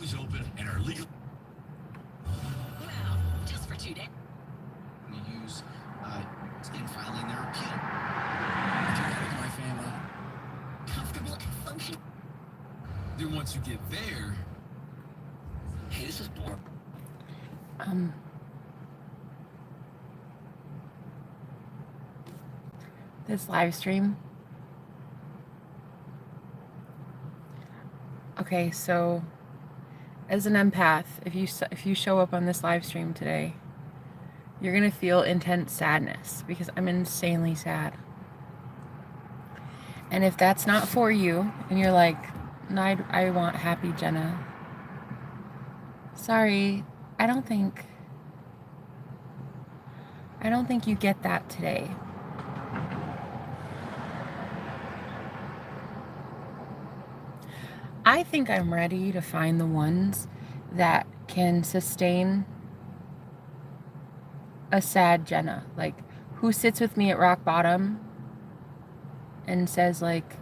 Was open and are legal. Well, just for 2 days. We use in filing their appeal. I do that with my family. Comfortable and functional. Then once you get there, Hey, this is boring. Um, this live stream. Okay, so as an empath, if you show up on this live stream today, you're gonna feel intense sadness because I'm insanely sad. And if that's not for you, and you're like, no, I want happy Jenna. Sorry, I don't think you get that today. I think I'm ready to find the ones that can sustain a sad Jenna. Like, who sits with me at rock bottom and says, like,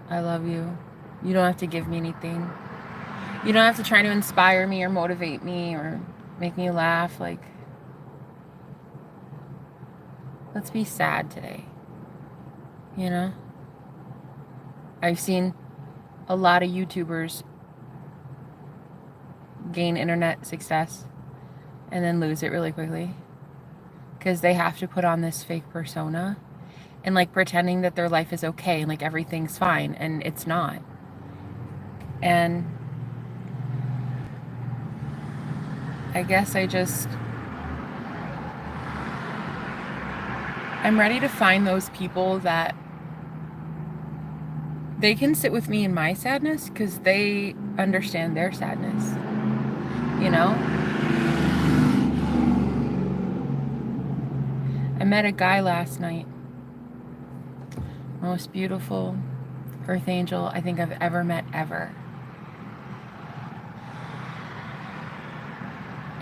I love you. You don't have to give me anything. You don't have to try to inspire me or motivate me or make me laugh. Like, let's be sad today. You know? I've seen a lot of YouTubers gain internet success and then lose it really quickly because they have to put on this fake persona and like pretending that their life is okay and like everything's fine, and it's not. And I guess I'm ready to find those people that they can sit with me in my sadness because they understand their sadness, you know? I met a guy last night, most beautiful earth angel I think I've ever met ever.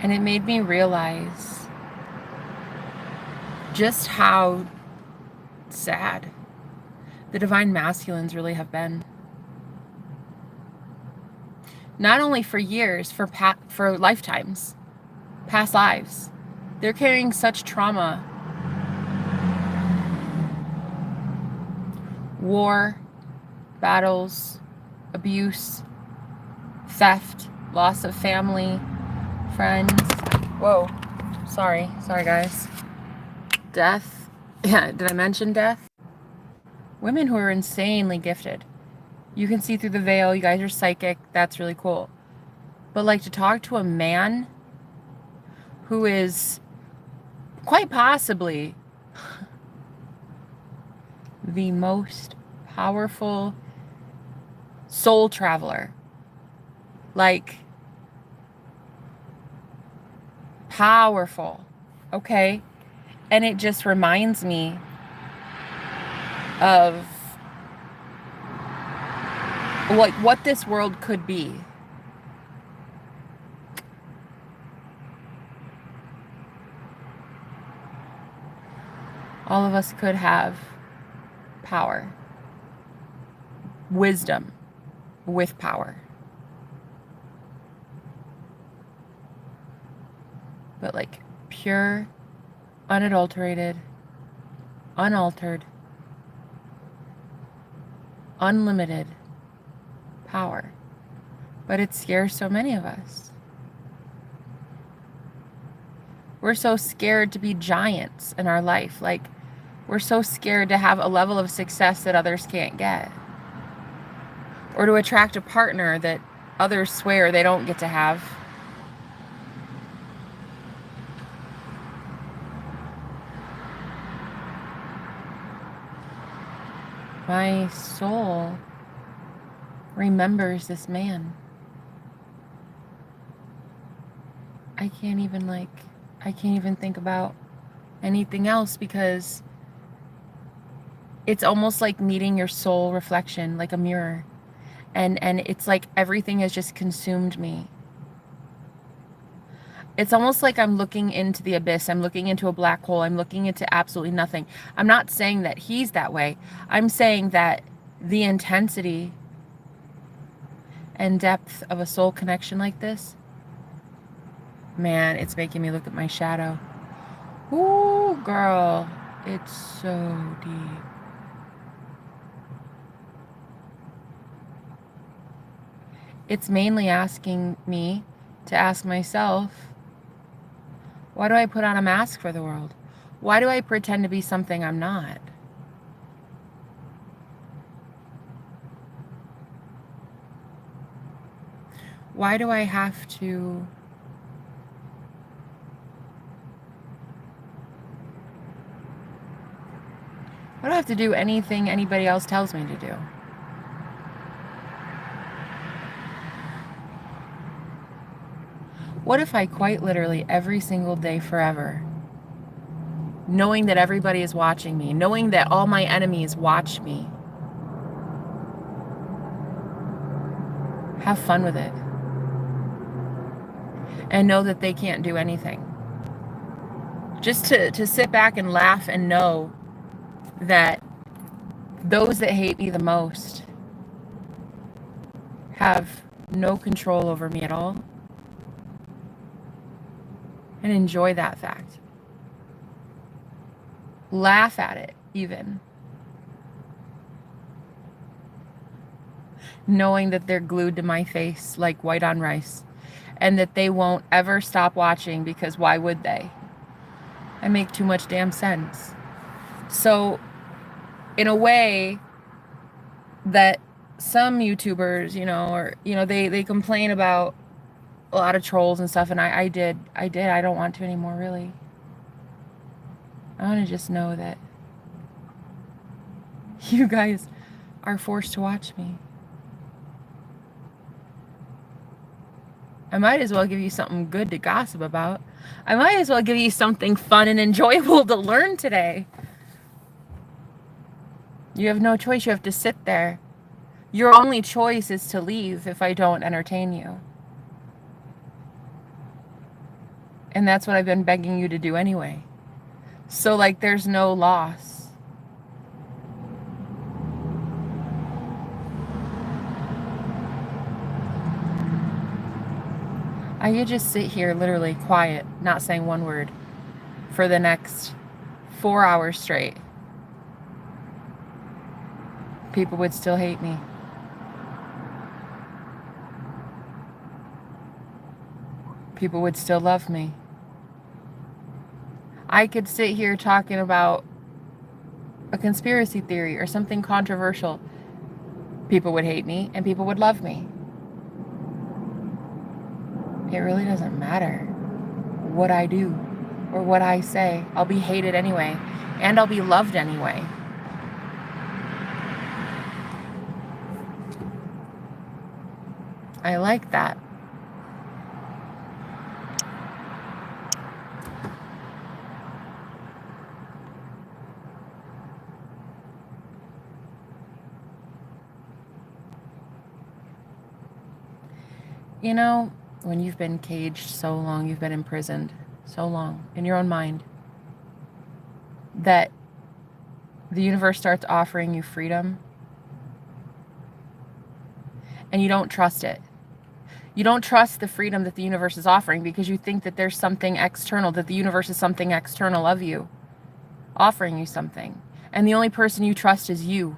And it made me realize just how sad the divine masculines really have been. Not only for years, for lifetimes, past lives. They're carrying such trauma. War, battles, abuse, theft, loss of family, friends. Whoa, sorry guys. Death. Yeah, did I mention death? Women who are insanely gifted. You can see through the veil, you guys are psychic, that's really cool. But like to talk to a man who is quite possibly the most powerful soul traveler. Like, powerful, okay? And it just reminds me of like what this world could be. All of us could have power, wisdom with power. But like pure, unadulterated, unaltered, unlimited power. But it scares so many of us. We're so scared to be giants in our life. Like, we're so scared to have a level of success that others can't get. Or to attract a partner that others swear they don't get to have. My soul remembers this man. I can't even think about anything else because it's almost like meeting your soul reflection, like a mirror. And it's like everything has just consumed me. It's almost like I'm looking into the abyss. I'm looking into a black hole. I'm looking into absolutely nothing. I'm not saying that he's that way. I'm saying that the intensity and depth of a soul connection like this, man, it's making me look at my shadow. Ooh, girl, it's so deep. It's mainly asking me to ask myself, why do I put on a mask for the world? Why do I pretend to be something I'm not? Why do I have to do anything anybody else tells me to do? What if I quite literally every single day forever, knowing that everybody is watching me, knowing that all my enemies watch me, have fun with it, and know that they can't do anything? Just to sit back and laugh and know that those that hate me the most have no control over me at all, and enjoy that fact. Laugh at it, even. Knowing that they're glued to my face like white on rice, and that they won't ever stop watching, because why would they? I make too much damn sense. So, in a way that some YouTubers, they complain about a lot of trolls and stuff, and I did. I don't want to anymore, really. I want to just know that you guys are forced to watch me. I might as well give you something good to gossip about. I might as well give you something fun and enjoyable to learn today. You have no choice. You have to sit there. Your only choice is to leave if I don't entertain you. And that's what I've been begging you to do anyway. So, there's no loss. I could just sit here literally quiet, not saying one word, for the next 4 hours straight. People would still hate me. People would still love me. I could sit here talking about a conspiracy theory or something controversial. People would hate me and people would love me. It really doesn't matter what I do or what I say. I'll be hated anyway, and I'll be loved anyway. I like that. When you've been caged so long, you've been imprisoned so long in your own mind, that the universe starts offering you freedom, and you don't trust it. You don't trust the freedom that the universe is offering, because you think that there's something external, that the universe is something external of you, offering you something. And the only person you trust is you.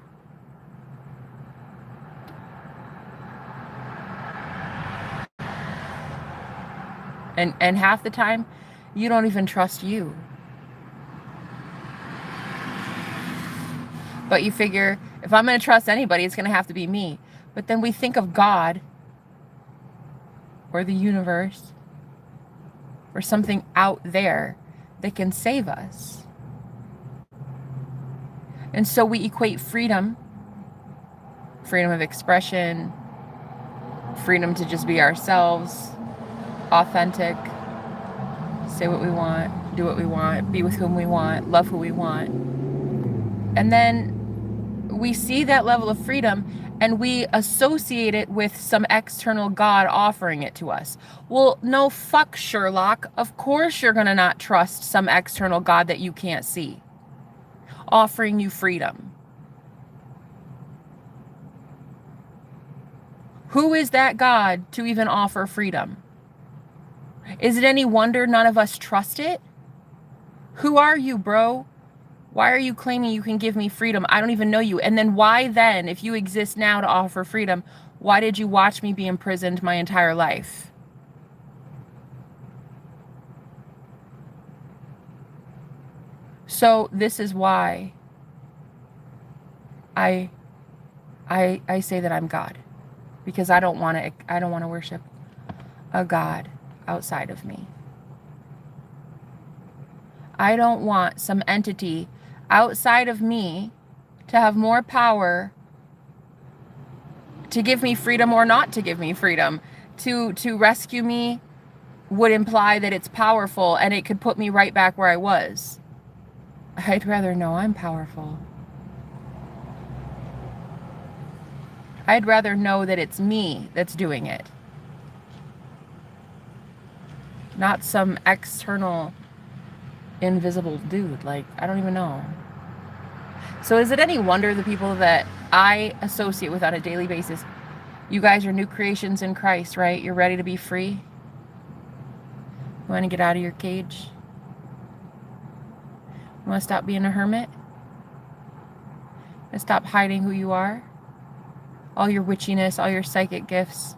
And half the time, you don't even trust you. But you figure, if I'm going to trust anybody, it's going to have to be me. But then we think of God, or the universe, or something out there that can save us. And so we equate freedom of expression, freedom to just be ourselves, authentic, say what we want, do what we want, be with whom we want, love who we want. And then we see that level of freedom and we associate it with some external God offering it to us. Well, no, fuck, Sherlock. Of course you're going to not trust some external God that you can't see offering you freedom. Who is that God to even offer freedom? Is it any wonder none of us trust it? Who are you, bro? Why are you claiming you can give me freedom? I don't even know you. And then why then, if you exist now to offer freedom, why did you watch me be imprisoned my entire life? So this is why I say that I'm God, because I don't want to worship a God outside of me. I don't want some entity outside of me to have more power to give me freedom or not to give me freedom. To rescue me would imply that it's powerful and it could put me right back where I was. I'd rather know I'm powerful. I'd rather know that it's me that's doing it, not some external invisible dude. Like, I don't even know. So is it any wonder the people that I associate with on a daily basis, you guys are new creations in Christ, right? You're ready to be free. You want to get out of your cage? You want to stop being a hermit? And stop hiding who you are? All your witchiness, all your psychic gifts,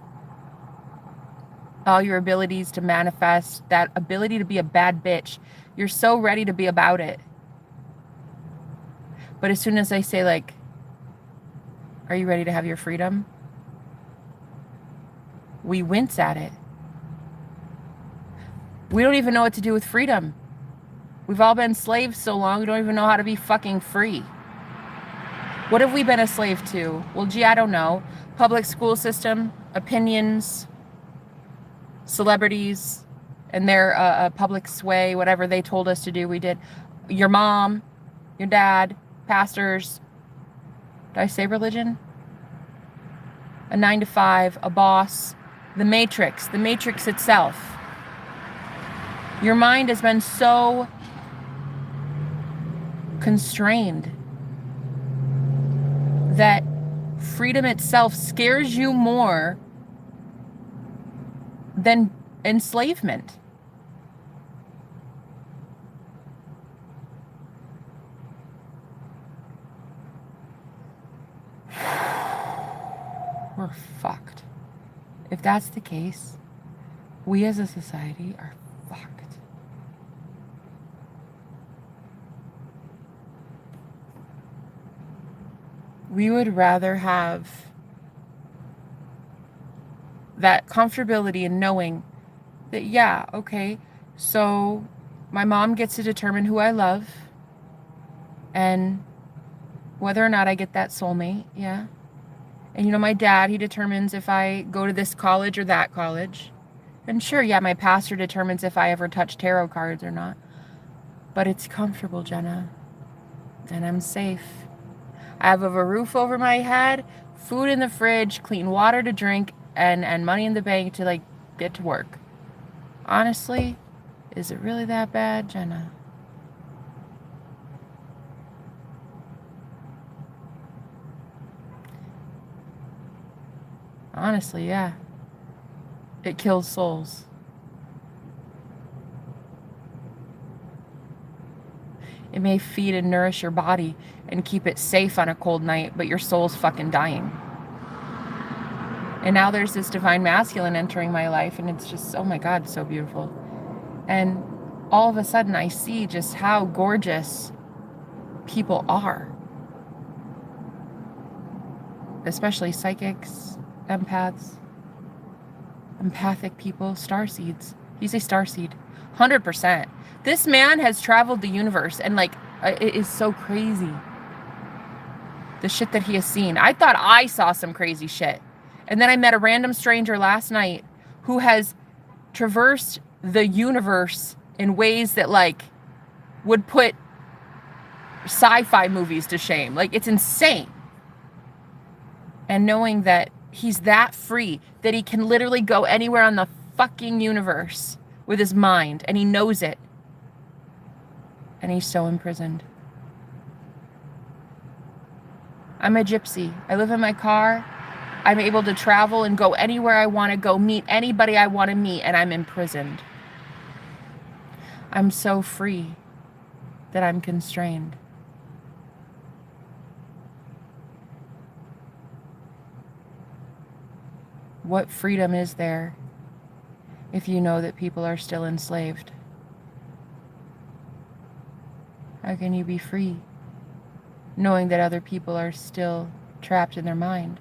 all your abilities to manifest, that ability to be a bad bitch. You're so ready to be about it. But as soon as I say, like, are you ready to have your freedom? We wince at it. We don't even know what to do with freedom. We've all been slaves so long, we don't even know how to be fucking free. What have we been a slave to? Well, gee, I don't know. Public school system, opinions, celebrities, and their public sway, whatever they told us to do, we did. Your mom, your dad, pastors. Did I say religion? A 9-to-5, a boss, the matrix itself. Your mind has been so constrained that freedom itself scares you more than enslavement. We're fucked. If that's the case, we as a society are fucked. We would rather have that comfortability in knowing that, yeah, okay, so my mom gets to determine who I love and whether or not I get that soulmate, yeah. And you know, my dad, he determines if I go to this college or that college. And sure, yeah, my pastor determines if I ever touch tarot cards or not. But it's comfortable, Jenna. And I'm safe. I have a roof over my head, food in the fridge, clean water to drink, and money in the bank to, like, get to work. Honestly, is it really that bad, Jenna? Honestly, yeah. It kills souls. It may feed and nourish your body and keep it safe on a cold night, but your soul's fucking dying. And now there's this divine masculine entering my life, and it's just, oh my God, so beautiful. And all of a sudden I see just how gorgeous people are. Especially psychics, empaths, empathic people, starseeds. You say starseed? 100%. This man has traveled the universe, and, like, it is so crazy. The shit that he has seen. I thought I saw some crazy shit. And then I met a random stranger last night who has traversed the universe in ways that, like, would put sci-fi movies to shame. Like, it's insane. And knowing that he's that free, that he can literally go anywhere on the fucking universe with his mind, and he knows it. And he's so imprisoned. I'm a gypsy. I live in my car. I'm able to travel and go anywhere I want to go, meet anybody I want to meet, and I'm imprisoned. I'm so free that I'm constrained. What freedom is there if you know that people are still enslaved? How can you be free knowing that other people are still trapped in their mind?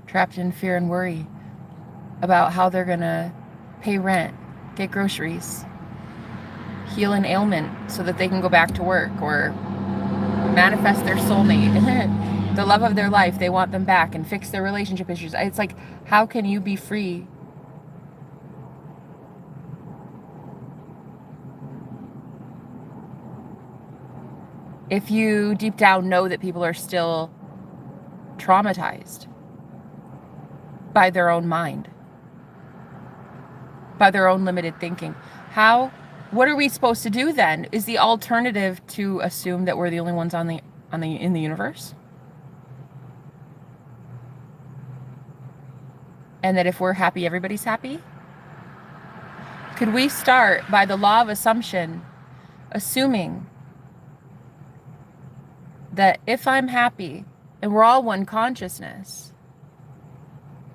Trapped in fear and worry about how they're going to pay rent, get groceries, heal an ailment so that they can go back to work, or manifest their soulmate, the love of their life. They want them back and fix their relationship issues. It's like, how can you be free if you deep down know that people are still traumatized by their own mind, by their own limited thinking? What are we supposed to do then? Is the alternative to assume that we're the only ones in the universe? And that if we're happy, everybody's happy? Could we start by the law of assumption, assuming that if I'm happy and we're all one consciousness,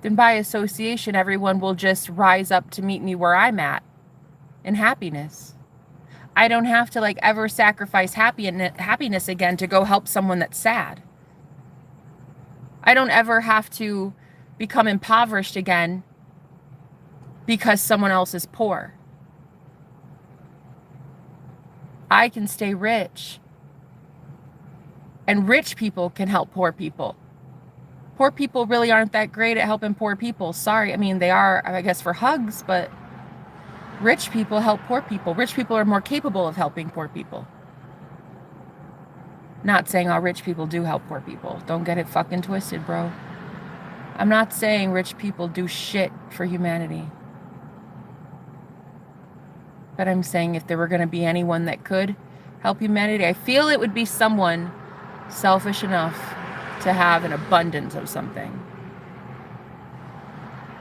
then by association, everyone will just rise up to meet me where I'm at in happiness. I don't have to ever sacrifice happiness again to go help someone that's sad. I don't ever have to become impoverished again because someone else is poor. I can stay rich. And rich people can help poor people. Poor people really aren't that great at helping poor people. Sorry. I mean, they are, I guess, for hugs, but rich people help poor people. Rich people are more capable of helping poor people. Not saying all rich people do help poor people. Don't get it fucking twisted, bro. I'm not saying rich people do shit for humanity. But I'm saying if there were going to be anyone that could help humanity, I feel it would be someone selfish enough to have an abundance of something.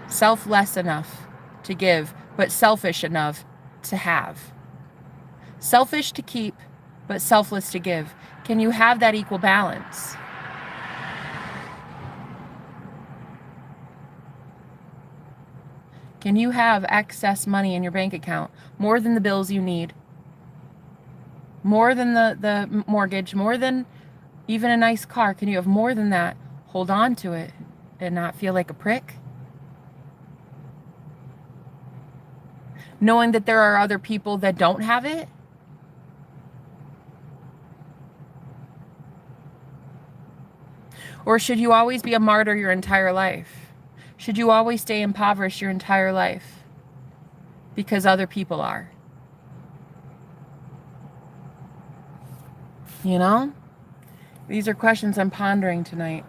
Selfless enough to give, but selfish enough to have. Selfish to keep, but selfless to give. Can you have that equal balance? Can you have excess money in your bank account, more than the bills you need, more than the mortgage, more than even a nice car? Can you have more than that, hold on to it, and not feel like a prick? Knowing that there are other people that don't have it? Or should you always be a martyr your entire life? Should you always stay impoverished your entire life because other people are? You know? These are questions I'm pondering tonight.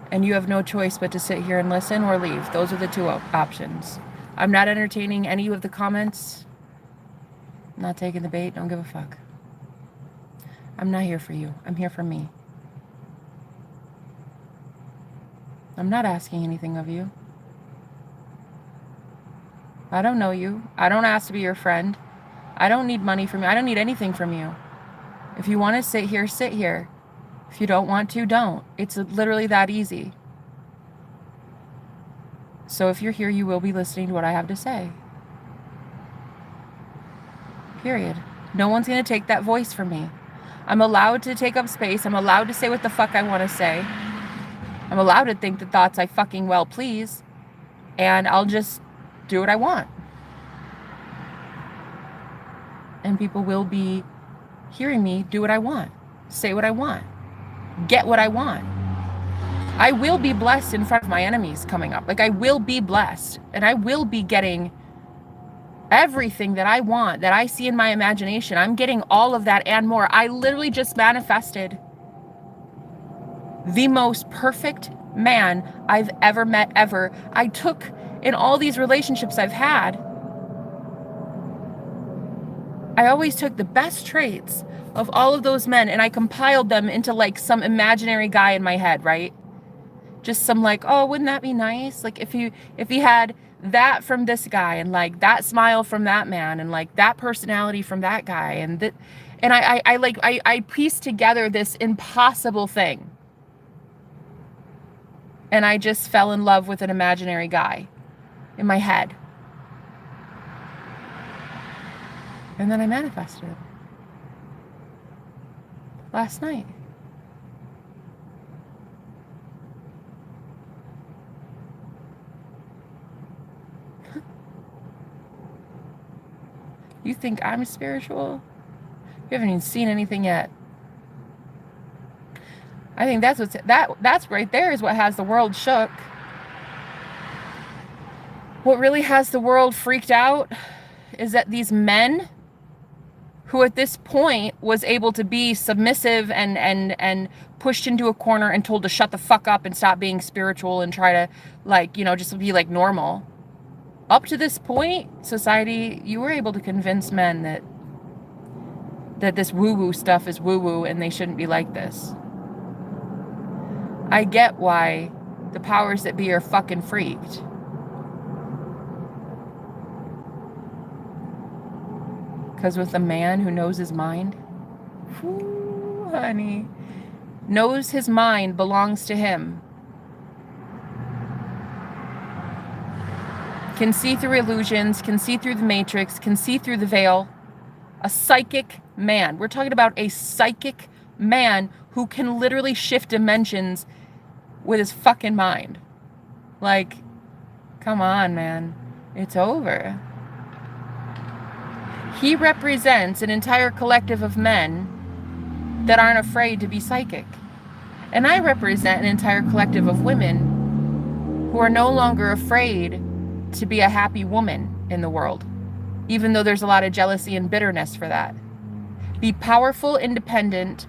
And you have no choice but to sit here and listen or leave. Those are the two options. I'm not entertaining any of the comments. I'm not taking the bait. Don't give a fuck. I'm not here for you. I'm here for me. I'm not asking anything of you. I don't know you. I don't ask to be your friend. I don't need money from you. I don't need anything from you. If you want to sit here, sit here. If you don't want to, don't. It's literally that easy. So if you're here, you will be listening to what I have to say. Period. No one's going to take that voice from me. I'm allowed to take up space. I'm allowed to say what the fuck I want to say. I'm allowed to think the thoughts I fucking well please. And I'll just do what I want. And people will be hearing me do what I want. Say what I want. Get what I want. I will be blessed in front of my enemies coming up. I will be blessed. And I will be getting everything that I want, that I see in my imagination. I'm getting all of that and more. I literally just manifested the most perfect man I've ever met, ever. I took in all these relationships I've had, I always took the best traits of all of those men and I compiled them into like some imaginary guy in my head, right? Just some like, oh, wouldn't that be nice? Like if he had that from this guy and like that smile from that man and like that personality from that guy and that, and I pieced together this impossible thing. And I just fell in love with an imaginary guy in my head. And then I manifested it last night. You think I'm spiritual? You haven't even seen anything yet. I think that's right there is what has the world shook. What really has the world freaked out is that these men who at this point was able to be submissive and pushed into a corner and told to shut the fuck up and stop being spiritual and try to like, you know, just be like normal. Up to this point, society, you were able to convince men that this woo-woo stuff is woo-woo and they shouldn't be like this. I get why the powers that be are fucking freaked. Because with a man who knows his mind, whoo, honey, knows his mind belongs to him, can see through illusions, can see through the matrix, can see through the veil. A psychic man. We're talking about a psychic man who can literally shift dimensions with his fucking mind. Like, come on, man. It's over. He represents an entire collective of men that aren't afraid to be psychic. And I represent an entire collective of women who are no longer afraid to be a happy woman in the world, even though there's a lot of jealousy and bitterness for that. Be powerful, independent,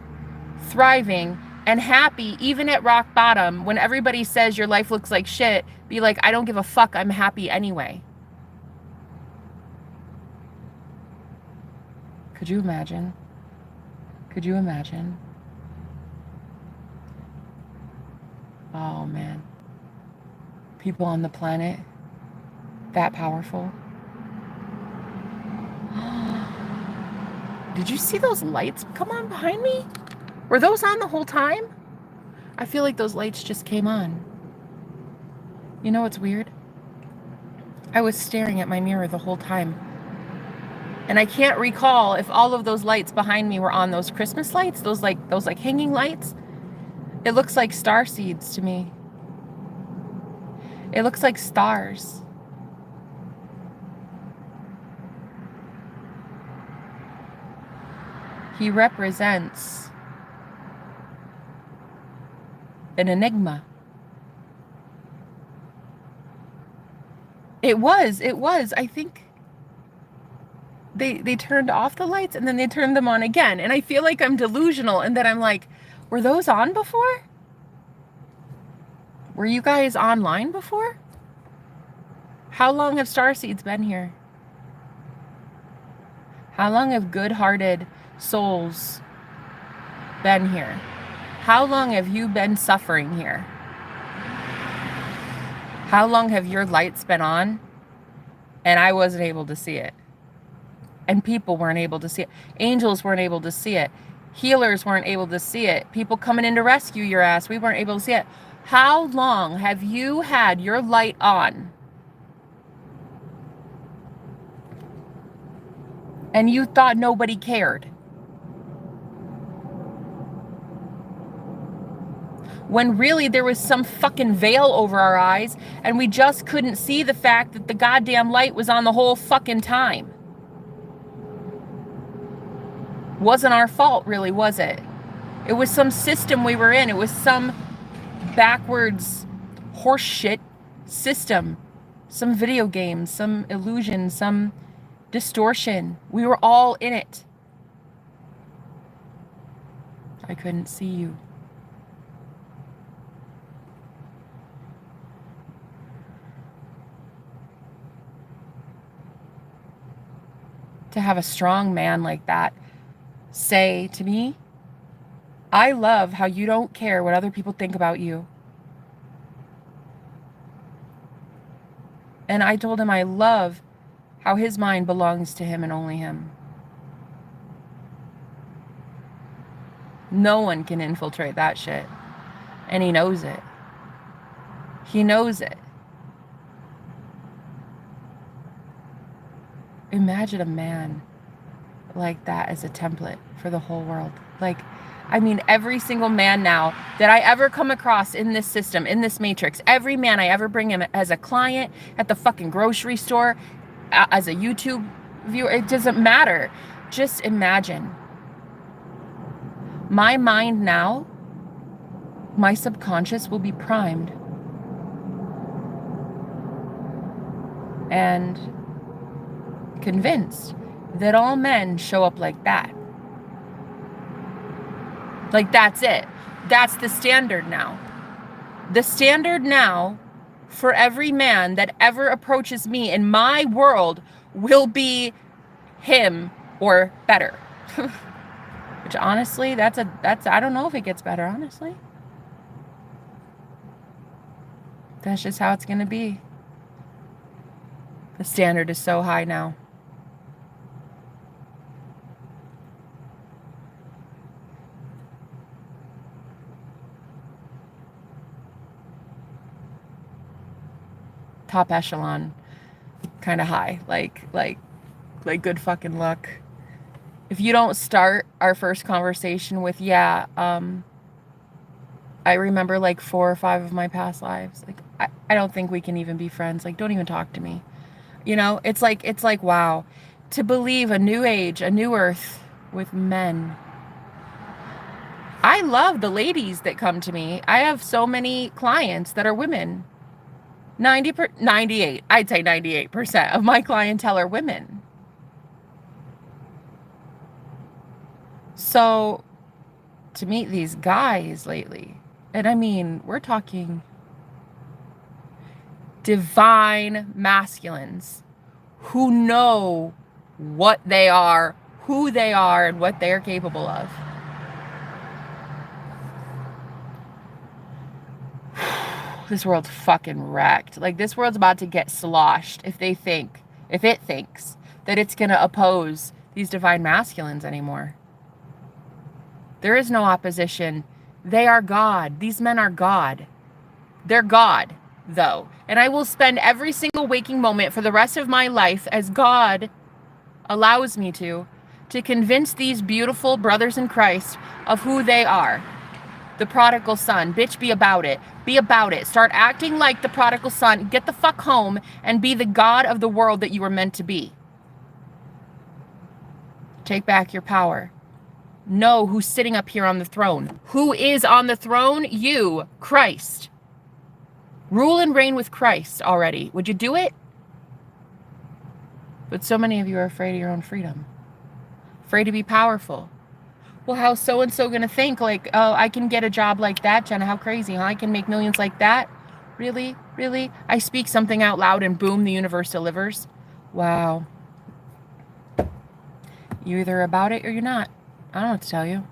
thriving, and happy even at rock bottom when everybody says your life looks like shit. Be like, I don't give a fuck, I'm happy anyway. Could you imagine? Could you imagine? Oh man. People on the planet that powerful. Did you see those lights come on behind me? Were those on the whole time? I feel like those lights just came on. You know what's weird? I was staring at my mirror the whole time. And I can't recall if all of those lights behind me were on those Christmas lights, those hanging lights. It looks like star seeds to me. It looks like stars. He represents an enigma. It was. I think they turned off the lights and then they turned them on again. And I feel like I'm delusional and that I'm like, were those on before? Were you guys online before? How long have starseeds been here? How long have good-hearted souls been here? How long have you been suffering here? How long have your lights been on and I wasn't able to see it? And people weren't able to see it. Angels weren't able to see it. Healers weren't able to see it. People coming in to rescue your ass, we weren't able to see it. How long have you had your light on and you thought nobody cared? When really there was some fucking veil over our eyes and we just couldn't see the fact that the goddamn light was on the whole fucking time. Wasn't our fault, really, was it? It was some system we were in. It was some backwards horseshit system. Some video games, some illusion, some distortion. We were all in it. I couldn't see you. to have a strong man like that say to me, I love how you don't care what other people think about you. And I told him I love how his mind belongs to him and only him. No one can infiltrate that shit. And he knows it. He knows it. Imagine a man like that as a template for the whole world. Like, I mean, every single man now that I ever come across in this system, in this matrix, every man I ever bring him as a client at the fucking grocery store, as a YouTube viewer, it doesn't matter. Just imagine. My mind now, my subconscious will be primed. And convinced that all men show up like that. Like, that's it. That's the standard now. The standard now for every man that ever approaches me in my world will be him or better. Which honestly, that's I don't know if it gets better, honestly. That's just how it's going to be. The standard is so high now. Top echelon, kind of high, like good fucking luck. If you don't start our first conversation with, yeah, I remember like 4 or 5 of my past lives. Like, I don't think we can even be friends. Like, don't even talk to me. You know, it's like, wow, to believe a new age, a new earth with men. I love the ladies that come to me. I have so many clients that are women. 98, I'd say 98% of my clientele are women. So to meet these guys lately, and I mean, we're talking divine masculines who know what they are, who they are, and what they are capable of. This world's fucking wrecked. Like, this world's about to get sloshed if it thinks that it's going to oppose these divine masculines anymore. There is no opposition. They are God. These men are God. They're God, though. And I will spend every single waking moment for the rest of my life, as God allows me to convince these beautiful brothers in Christ of who they are. The prodigal son. Bitch, be about it. Be about it. Start acting like the prodigal son. Get the fuck home and be the God of the world that you were meant to be. Take back your power. Know who's sitting up here on the throne. Who is on the throne? You, Christ. Rule and reign with Christ already. Would you do it? But so many of you are afraid of your own freedom. Afraid to be powerful. Well, how's so-and-so going to think? Like, oh, I can get a job like that, Jenna. How crazy, huh? I can make millions like that? Really? Really? I speak something out loud and boom, the universe delivers. Wow. You're either about it or you're not. I don't know what to tell you.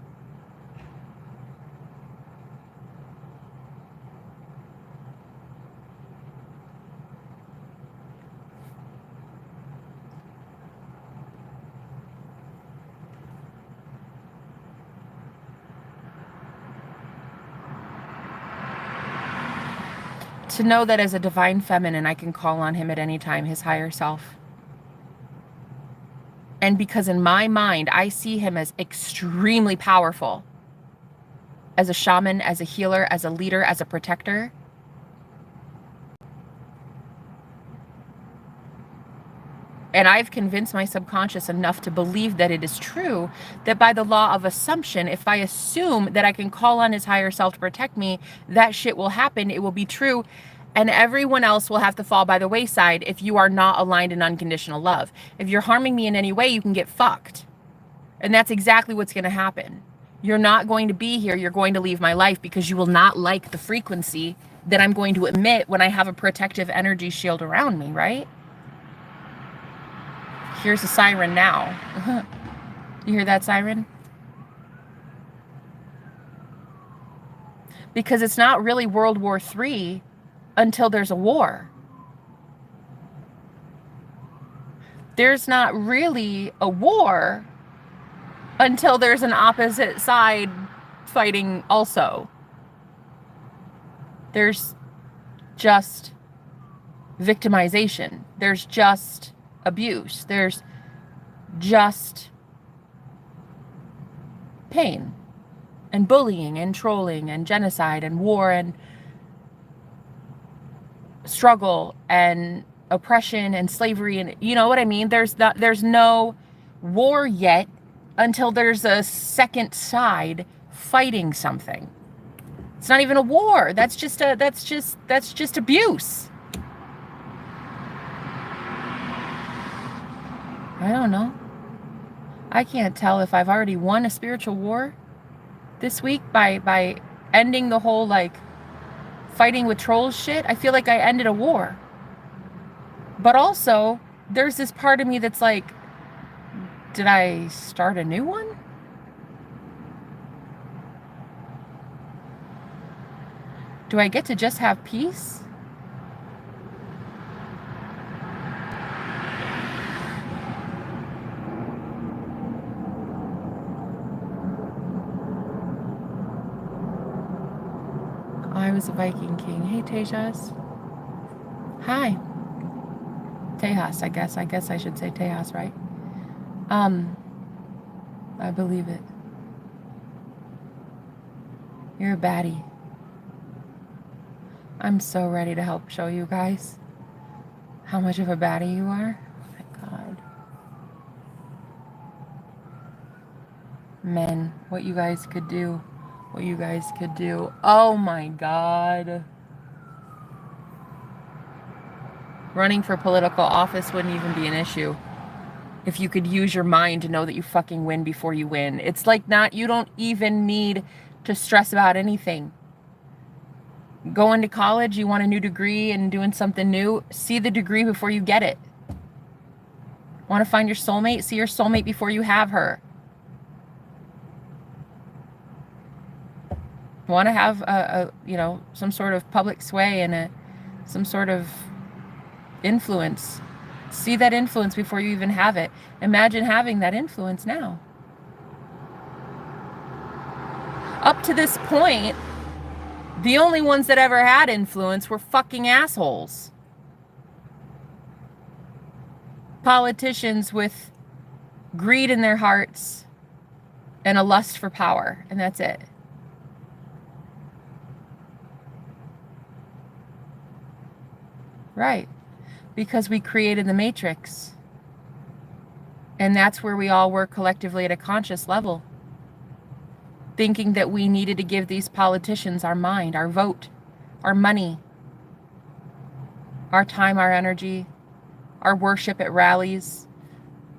To know that as a divine feminine, I can call on him at any time, his higher self. And because in my mind, I see him as extremely powerful. As a shaman, as a healer, as a leader, as a protector. And I've convinced my subconscious enough to believe that it is true, that by the law of assumption, if I assume that I can call on his higher self to protect me, that shit will happen, it will be true, and everyone else will have to fall by the wayside if you are not aligned in unconditional love. If you're harming me in any way, you can get fucked. And that's exactly what's going to happen. You're not going to be here, you're going to leave my life because you will not like the frequency that I'm going to emit when I have a protective energy shield around me, right? here's a siren now. You hear that siren? Because it's not really World War III until there's a war. There's not really a war until there's an opposite side fighting also. There's just victimization. There's just abuse. There's just pain and bullying and trolling and genocide and war and struggle and oppression and slavery, and you know what I mean? There's no war yet until there's a second side fighting something. It's not even a war. That's just abuse. I don't know. I can't tell if I've already won a spiritual war this week by ending the whole like fighting with trolls shit. I feel like I ended a war. But also, there's this part of me that's like, did I start a new one? Do I get to just have peace? I was a Viking king. Hey, Tejas. Hi. Tejas, I guess. I guess I should say Tejas, right? I believe it. You're a baddie. I'm so ready to help show you guys how much of a baddie you are. Oh my God. Men, what you guys could do. What you guys could do. Oh my God. Running for political office wouldn't even be an issue if you could use your mind to know that you fucking win before you win. It's like you don't even need to stress about anything. Going to college, you want a new degree and doing something new, see the degree before you get it. Want to find your soulmate? See your soulmate before you have her. Want to have some sort of public sway and some sort of influence. See that influence before you even have it. Imagine having that influence now. Up to this point, the only ones that ever had influence were fucking assholes. Politicians with greed in their hearts and a lust for power, and that's it. Right. Because we created the matrix. And that's where we all work collectively at a conscious level. Thinking that we needed to give these politicians our mind, our vote, our money, our time, our energy, our worship at rallies,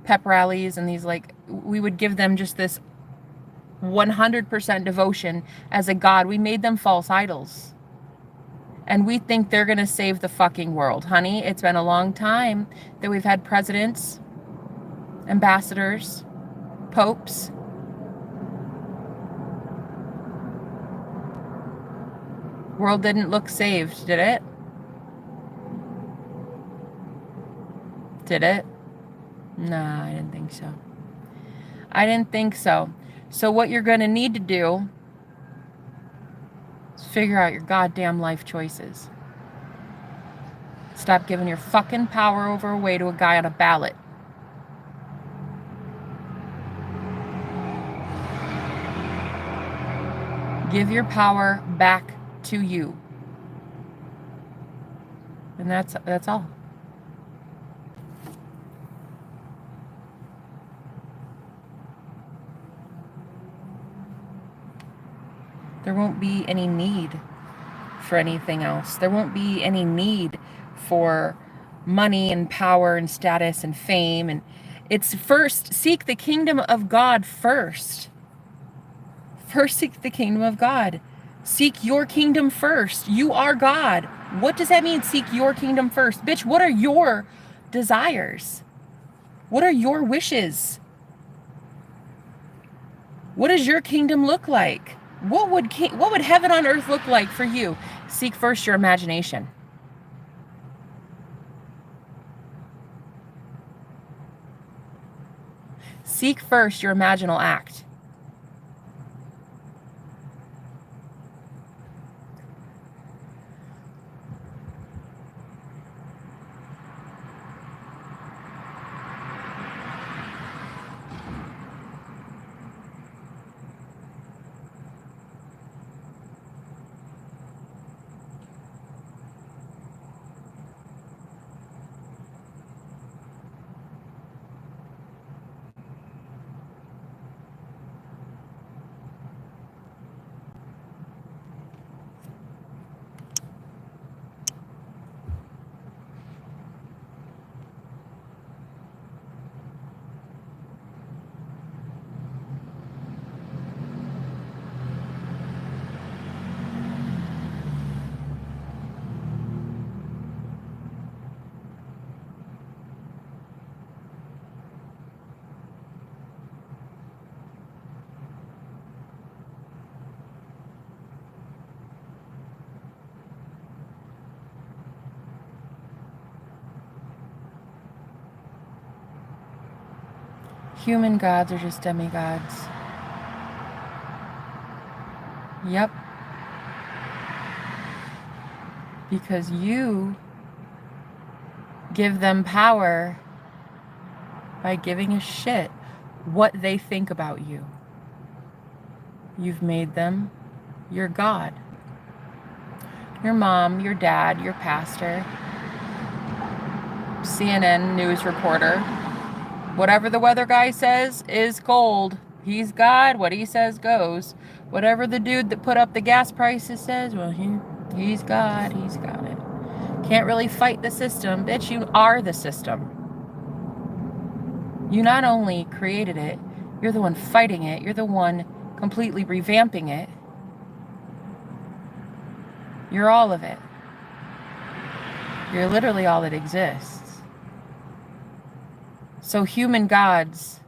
pep rallies, and these we would give them just this 100% devotion as a god. We made them false idols. And we think they're going to save the fucking world. Honey, it's been a long time that we've had presidents, ambassadors, popes. World didn't look saved, did it? Did it? Nah, I didn't think so. I didn't think so. So what you're going to need to do is figure out your goddamn life choices. Stop giving your fucking power away to a guy on a ballot. Give your power back to you. And that's all. There won't be any need for anything else. There won't be any need for money and power and status and fame. And it's first, seek the kingdom of God first. First, seek the kingdom of God. Seek your kingdom first. You are God. What does that mean, seek your kingdom first? Bitch, what are your desires? What are your wishes? What does your kingdom look like? What would heaven on earth look like for you? Seek first your imagination. Seek first your imaginal act. Human gods are just demigods. Yep. Because you give them power by giving a shit what they think about you. You've made them your God. Your mom, your dad, your pastor, CNN news reporter. Whatever the weather guy says is gold. He's God. What he says goes. Whatever the dude that put up the gas prices says, well, he's God. He's got it. Can't really fight the system. Bitch, you are the system. You not only created it, you're the one fighting it. You're the one completely revamping it. You're all of it. You're literally all that exists. So human gods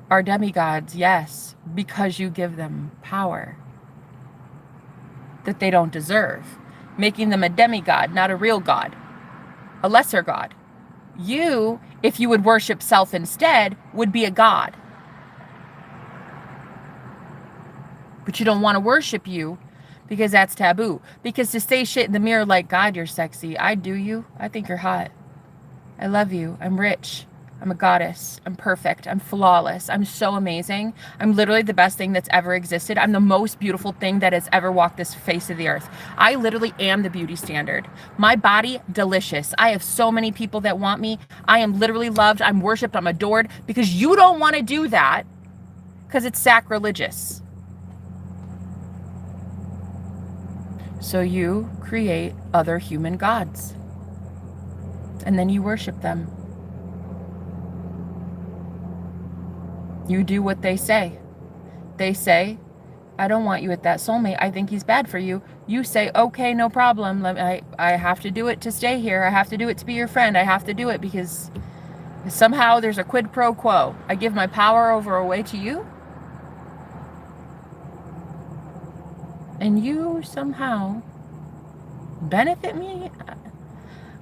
are demigods, yes, because you give them power that they don't deserve, making them a demigod, not a real god, a lesser god. You, if you would worship self instead, would be a god. But you don't want to worship you because that's taboo. Because to say shit in the mirror like, God, you're sexy. I do you. I think you're hot. I love you. I'm rich. I'm a goddess. I'm perfect. I'm flawless. I'm so amazing. I'm literally the best thing that's ever existed. I'm the most beautiful thing that has ever walked this face of the earth. I literally am the beauty standard. My body, delicious. I have so many people that want me. I am literally loved. I'm worshipped. I'm adored. Because you don't want to do that because it's sacrilegious. So you create other human gods. And then you worship them. You do what they say. They say, I don't want you with that soulmate. I think he's bad for you. You say, okay, no problem. I have to do it to stay here. I have to do it to be your friend. I have to do it because somehow there's a quid pro quo. I give my power over away to you. And you somehow benefit me.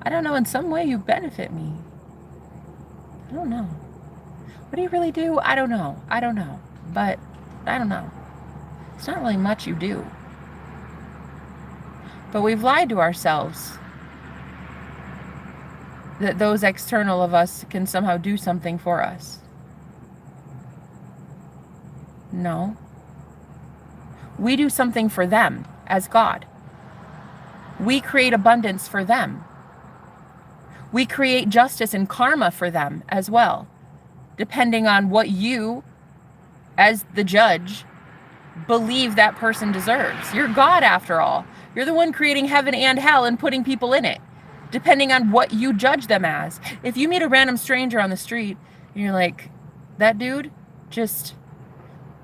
I don't know. In some way you benefit me. I don't know. What do you really do? I don't know. But I don't know. It's not really much you do. But we've lied to ourselves that those external of us can somehow do something for us. No. We do something for them as God. We create abundance for them. We create justice and karma for them as well, depending on what you, as the judge, believe that person deserves. You're God after all. You're the one creating heaven and hell and putting people in it, depending on what you judge them as. If you meet a random stranger on the street and you're like, that dude just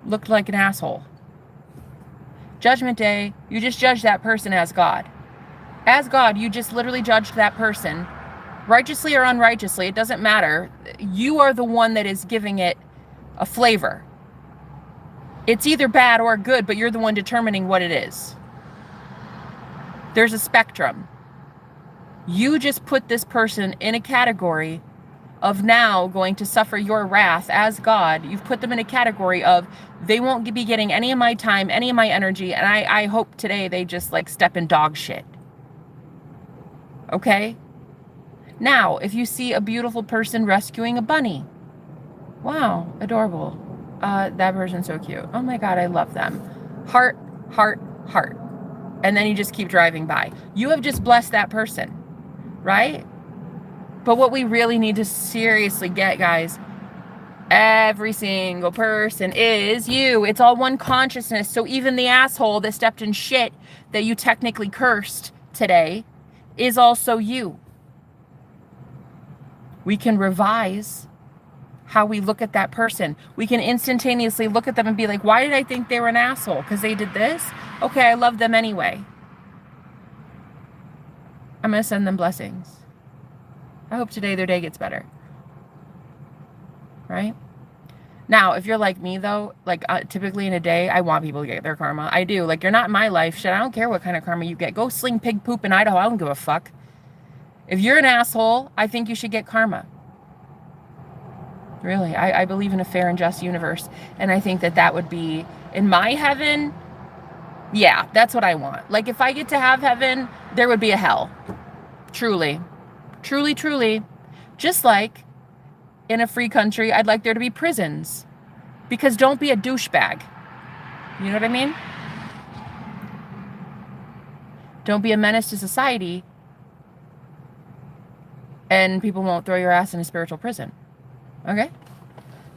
looked like an asshole. Judgment Day, you just judge that person as God. As God, you just literally judged that person Righteously or unrighteously, it doesn't matter. You are the one that is giving it a flavor. It's either bad or good, but you're the one determining what it is. There's a spectrum. You just put this person in a category of now going to suffer your wrath as God. You've put them in a category of they won't be getting any of my time, any of my energy, and I hope today they just like step in dog shit. Okay? Now, if you see a beautiful person rescuing a bunny, wow, adorable. That person's so cute. Oh my God, I love them. Heart, heart, heart. And then you just keep driving by. You have just blessed that person, right? But what we really need to seriously get, guys, every single person is you. It's all one consciousness. So even the asshole that stepped in shit that you technically cursed today is also you. We can revise how we look at that person. We can instantaneously look at them and be like, why did I think they were an asshole? Because they did this? Okay, I love them anyway. I'm going to send them blessings. I hope today their day gets better. Right? Now, if you're like me, though, like typically in a day, I want people to get their karma. I do. Like, you're not in my life. Shit, I don't care what kind of karma you get. Go sling pig poop in Idaho. I don't give a fuck. If you're an asshole, I think you should get karma. Really, I believe in a fair and just universe. And I think that that would be, in my heaven, yeah, that's what I want. Like, if I get to have heaven, there would be a hell. Truly. Truly, truly. Just like in a free country, I'd like there to be prisons. Because don't be a douchebag. You know what I mean? Don't be a menace to society. And people won't throw your ass in a spiritual prison. Okay?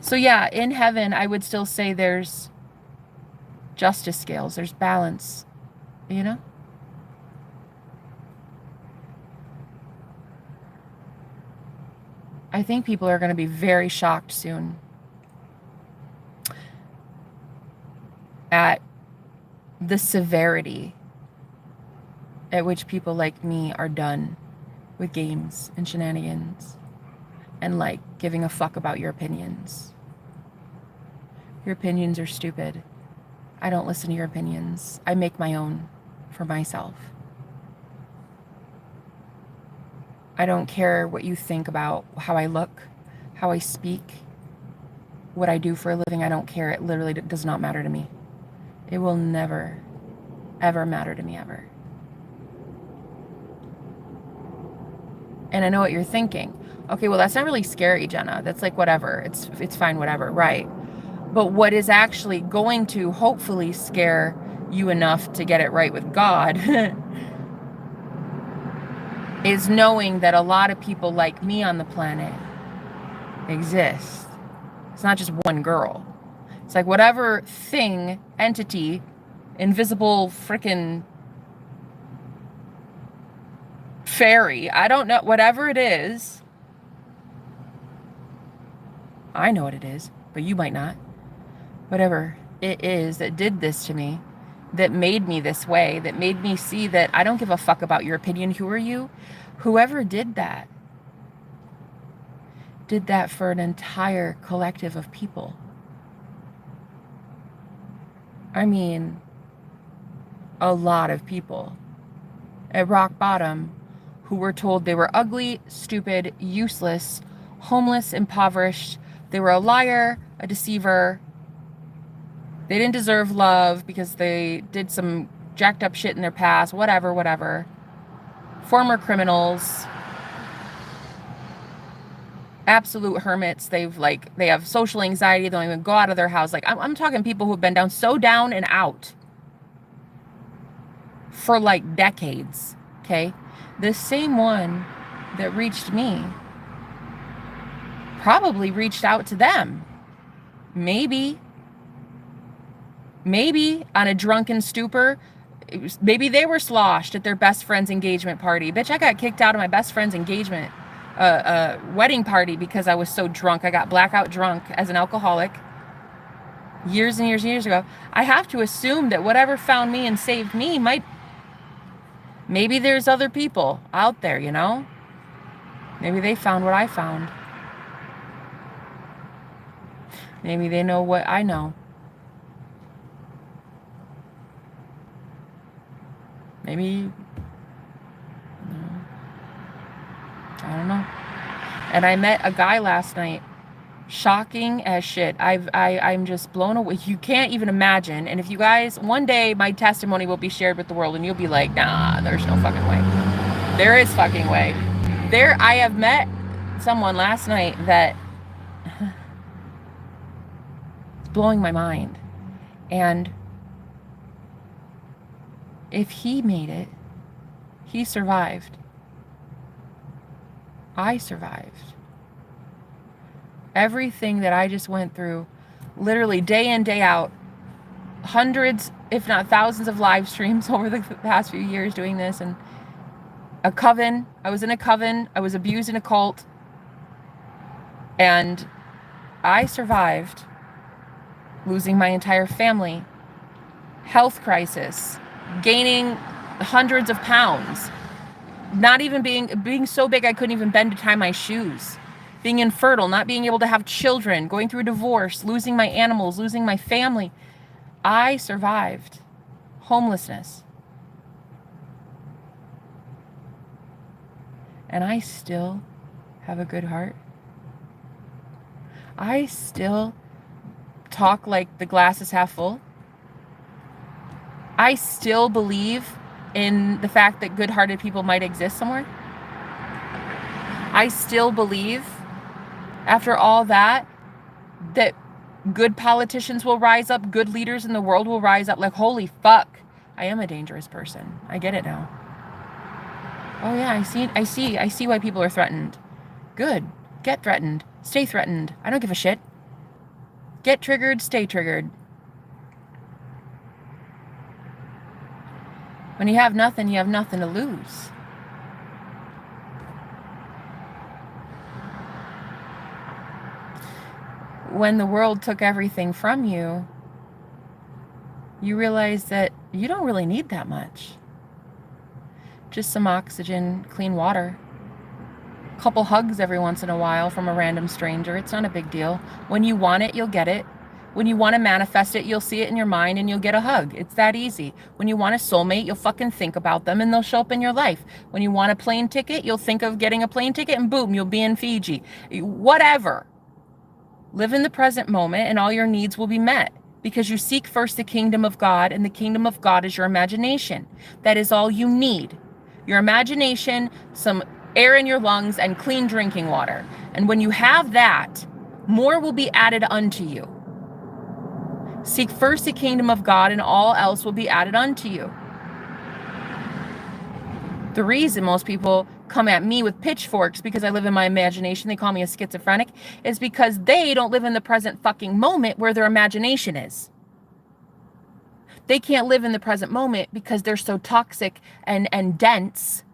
So yeah, in heaven, I would still say there's justice scales. There's balance. You know? I think people are going to be very shocked soon at the severity at which people like me are done with games and shenanigans and like giving a fuck about your opinions. Your opinions are stupid. I don't listen to your opinions. I make my own for myself. I don't care what you think about how I look, how I speak, what I do for a living. I don't care. It literally does not matter to me. It will never, ever matter to me, ever. And I know what you're thinking. Okay, well, that's not really scary, Jenna. That's like whatever. It's fine, whatever, right? But what is actually going to hopefully scare you enough to get it right with God is knowing that a lot of people like me on the planet exist. It's not just one girl. It's like whatever thing, entity, invisible frickin' fairy, I don't know, whatever it is. I know what it is, but you might not. Whatever it is that did this to me, that made me this way, that made me see that I don't give a fuck about your opinion. Who are you? Whoever did that for an entire collective of people. I mean, a lot of people at rock bottom who were told they were ugly, stupid, useless, homeless, impoverished. They were a liar, a deceiver. They didn't deserve love because they did some jacked up shit in their past, whatever, whatever. Former criminals. Absolute hermits. They have social anxiety. They don't even go out of their house. Like, I'm talking people who've been so down and out for like decades, okay? The same one that reached me probably reached out to them. Maybe on a drunken stupor. Maybe they were sloshed at their best friend's engagement party. Bitch, I got kicked out of my best friend's engagement wedding party because I was so drunk. I got blackout drunk as an alcoholic years and years and years ago. I have to assume that whatever found me and saved me maybe there's other people out there, you know? Maybe they found what I found. Maybe they know what I know. Maybe, I don't know. And I met a guy last night. Shocking as shit. I'm just blown away. You can't even imagine. And if you guys, one day my testimony will be shared with the world and you'll be like, nah, there's no fucking way. There is fucking way. I have met someone last night that is blowing my mind. And if he made it, he survived. I survived. Everything that I just went through, literally day in, day out, hundreds, if not thousands of live streams over the past few years doing this, and a coven. I was in a coven. I was abused in a cult. And I survived losing my entire family, health crisis, gaining hundreds of pounds, not even being so big I couldn't even bend to tie my shoes, being infertile, not being able to have children, going through a divorce, losing my animals, losing my family. I survived homelessness. And I still have a good heart. I still talk like the glass is half full. I still believe in the fact that good-hearted people might exist somewhere. I still believe, after all that good politicians will rise up, good leaders in the world will rise up. Like, holy fuck, I am a dangerous person. I get it now. Oh yeah, I see why people are threatened. Good. Get threatened. Stay threatened. I don't give a shit. Get triggered, stay triggered. When you have nothing to lose. When the world took everything from you, you realize that you don't really need that much. Just some oxygen, clean water. A couple hugs every once in a while from a random stranger. It's not a big deal. When you want it, you'll get it. When you want to manifest it, you'll see it in your mind and you'll get a hug. It's that easy. When you want a soulmate, you'll fucking think about them and they'll show up in your life. When you want a plane ticket, you'll think of getting a plane ticket and boom, you'll be in Fiji. Whatever. Live in the present moment and all your needs will be met because you seek first the kingdom of God, and the kingdom of God is your imagination. That is all you need. Your imagination, some air in your lungs, and clean drinking water. And when you have that, more will be added unto you. Seek first the kingdom of God and all else will be added unto you. The reason most people come at me with pitchforks because I live in my imagination, they call me a schizophrenic, is because they don't live in the present fucking moment where their imagination is. They can't live in the present moment because they're so toxic and dense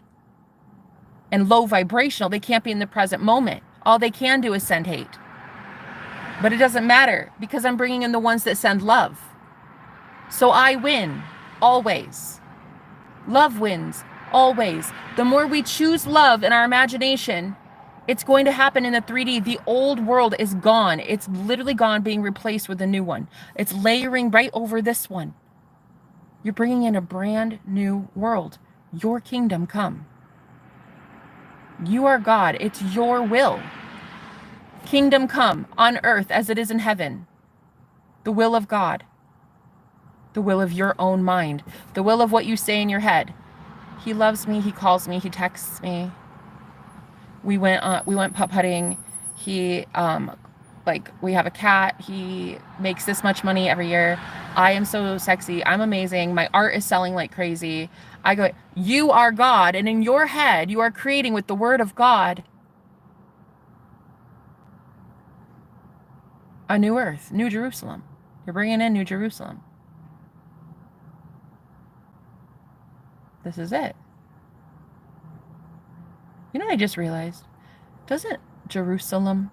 and low vibrational. They can't be in the present moment. All they can do is send hate. But it doesn't matter because I'm bringing in the ones that send love. So I win, always. Love wins, always. The more we choose love in our imagination, it's going to happen in the 3D. The old world is gone. It's literally gone, being replaced with a new one. It's layering right over this one. You're bringing in a brand new world. Your kingdom come. You are God. It's your will. Kingdom come on earth as it is in heaven. The will of God. The will of your own mind. The will of what you say in your head. He loves me. He calls me. He texts me. We went putt-putting. We have a cat. He makes this much money every year. I am so sexy. I'm amazing. My art is selling like crazy. I go, you are God. And in your head, you are creating with the word of God a new earth, New Jerusalem. You're bringing in New Jerusalem. This is it. You know what I just realized? Doesn't Jerusalem,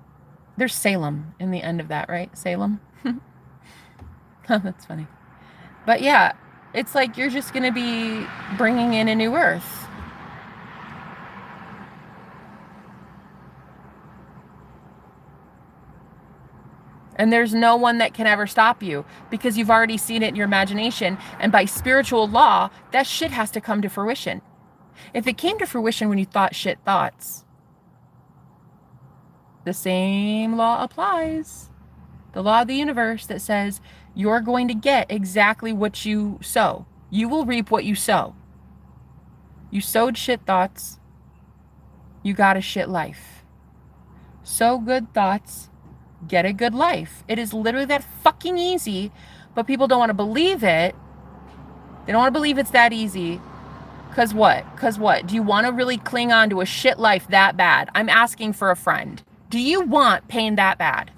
there's Salem in the end of that, right? Salem? Oh, that's funny. But yeah, it's like you're just going to be bringing in a new earth. And there's no one that can ever stop you because you've already seen it in your imagination. And by spiritual law, that shit has to come to fruition. If it came to fruition when you thought shit thoughts, the same law applies. The law of the universe that says you're going to get exactly what you sow. You will reap what you sow. You sowed shit thoughts. You got a shit life. Sow good thoughts. Get a good life. It is literally that fucking easy, but people don't want to believe it. They don't want to believe it's that easy. Cause what? Do you want to really cling on to a shit life that bad? I'm asking for a friend. Do you want pain that bad?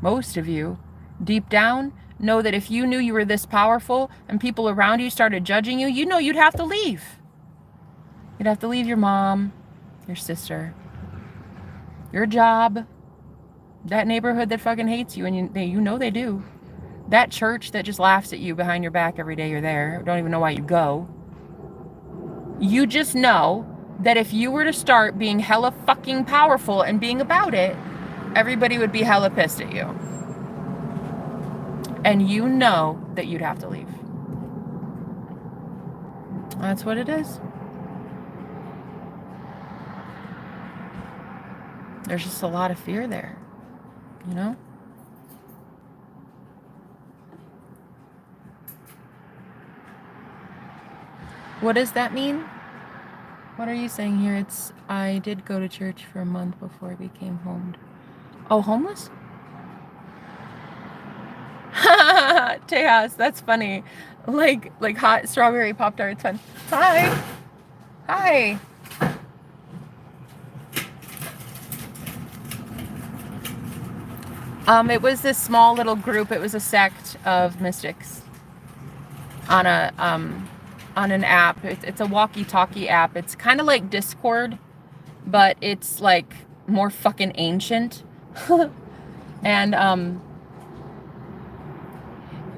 Most of you, deep down, know that if you knew you were this powerful and people around you started judging you, you know you'd have to leave. You'd have to leave your mom, your sister, your job, that neighborhood that fucking hates you, and you know they do. That church that just laughs at you behind your back every day you're there, don't even know why you go. You just know that if you were to start being hella fucking powerful and being about it, everybody would be hella pissed at you. And you know that you'd have to leave. That's what it is. There's just a lot of fear there, you know? What does that mean? What are you saying here? I did go to church for a month before I became homed. Oh, homeless? Tejas, that's funny. Like hot strawberry Pop-Tarts fun. Hi. Hi. It was this small little group. It was a sect of mystics on an app. It's a walkie-talkie app. It's kind of like Discord, but it's like more fucking ancient. And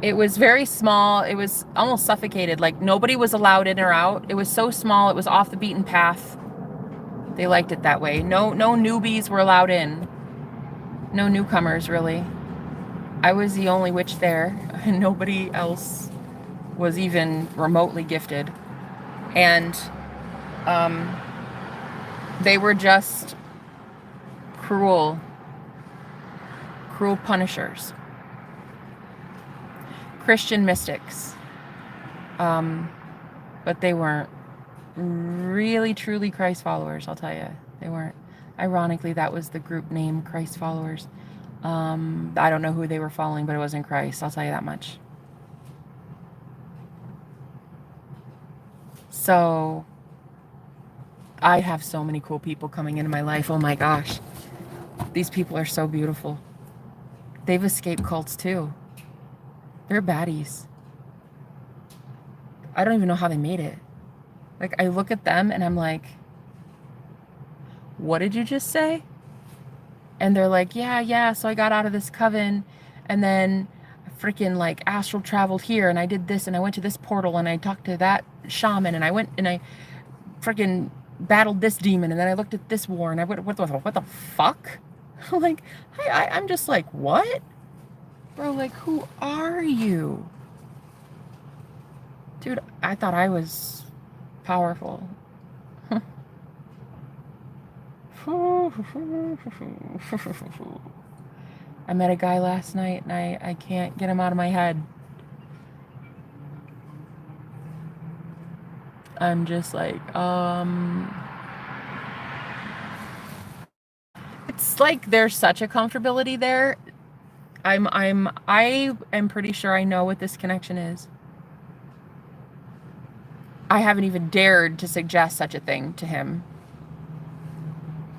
it was very small. It was almost suffocated. Like nobody was allowed in or out. It was so small. It was off the beaten path. They liked it that way. No newbies were allowed in. No newcomers, really. I was the only witch there, and nobody else was even remotely gifted. And they were just cruel punishers. Christian mystics. But they weren't really, truly Christ followers, I'll tell you. They weren't. Ironically, that was the group name, Christ followers. I don't know who they were following, but it wasn't Christ, I'll tell you that much. So, I have so many cool people coming into my life. Oh my gosh. These people are so beautiful. They've escaped cults too. They're baddies. I don't even know how they made it. Like, I look at them and I'm like, what did you just say? And they're like, yeah, so I got out of this coven and then I freaking like astral traveled here and I did this and I went to this portal and I talked to that shaman and I went and I freaking battled this demon and then I looked at this war and I went, what the fuck? Like, I'm just like, what? Bro, like, who are you? Dude, I thought I was powerful. I met a guy last night and I can't get him out of my head. I'm just like, it's like there's such a comfortability there. I am pretty sure I know what this connection is. I haven't even dared to suggest such a thing to him.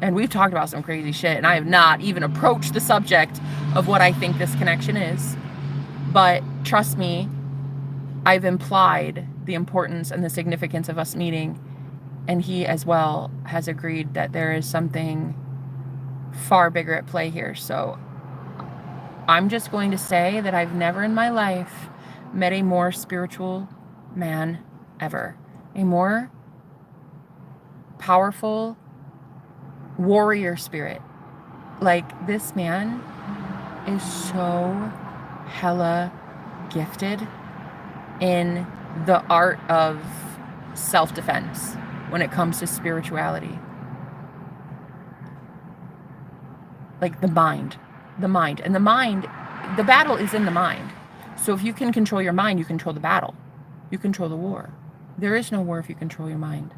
And we've talked about some crazy shit, and I have not even approached the subject of what I think this connection is. But trust me, I've implied the importance and the significance of us meeting, and he as well has agreed that there is something far bigger at play here. So I'm just going to say that I've never in my life met a more spiritual man ever. A more powerful, warrior spirit. Like, this man is so hella gifted in the art of self-defense when it comes to spirituality. Like the mind. And the mind, the battle is in the mind. So if you can control your mind, you control the battle. You control the war. There is no war if you control your mind.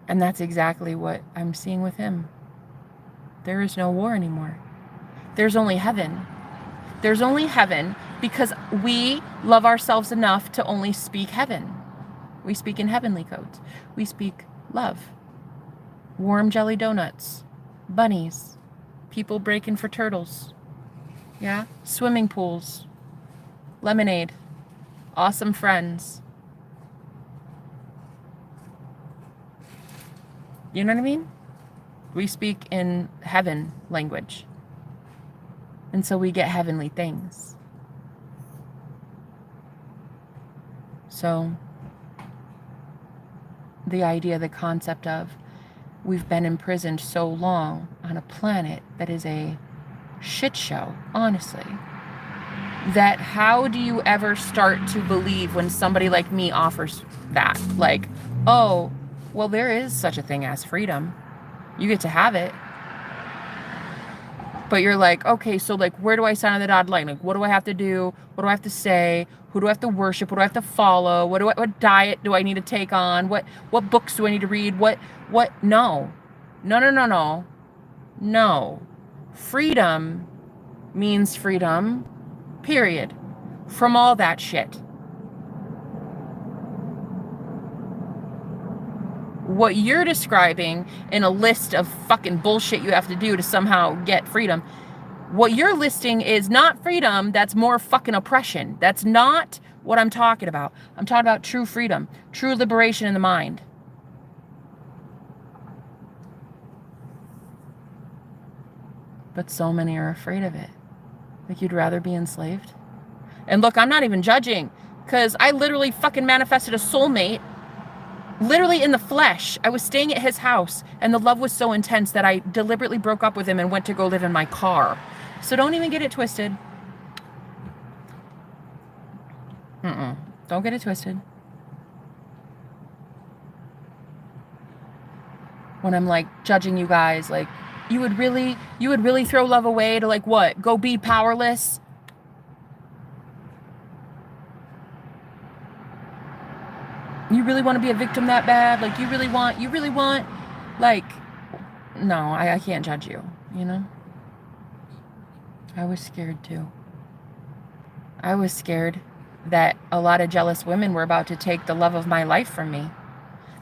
And that's exactly what I'm seeing with him. There is no war anymore. There's only heaven. There's only heaven because we love ourselves enough to only speak heaven. We speak in heavenly codes. We speak love. Warm jelly donuts. Bunnies. People breaking for turtles. Yeah? Swimming pools. Lemonade. Awesome friends. You know what I mean? We speak in heaven language. And so we get heavenly things. So the idea, the concept of we've been imprisoned so long on a planet that is a shit show, honestly, that how do you ever start to believe when somebody like me offers that? Like, oh, well, there is such a thing as freedom. You get to have it. But you're like, okay, so like, where do I sign on the dotted line? Like, what do I have to do? What do I have to say? Who do I have to worship? What do I have to follow? What diet do I need to take on? What books do I need to read? No. No. Freedom means freedom, period. From all that shit. What you're describing in a list of fucking bullshit you have to do to somehow get freedom, what you're listing is not freedom, that's more fucking oppression. That's not what I'm talking about. I'm talking about true freedom, true liberation in the mind. But so many are afraid of it. Like, you'd rather be enslaved? And look, I'm not even judging, because I literally fucking manifested a soulmate, literally in the flesh. I was staying at his house, and the love was so intense that I deliberately broke up with him and went to go live in my car. So don't even get it twisted. Don't get it twisted. When I'm like judging you guys, like, you would really throw love away to like what? Go be powerless? You really want to be a victim that bad? Like, you really want, like, no, I can't judge you, you know? I was scared too. I was scared that a lot of jealous women were about to take the love of my life from me.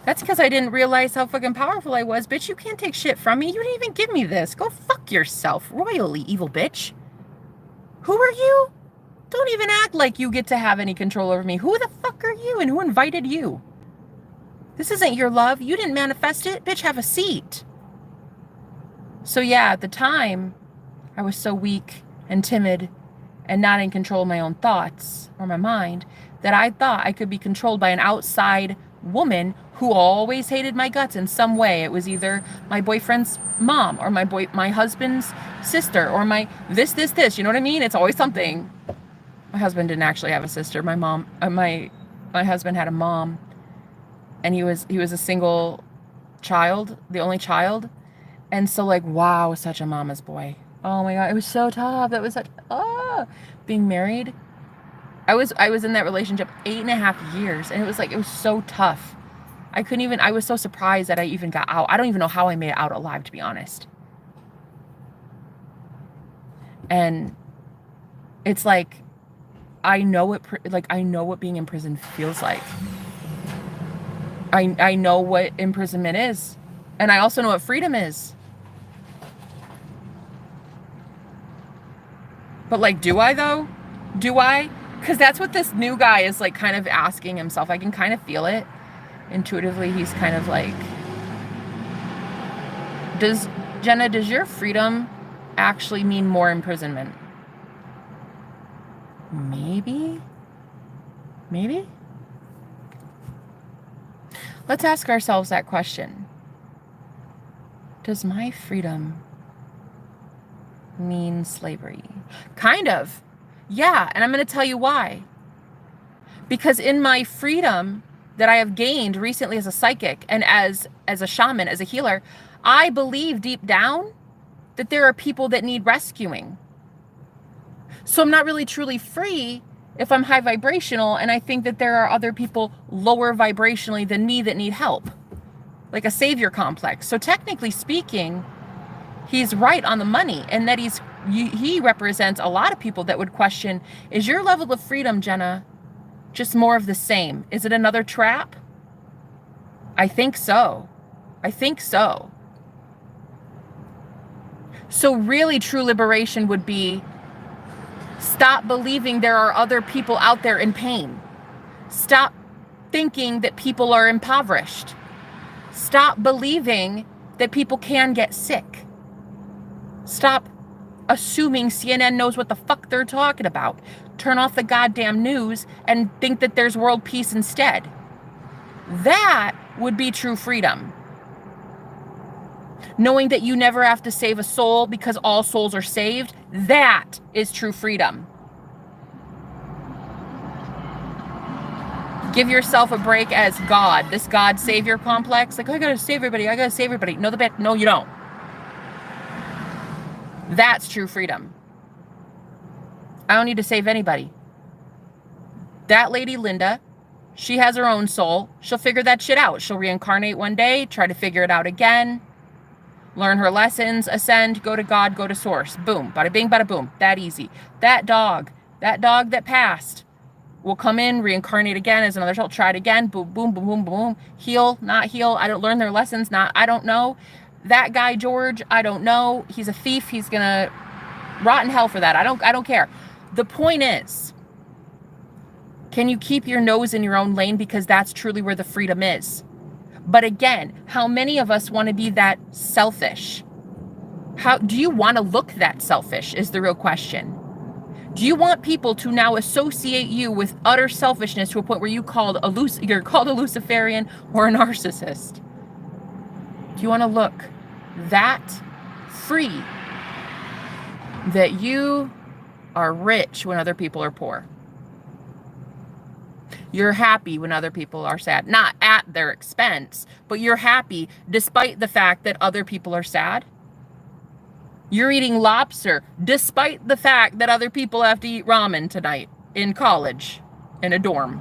That's because I didn't realize how fucking powerful I was. Bitch, you can't take shit from me. You didn't even give me this. Go fuck yourself, royally, evil bitch. Who are you? Don't even act like you get to have any control over me. Who the fuck are you and who invited you? This isn't your love. You didn't manifest it. Bitch, have a seat. So yeah, at the time, I was so weak and timid and not in control of my own thoughts or my mind that I thought I could be controlled by an outside woman who always hated my guts in some way. It was either my boyfriend's mom or my husband's sister or my this, you know what I mean? It's always something. My husband didn't actually have a sister. My husband had a mom, and he was a single child, the only child. And so like, wow, such a mama's boy. Oh my God, it was so tough. That was such, being married. I was in that relationship 8.5 years, and it was so tough. I was so surprised that I even got out. I don't even know how I made it out alive, to be honest. And it's like, I know what being in prison feels like. I know what imprisonment is. And I also know what freedom is. But like, do I though? Do I? Because that's what this new guy is like kind of asking himself. I can kind of feel it intuitively. He's kind of like, does your freedom actually mean more imprisonment? Maybe? Let's ask ourselves that question. Does my freedom mean slavery? Kind of. Yeah, and I'm going to tell you why. Because in my freedom that I have gained recently as a psychic and as a shaman, as a healer, I believe deep down that there are people that need rescuing. So I'm not really truly free if I'm high vibrational, and I think that there are other people lower vibrationally than me that need help, like a savior complex. So technically speaking, he's right on the money, and that he represents a lot of people that would question, is your level of freedom, Jenna, just more of the same? Is it another trap? I think so. I think so. So really true liberation would be, stop believing there are other people out there in pain. Stop thinking that people are impoverished. Stop believing that people can get sick. Stop assuming CNN knows what the fuck they're talking about. Turn off the goddamn news and think that there's world peace instead. That would be true freedom. Knowing that you never have to save a soul because all souls are saved, that is true freedom. Give yourself a break as God, this God savior complex. Like, oh, I gotta save everybody, I gotta save everybody. No, you don't. That's true freedom. I don't need to save anybody. That lady, Linda, she has her own soul. She'll figure that shit out. She'll reincarnate one day, try to figure it out again, learn her lessons, ascend, go to God, go to source. Boom, bada bing, bada boom. That easy. That dog that passed will come in, reincarnate again as another soul, try it again, boom, boom, boom, boom, boom. Heal, not heal. I don't learn their lessons, I don't know. That guy, George, I don't know. He's a thief. He's gonna rot in hell for that. I don't care. The point is, can you keep your nose in your own lane? Because that's truly where the freedom is. But again, how many of us want to be that selfish? How do you want to look that selfish is the real question. Do you want people to now associate you with utter selfishness to a point where you're called a Luciferian or a narcissist? Do you want to look that free, that you are rich when other people are poor? You're happy when other people are sad, not at their expense, but you're happy despite the fact that other people are sad. You're eating lobster despite the fact that other people have to eat ramen tonight in college, in a dorm.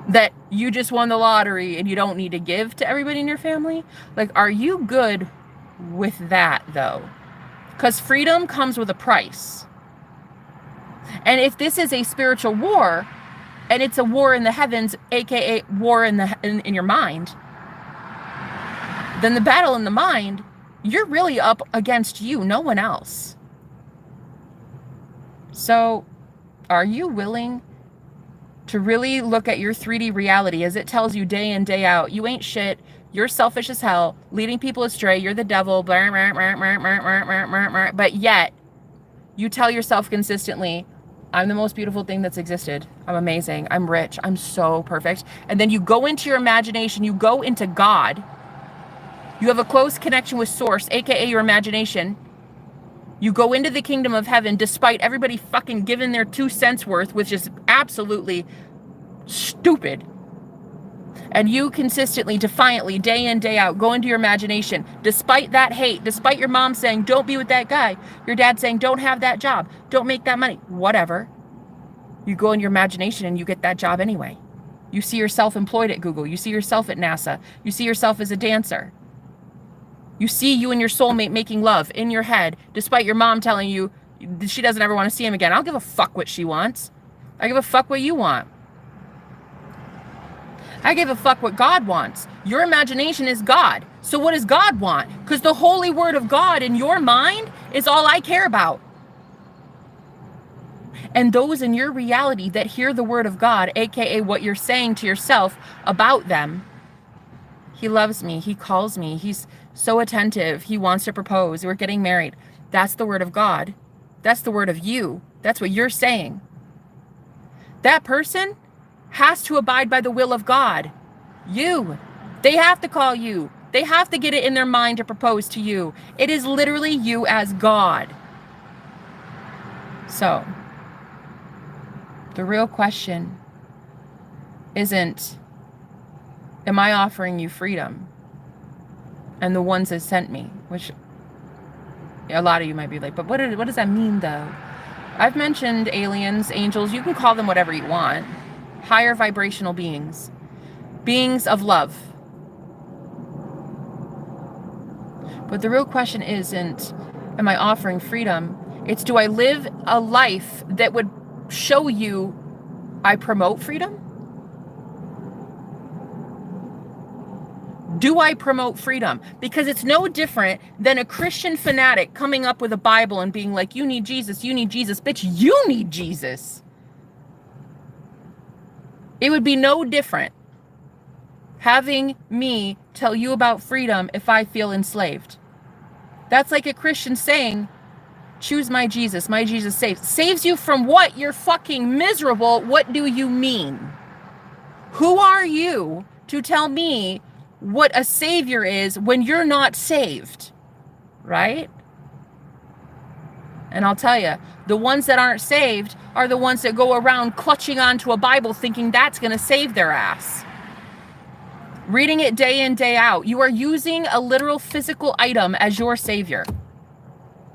That you just won the lottery and you don't need to give to everybody in your family. Like, are you good with that though? Because freedom comes with a price. And if this is a spiritual war, and it's a war in the heavens, aka war in your mind, then the battle in the mind, you're really up against you, no one else. So, are you willing to really look at your 3D reality as it tells you day in, day out, you ain't shit, you're selfish as hell, leading people astray, you're the devil, blah, blah, blah, blah, blah, blah, blah, blah, blah. But yet, you tell yourself consistently, I'm the most beautiful thing that's existed. I'm amazing. I'm rich. I'm so perfect. And then you go into your imagination, you go into God. You have a close connection with Source, aka your imagination. You go into the kingdom of heaven despite everybody fucking giving their 2 cents worth, which is absolutely stupid. And you consistently, defiantly, day in, day out, go into your imagination, despite that hate, despite your mom saying, don't be with that guy, your dad saying, don't have that job, don't make that money, whatever. You go in your imagination and you get that job anyway. You see yourself employed at Google. You see yourself at NASA. You see yourself as a dancer. You see you and your soulmate making love in your head, despite your mom telling you she doesn't ever want to see him again. I don't give a fuck what she wants. I give a fuck what you want. I give a fuck what God wants. Your imagination is God. So what does God want? Because the holy word of God in your mind is all I care about. And those in your reality that hear the word of God, aka what you're saying to yourself about them, he loves me, he calls me, he's so attentive, he wants to propose, we're getting married. That's the word of God. That's the word of you. That's what you're saying. That person has to abide by the will of God? You. They have to call you. They have to get it in their mind to propose to you. It is literally you as God. So, the real question isn't, am I offering you freedom? And the ones that sent me, which a lot of you might be like, but what does that mean though? I've mentioned aliens, angels, you can call them whatever you want. Higher vibrational beings. Beings of love. But the real question isn't, am I offering freedom? It's, do I live a life that would show you I promote freedom? Do I promote freedom? Because it's no different than a Christian fanatic coming up with a Bible and being like, you need Jesus, you need Jesus. Bitch, you need Jesus. It would be no different having me tell you about freedom if I feel enslaved. That's like a Christian saying, choose my Jesus saves. Saves you from what? You're fucking miserable. What do you mean? Who are you to tell me what a savior is when you're not saved? Right? And I'll tell you, the ones that aren't saved are the ones that go around clutching onto a Bible thinking that's going to save their ass. Reading it day in, day out. You are using a literal physical item as your savior.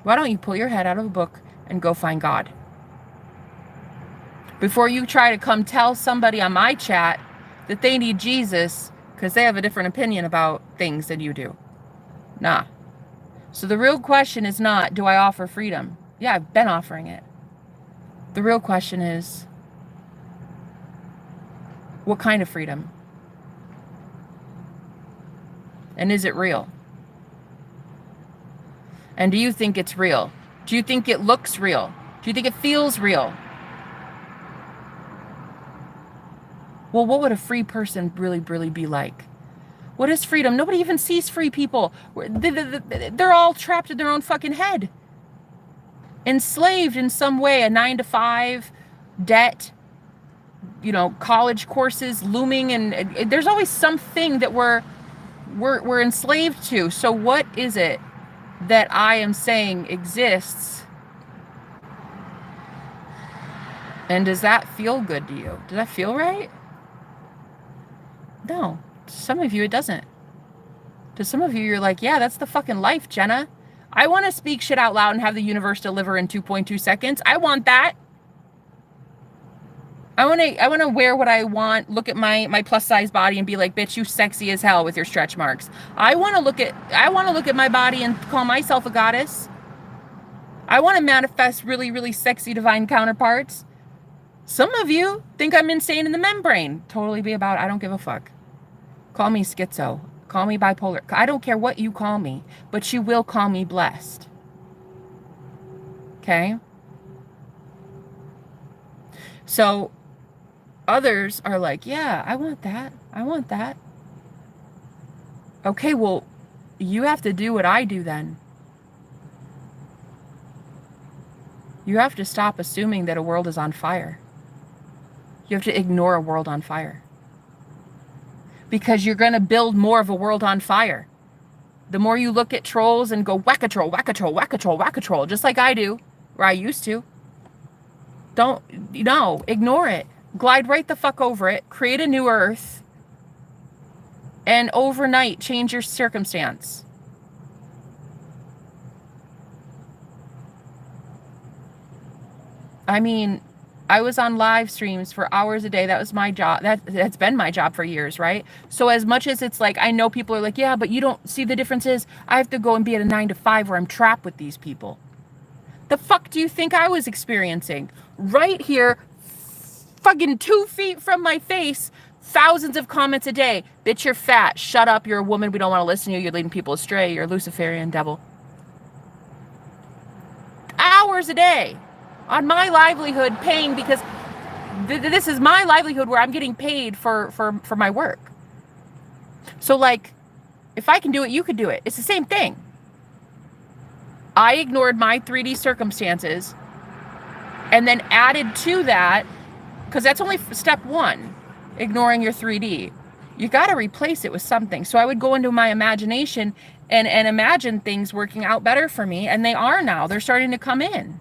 Why don't you pull your head out of a book and go find God? Before you try to come tell somebody on my chat that they need Jesus because they have a different opinion about things than you do. Nah. So the real question is not, do I offer freedom? Yeah, I've been offering it. The real question is, what kind of freedom? And is it real? And do you think it's real? Do you think it looks real? Do you think it feels real? Well, what would a free person really be like? What is freedom? Nobody even sees free people. They're all trapped in their own fucking head. Enslaved in some way, a 9-to-5, debt, college courses looming, and there's always something that we're enslaved to. So what is it that I am saying exists? And does that feel good to you? Does that feel right? No. To some of you, it doesn't. To some of you, you're like, yeah, that's the fucking life, Jenna. I want to speak shit out loud and have the universe deliver in 2.2 seconds. I want that. I want to wear what I want, look at my plus size body and be like, bitch, you sexy as hell with your stretch marks. I want to look at my body and call myself a goddess. I want to manifest really, really sexy divine counterparts. Some of you think I'm insane in the membrane. Totally be about it. I don't give a fuck. Call me schizo. Call me bipolar. I don't care what you call me, but you will call me blessed. Okay? So others are like, yeah, I want that. I want that. Okay, well, you have to do what I do then. You have to stop assuming that a world is on fire. You have to ignore a world on fire. Because you're going to build more of a world on fire. The more you look at trolls and go, whack-a-troll, whack-a-troll, whack-a-troll, whack-a-troll, just like I do, or I used to. Ignore it. Glide right the fuck over it. Create a new earth. And overnight, change your circumstance. I mean, I was on live streams for hours a day. That was my job. That's been my job for years, right? So as much as it's like, I know people are like, yeah, but you don't see the differences. I have to go and be at a 9-to-5 where I'm trapped with these people. The fuck do you think I was experiencing? Right here, fucking 2 feet from my face, thousands of comments a day. Bitch, you're fat. Shut up. You're a woman. We don't want to listen to you. You're leading people astray. You're a Luciferian devil. Hours a day. On my livelihood, paying because this is my livelihood where I'm getting paid for my work. So like, if I can do it, you could do it. It's the same thing. I ignored my 3D circumstances and then added to that, because that's only step one. ignoring your 3D. You got to replace it with something. So I would go into my imagination and imagine things working out better for me. And they are now. They're starting to come in.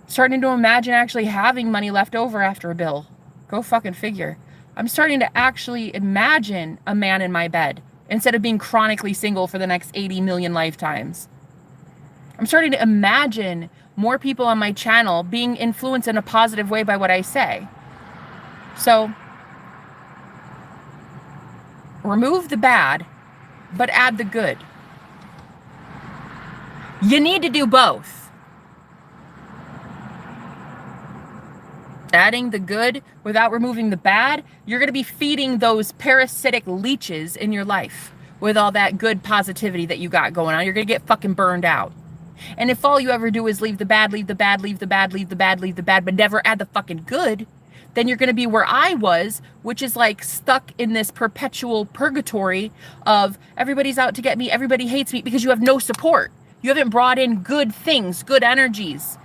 Starting to imagine actually having money left over after a bill. Go fucking figure. I'm starting to actually imagine a man in my bed instead of being chronically single for the next 80 million lifetimes. I'm starting to imagine more people on my channel being influenced in a positive way by what I say. So, remove the bad, but add the good. You need to do both. Adding the good without removing the bad, you're going to be feeding those parasitic leeches in your life with all that good positivity that you got going on. You're going to get fucking burned out. And if all you ever do is leave the bad, leave the bad, leave the bad, leave the bad, leave the bad, but never add the fucking good, then you're going to be where I was, which is like stuck in this perpetual purgatory of everybody's out to get me, everybody hates me, because you have no support. You haven't brought in good things, good energies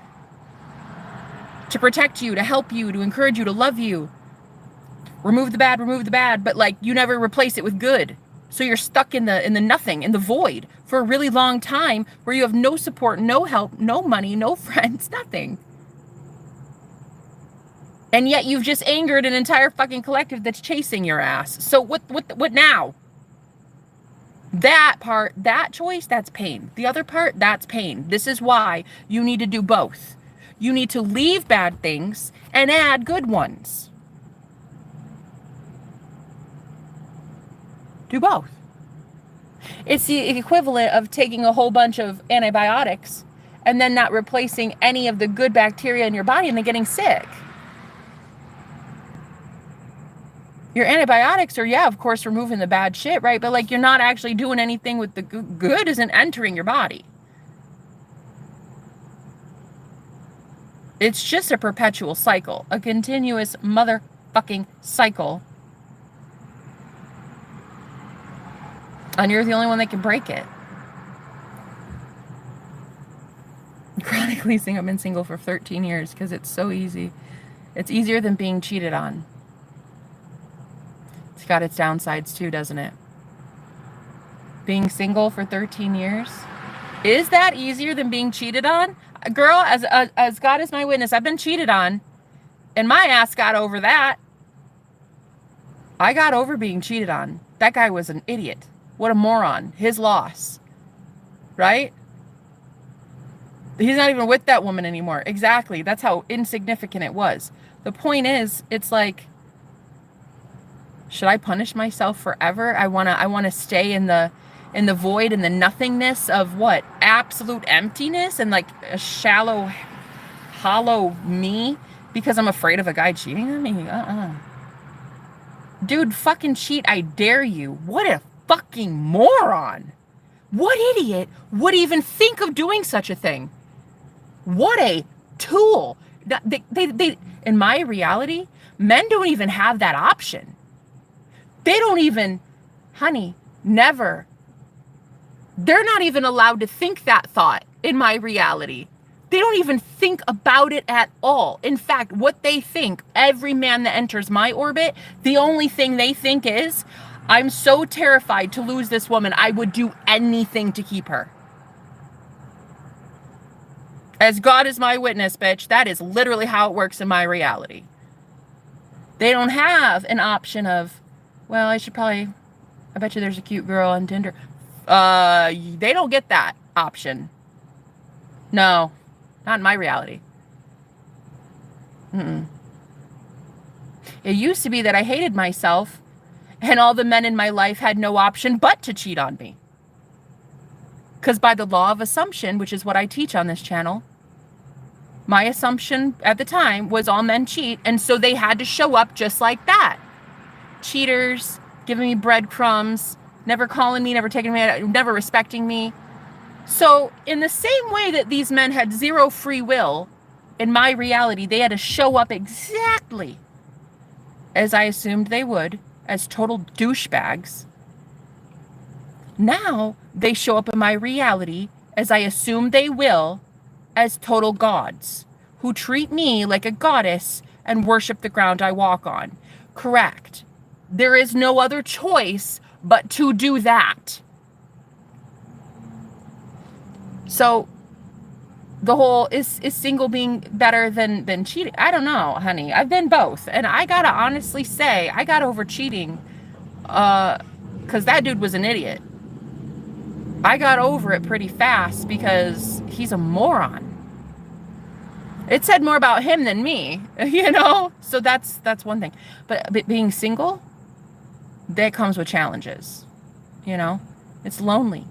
to protect you, to help you, to encourage you, to love you. Remove the bad, but like you never replace it with good. So you're stuck in the nothing, in the void for a really long time where you have no support, no help, no money, no friends, nothing. And yet you've just angered an entire fucking collective that's chasing your ass. So what now? That part, that choice, that's pain. The other part, that's pain. This is why you need to do both. You need to leave bad things and add good ones. Do both. It's the equivalent of taking a whole bunch of antibiotics and then not replacing any of the good bacteria in your body and then getting sick. Your antibiotics are, yeah, of course, removing the bad shit, right? But like you're not actually doing anything with the good isn't entering your body. It's just a perpetual cycle, a continuous motherfucking cycle. And you're the only one that can break it. Chronically single, I've been single for 13 years because it's so easy. It's easier than being cheated on. It's got its downsides too, doesn't it? Being single for 13 years? Is that easier than being cheated on? Girl, as God is my witness, I've been cheated on. And my ass got over that. I got over being cheated on. That guy was an idiot. What a moron. His loss. Right? He's not even with that woman anymore. Exactly. That's how insignificant it was. The point is, it's like, should I punish myself forever? I wanna stay in the void and the nothingness of what? Absolute emptiness and like a shallow, hollow me because I'm afraid of a guy cheating on me? Dude, fucking cheat, I dare you. What a fucking moron. What idiot would even think of doing such a thing? What a tool. They in my reality, men don't even have that option. They don't even, honey, never. They're not even allowed to think that thought in my reality. They don't even think about it at all. In fact, what they think, every man that enters my orbit, the only thing they think is, I'm so terrified to lose this woman, I would do anything to keep her. As God is my witness, bitch, that is literally how it works in my reality. They don't have an option of, well, I bet you there's a cute girl on Tinder. They don't get that option. No, not in my reality. It used to be that I hated myself and all the men in my life had no option but to cheat on me. Because by the law of assumption, which is what I teach on this channel, my assumption at the time was all men cheat, and so they had to show up just like that. Cheaters, giving me breadcrumbs, never calling me, never taking me, never respecting me. So in the same way that these men had zero free will, in my reality, they had to show up exactly as I assumed they would, as total douchebags. Now they show up in my reality as I assume they will, as total gods who treat me like a goddess and worship the ground I walk on. Correct. There is no other choice but to do that. So the whole is single being better than cheating? I don't know, honey. I've been both. And I gotta honestly say, I got over cheating because that dude was an idiot. I got over it pretty fast because he's a moron. It said more about him than me, you know? So that's one thing. But being single, that comes with challenges, you know? It's lonely.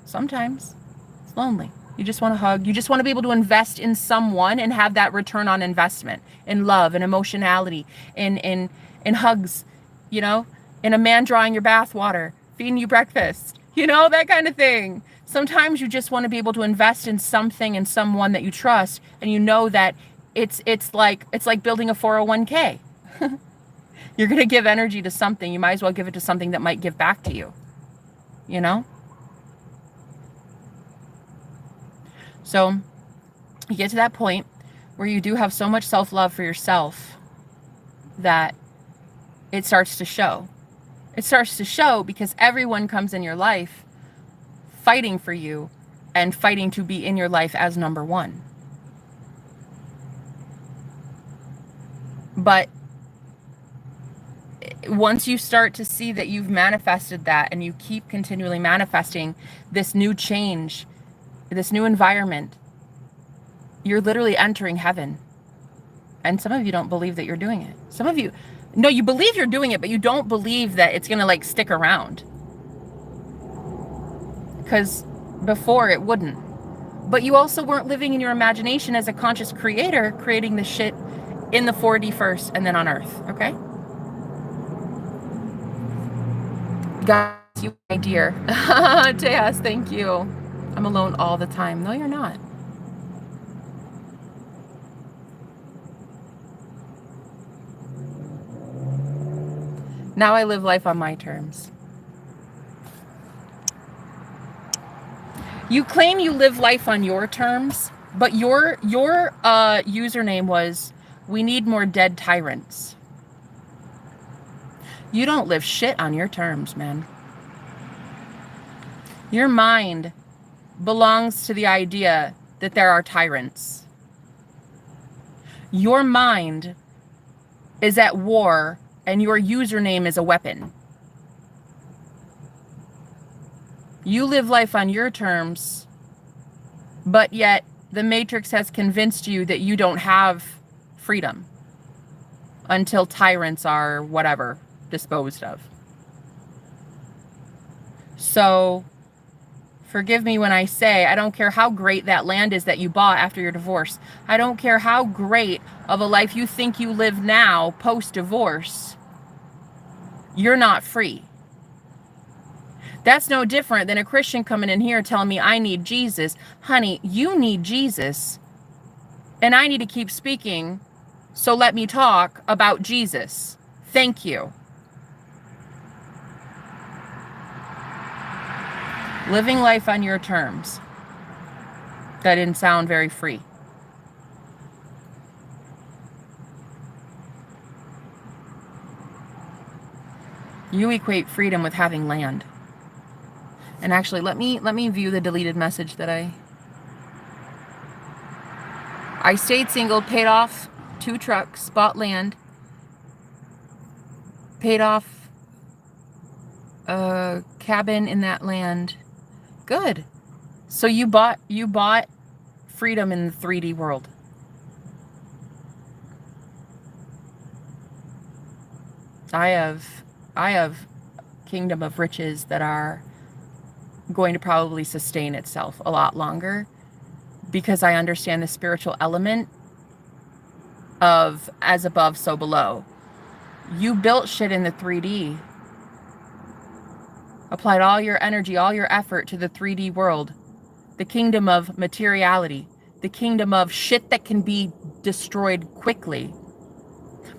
Sometimes it's lonely. You just want to hug. You just want to be able to invest in someone and have that return on investment in love and emotionality, in hugs, you know, in a man drawing your bath water, feeding you breakfast, you know, that kind of thing. Sometimes you just want to be able to invest in something and someone that you trust, and you know that it's like building a 401k. You're going to give energy to something. You might as well give it to something that might give back to you, you know? So you get to that point where you do have so much self-love for yourself that it starts to show. It starts to show because everyone comes in your life fighting for you and fighting to be in your life as number one. But once you start to see that you've manifested that and you keep continually manifesting this new change, this new environment, you're literally entering heaven. And some of you don't believe that you're doing it. Some of you, no, you believe you're doing it, but you don't believe that it's going to like stick around. Because before it wouldn't. But you also weren't living in your imagination as a conscious creator, creating the shit in the 4D first and then on Earth, okay? Guys, you, my dear. Tejas, thank you. I'm alone all the time. No, you're not. Now I live life on my terms. You claim you live life on your terms, but your username was, "We need more dead tyrants." You don't live shit on your terms, man. Your mind belongs to the idea that there are tyrants. Your mind is at war and your username is a weapon. You live life on your terms, but yet the Matrix has convinced you that you don't have freedom until tyrants are whatever, disposed of. So forgive me when I say, I don't care how great that land is that you bought after your divorce. I don't care how great of a life you think you live now post-divorce. You're not free. That's no different than a Christian coming in here telling me I need Jesus. Honey, you need Jesus. And I need to keep speaking. So let me talk about Jesus. Thank you. Living life on your terms. That didn't sound very free. You equate freedom with having land. And actually, let me view the deleted message that I stayed single, paid off 2 trucks, bought land, paid off a cabin in that land. Good. So you bought freedom in the 3D world. I have kingdom of riches that are going to probably sustain itself a lot longer because I understand the spiritual element of as above, so below. You built shit in the 3D. Applied all your energy, all your effort to the 3D world. The kingdom of materiality. The kingdom of shit that can be destroyed quickly.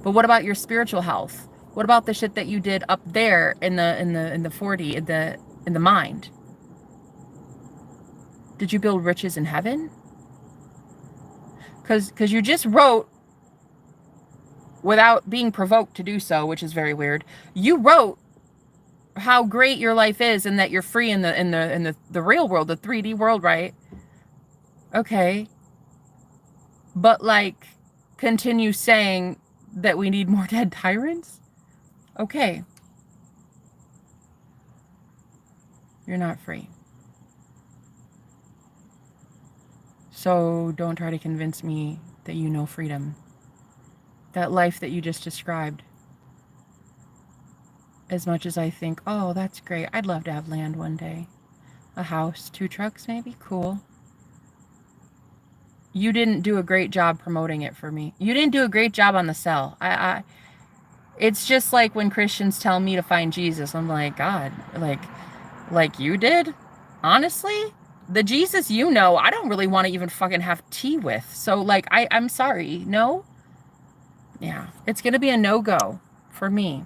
But what about your spiritual health? What about the shit that you did up there in the 40, in the mind? Did you build riches in heaven? Because you just wrote without being provoked to do so, which is very weird. You wrote how great your life is and that you're free in the real world, the 3D world, right? Okay. But like continue saying that we need more dead tyrants? Okay. You're not free. So don't try to convince me that you know freedom. That life that you just described. As much as I think, oh, that's great. I'd love to have land one day. A house, 2 trucks maybe? Cool. You didn't do a great job promoting it for me. You didn't do a great job on the sell. It's just like when Christians tell me to find Jesus. I'm like, God, like you did? Honestly? The Jesus you know, I don't really want to even fucking have tea with. So like, I'm sorry. No? Yeah. It's going to be a no-go for me.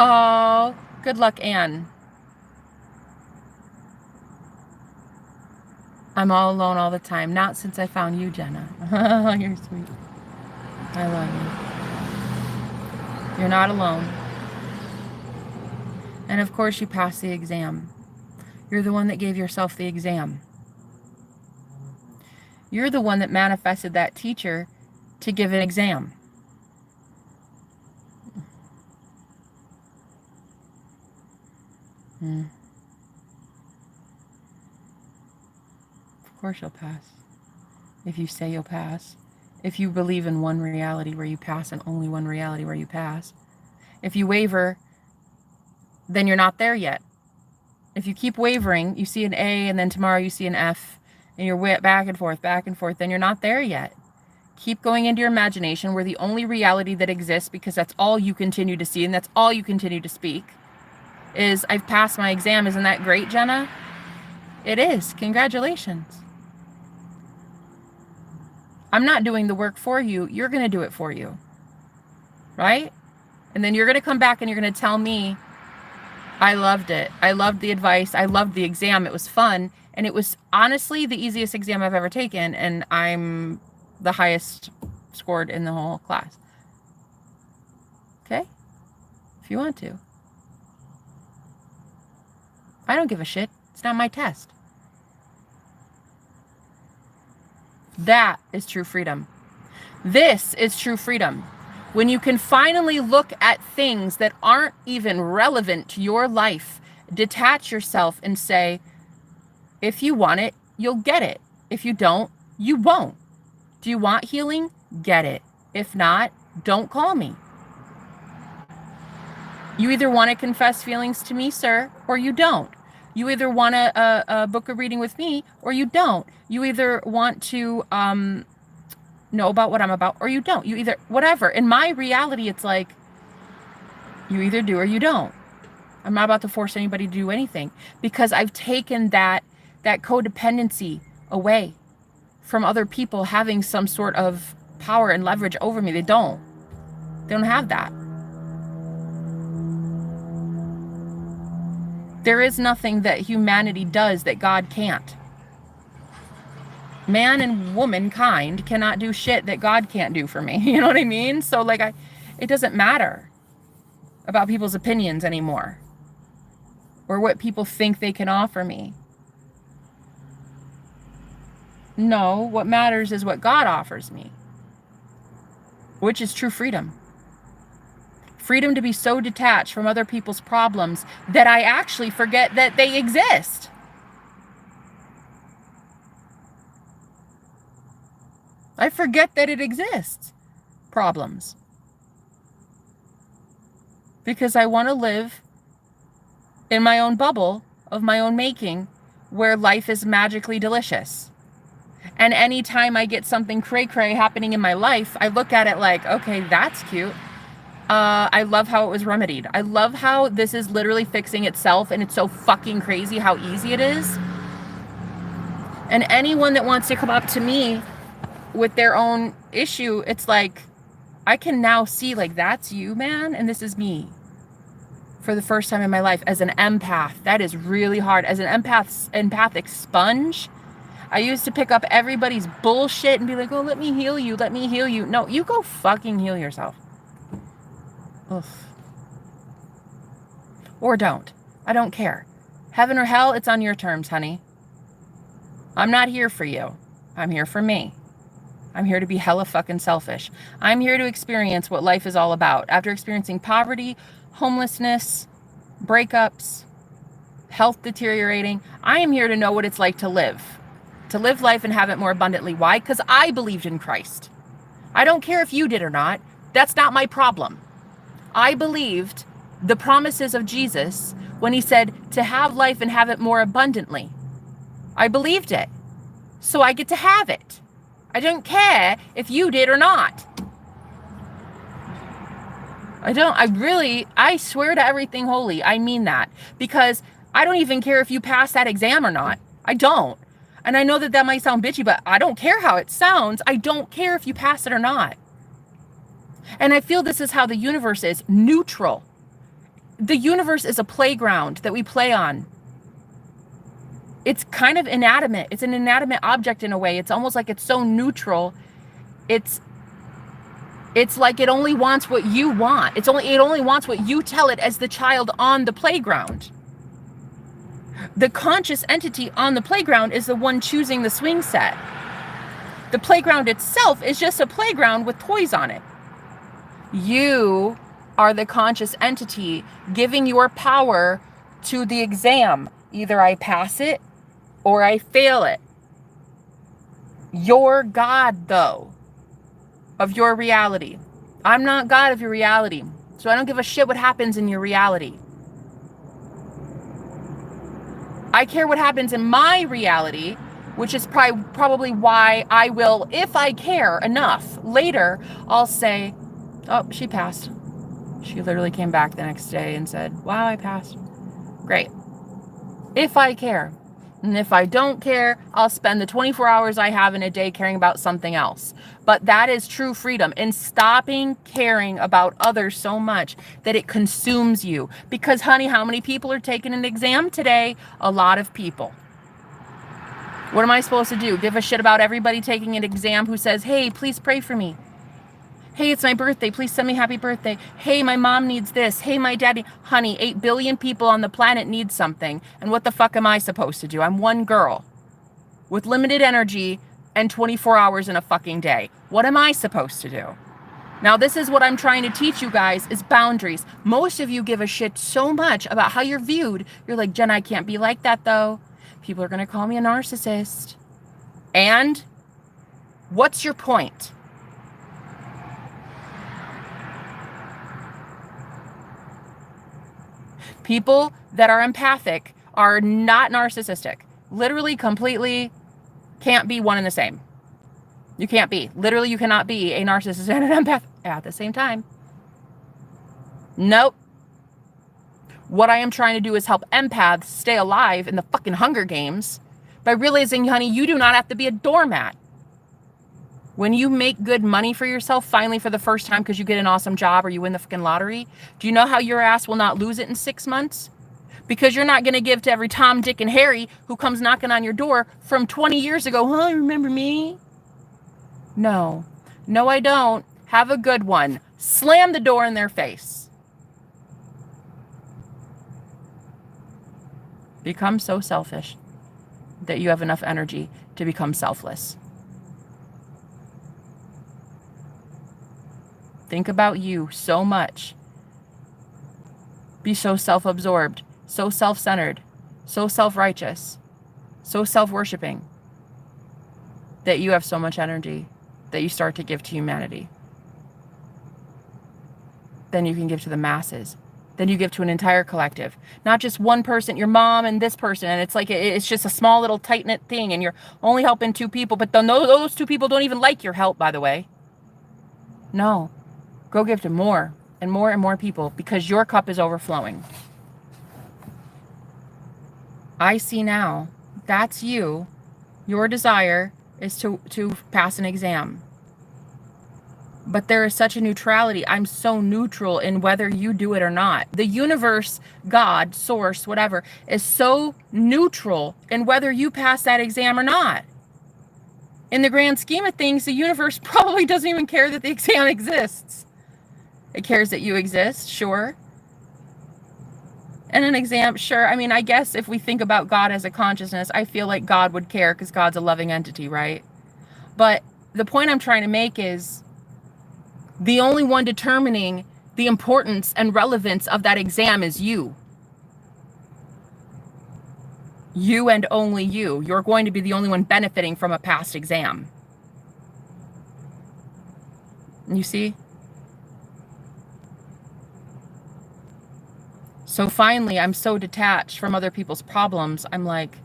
Oh, good luck, Anne. I'm all alone all the time. Not since I found you, Jenna. You're sweet. I love you. You're not alone. And of course you passed the exam. You're the one that gave yourself the exam. You're the one that manifested that teacher to give an exam. Of course you'll pass. If you say you'll pass. If you believe in one reality where you pass and only one reality where you pass. If you waver, then you're not there yet. If you keep wavering, you see an A and then tomorrow you see an F and you're back and forth, then you're not there yet. Keep going into your imagination where the only reality that exists, because that's all you continue to see and that's all you continue to speak, is I've passed my exam. Isn't that great, Jenna? It is. Congratulations. I'm not doing the work for you. You're going to do it for you. Right? And then you're going to come back and you're going to tell me, I loved it. I loved the advice. I loved the exam. It was fun. And it was honestly the easiest exam I've ever taken. And I'm the highest scored in the whole class. Okay? If you want to. I don't give a shit. It's not my test. That is true freedom. This is true freedom. When you can finally look at things that aren't even relevant to your life, detach yourself and say, if you want it, you'll get it. If you don't, you won't. Do you want healing? Get it. If not, don't call me. You either want to confess feelings to me, sir, or you don't. You either want to book a reading with me or you don't. You either want to know about what I'm about or you don't. You either, whatever. In my reality, it's like, you either do or you don't. I'm not about to force anybody to do anything because I've taken that codependency away from other people having some sort of power and leverage over me. They don't have that. There is nothing that humanity does that God can't. Man and womankind cannot do shit that God can't do for me. You know what I mean? So like it doesn't matter about people's opinions anymore or what people think they can offer me. No, what matters is what God offers me, which is true freedom. Freedom to be so detached from other people's problems that I actually forget that they exist. I forget that it exists. Problems. Because I want to live in my own bubble of my own making where life is magically delicious. And anytime I get something cray-cray happening in my life, I look at it like, okay, that's cute. I love how it was remedied. I love how this is literally fixing itself and it's so fucking crazy how easy it is. And anyone that wants to come up to me with their own issue, it's like, I can now see like, that's you, man, and this is me. For the first time in my life as an empath, that is really hard. As an empathic sponge, I used to pick up everybody's bullshit and be like, oh, let me heal you. Let me heal you. No, you go fucking heal yourself. Ugh. Or don't. I don't care. Heaven or hell, it's on your terms, honey. I'm not here for you. I'm here for me. I'm here to be hella fucking selfish. I'm here to experience what life is all about. After experiencing poverty, homelessness, breakups, health deteriorating, I am here to know what it's like to live life and have it more abundantly. Why? Because I believed in Christ. I don't care if you did or not. That's not my problem. I believed the promises of Jesus when he said to have life and have it more abundantly. I believed it. So I get to have it. I don't care if you did or not. I swear to everything holy. I mean that. Because I don't even care if you pass that exam or not. I don't. And I know that that might sound bitchy, but I don't care how it sounds. I don't care if you pass it or not. And I feel this is how the universe is, neutral. The universe is a playground that we play on. It's kind of inanimate. It's an inanimate object in a way. It's almost like it's so neutral. It's like it only wants what you want. It only wants what you tell it as the child on the playground. The conscious entity on the playground is the one choosing the swing set. The playground itself is just a playground with toys on it. You are the conscious entity giving your power to the exam. Either I pass it or I fail it. You're God, though, of your reality. I'm not God of your reality, so I don't give a shit what happens in your reality. I care what happens in my reality, which is probably why I will, if I care enough, later I'll say, oh, she passed. She literally came back the next day and said, wow, I passed. Great. If I care. And if I don't care, I'll spend the 24 hours I have in a day caring about something else. But that is true freedom, in stopping caring about others so much that it consumes you. Because, honey, how many people are taking an exam today? A lot of people. What am I supposed to do? Give a shit about everybody taking an exam who says, hey, please pray for me. Hey, it's my birthday. Please send me happy birthday. Hey, my mom needs this. Hey, my daddy. Honey, 8 billion people on the planet need something. And what the fuck am I supposed to do? I'm one girl with limited energy and 24 hours in a fucking day. What am I supposed to do? Now, this is what I'm trying to teach you guys is boundaries. Most of you give a shit so much about how you're viewed. You're like, Jen, I can't be like that, though. People are going to call me a narcissist. And what's your point? People that are empathic are not narcissistic. Literally, completely can't be one and the same. You can't be. Literally, you cannot be a narcissist and an empath at the same time. Nope. What I am trying to do is help empaths stay alive in the fucking Hunger Games by realizing, honey, you do not have to be a doormat. When you make good money for yourself, finally for the first time because you get an awesome job or you win the fucking lottery, do you know how your ass will not lose it in 6 months? Because you're not going to give to every Tom, Dick, and Harry who comes knocking on your door from 20 years ago. Huh, remember me? No. No, I don't. Have a good one. Slam the door in their face. Become so selfish that you have enough energy to become selfless. Think about you so much. Be so self-absorbed, so self-centered, so self-righteous, so self-worshiping that you have so much energy that you start to give to humanity. Then you can give to the masses. Then you give to an entire collective. Not just one person, your mom and this person. And it's like, it's just a small little tight-knit thing and you're only helping 2 people. But those 2 people don't even like your help, by the way. No. Go give to more and more and more people because your cup is overflowing. I see now. That's you. Your desire is to pass an exam. But there is such a neutrality. I'm so neutral in whether you do it or not. The universe, God, source, whatever, is so neutral in whether you pass that exam or not. in the grand scheme of things, the universe probably doesn't even care that the exam exists. It cares that you exist, sure. And an exam, sure. I mean, I guess if we think about God as a consciousness, I feel like God would care because God's a loving entity, right? But the point I'm trying to make is the only one determining the importance and relevance of that exam is you. You and only you. You're going to be the only one benefiting from a past exam. You see? So finally, I'm so detached from other people's problems. I'm like,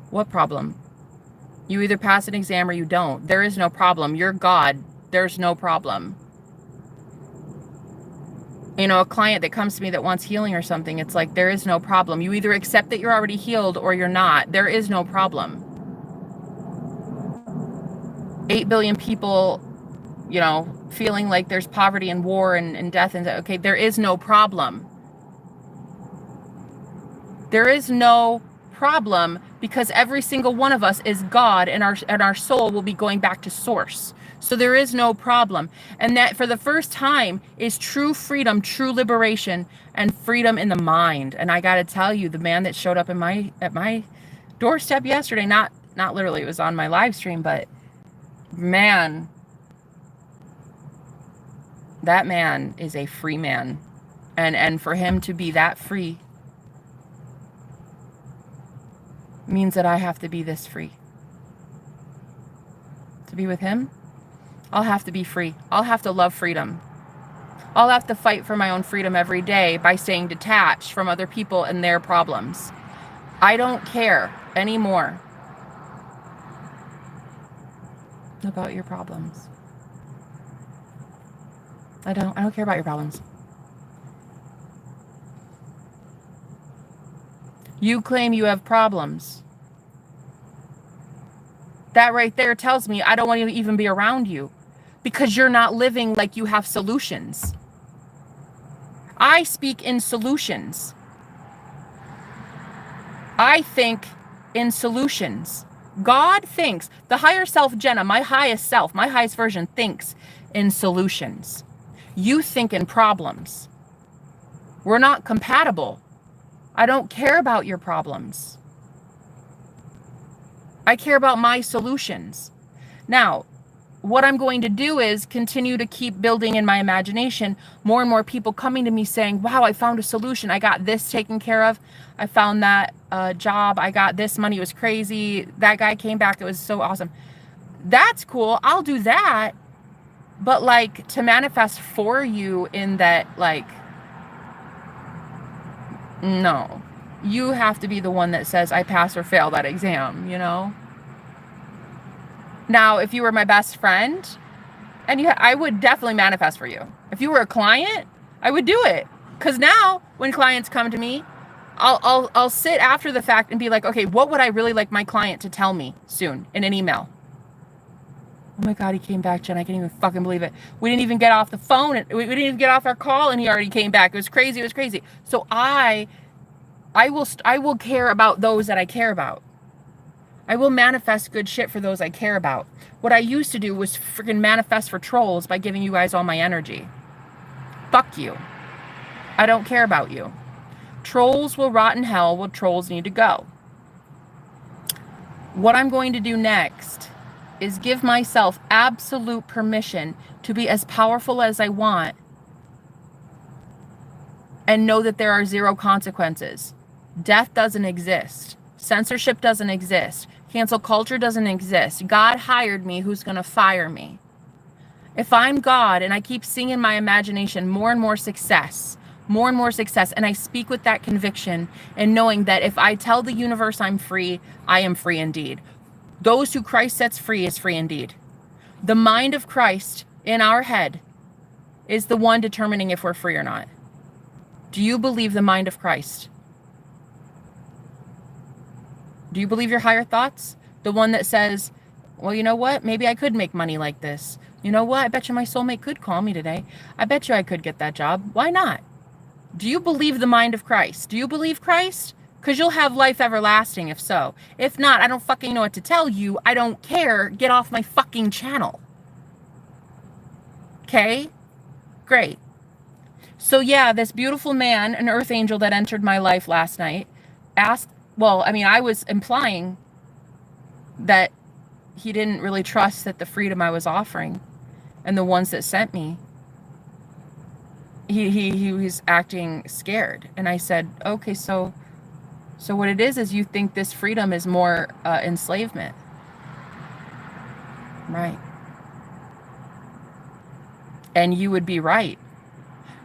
what problem? You either pass an exam or you don't. There is no problem. You're God. There's no problem. You know, a client that comes to me that wants healing or something, it's like, there is no problem. You either accept that you're already healed or you're not. There is no problem. 8 billion people, you know, feeling like there's poverty and war and death. And okay, there is no problem. There is no problem because every single one of us is God, and our soul will be going back to source. So there is no problem. And that for the first time is true freedom, true liberation, and freedom in the mind. And I got to tell you, the man that showed up at my doorstep yesterday, not literally, it was on my live stream, but man, that man is a free man. And for him to be that free means that I have to be this free. To be with him, I'll have to be free. I'll have to love freedom. I'll have to fight for my own freedom every day by staying detached from other people and their problems. I don't care anymore about your problems. I don't care about your problems. You claim you have problems. That right there tells me I don't want to even be around you because you're not living like you have solutions. I speak in solutions. I think in solutions. God thinks, the higher self, Jenna, my highest self, my highest version, thinks in solutions. You think in problems. We're not compatible. I don't care about your problems. I care about my solutions. Now, what I'm going to do is continue to keep building in my imagination more and more people coming to me saying, wow, I found a solution. I got this taken care of. I found that job. I got this money. It was crazy. That guy came back. It was so awesome. That's cool. I'll do that. But like to manifest for you in that, like, no, you have to be the one that says I pass or fail that exam, you know? Now, if you were my best friend, and I would definitely manifest for you. If you were a client, I would do it. Because now, when clients come to me, I'll sit after the fact and be like, okay, what would I really like my client to tell me soon in an email? Oh my God, he came back, Jen. I can't even fucking believe it. We didn't even get off the phone. We didn't even get off our call, and he already came back. It was crazy. It was crazy. So I will care about those that I care about. I will manifest good shit for those I care about. What I used to do was freaking manifest for trolls by giving you guys all my energy. Fuck you. I don't care about you. Trolls will rot in hell where trolls need to go. What I'm going to do next is give myself absolute permission to be as powerful as I want and know that there are zero consequences. Death doesn't exist. Censorship doesn't exist. Cancel culture doesn't exist. God hired me. Who's going to fire me? If I'm God and I keep seeing in my imagination more and more success, and I speak with that conviction and knowing that if I tell the universe I'm free, I am free indeed. Those who Christ sets free is free indeed. The mind of Christ in our head is the one determining if we're free or not. Do you believe the mind of Christ? Do you believe your higher thoughts? The one that says, well, you know what? Maybe I could make money like this. You know what? I bet you my soulmate could call me today. I bet you I could get that job. Why not? Do you believe the mind of Christ? Do you believe Christ? Because you'll have life everlasting if so. If not, I don't fucking know what to tell you. I don't care. Get off my fucking channel. Okay? Great. So yeah, this beautiful man, an earth angel that entered my life last night, asked, well, I mean, I was implying that he didn't really trust that the freedom I was offering and the ones that sent me, he was acting scared. And I said, okay, so what it is you think this freedom is more enslavement. Right. And you would be right.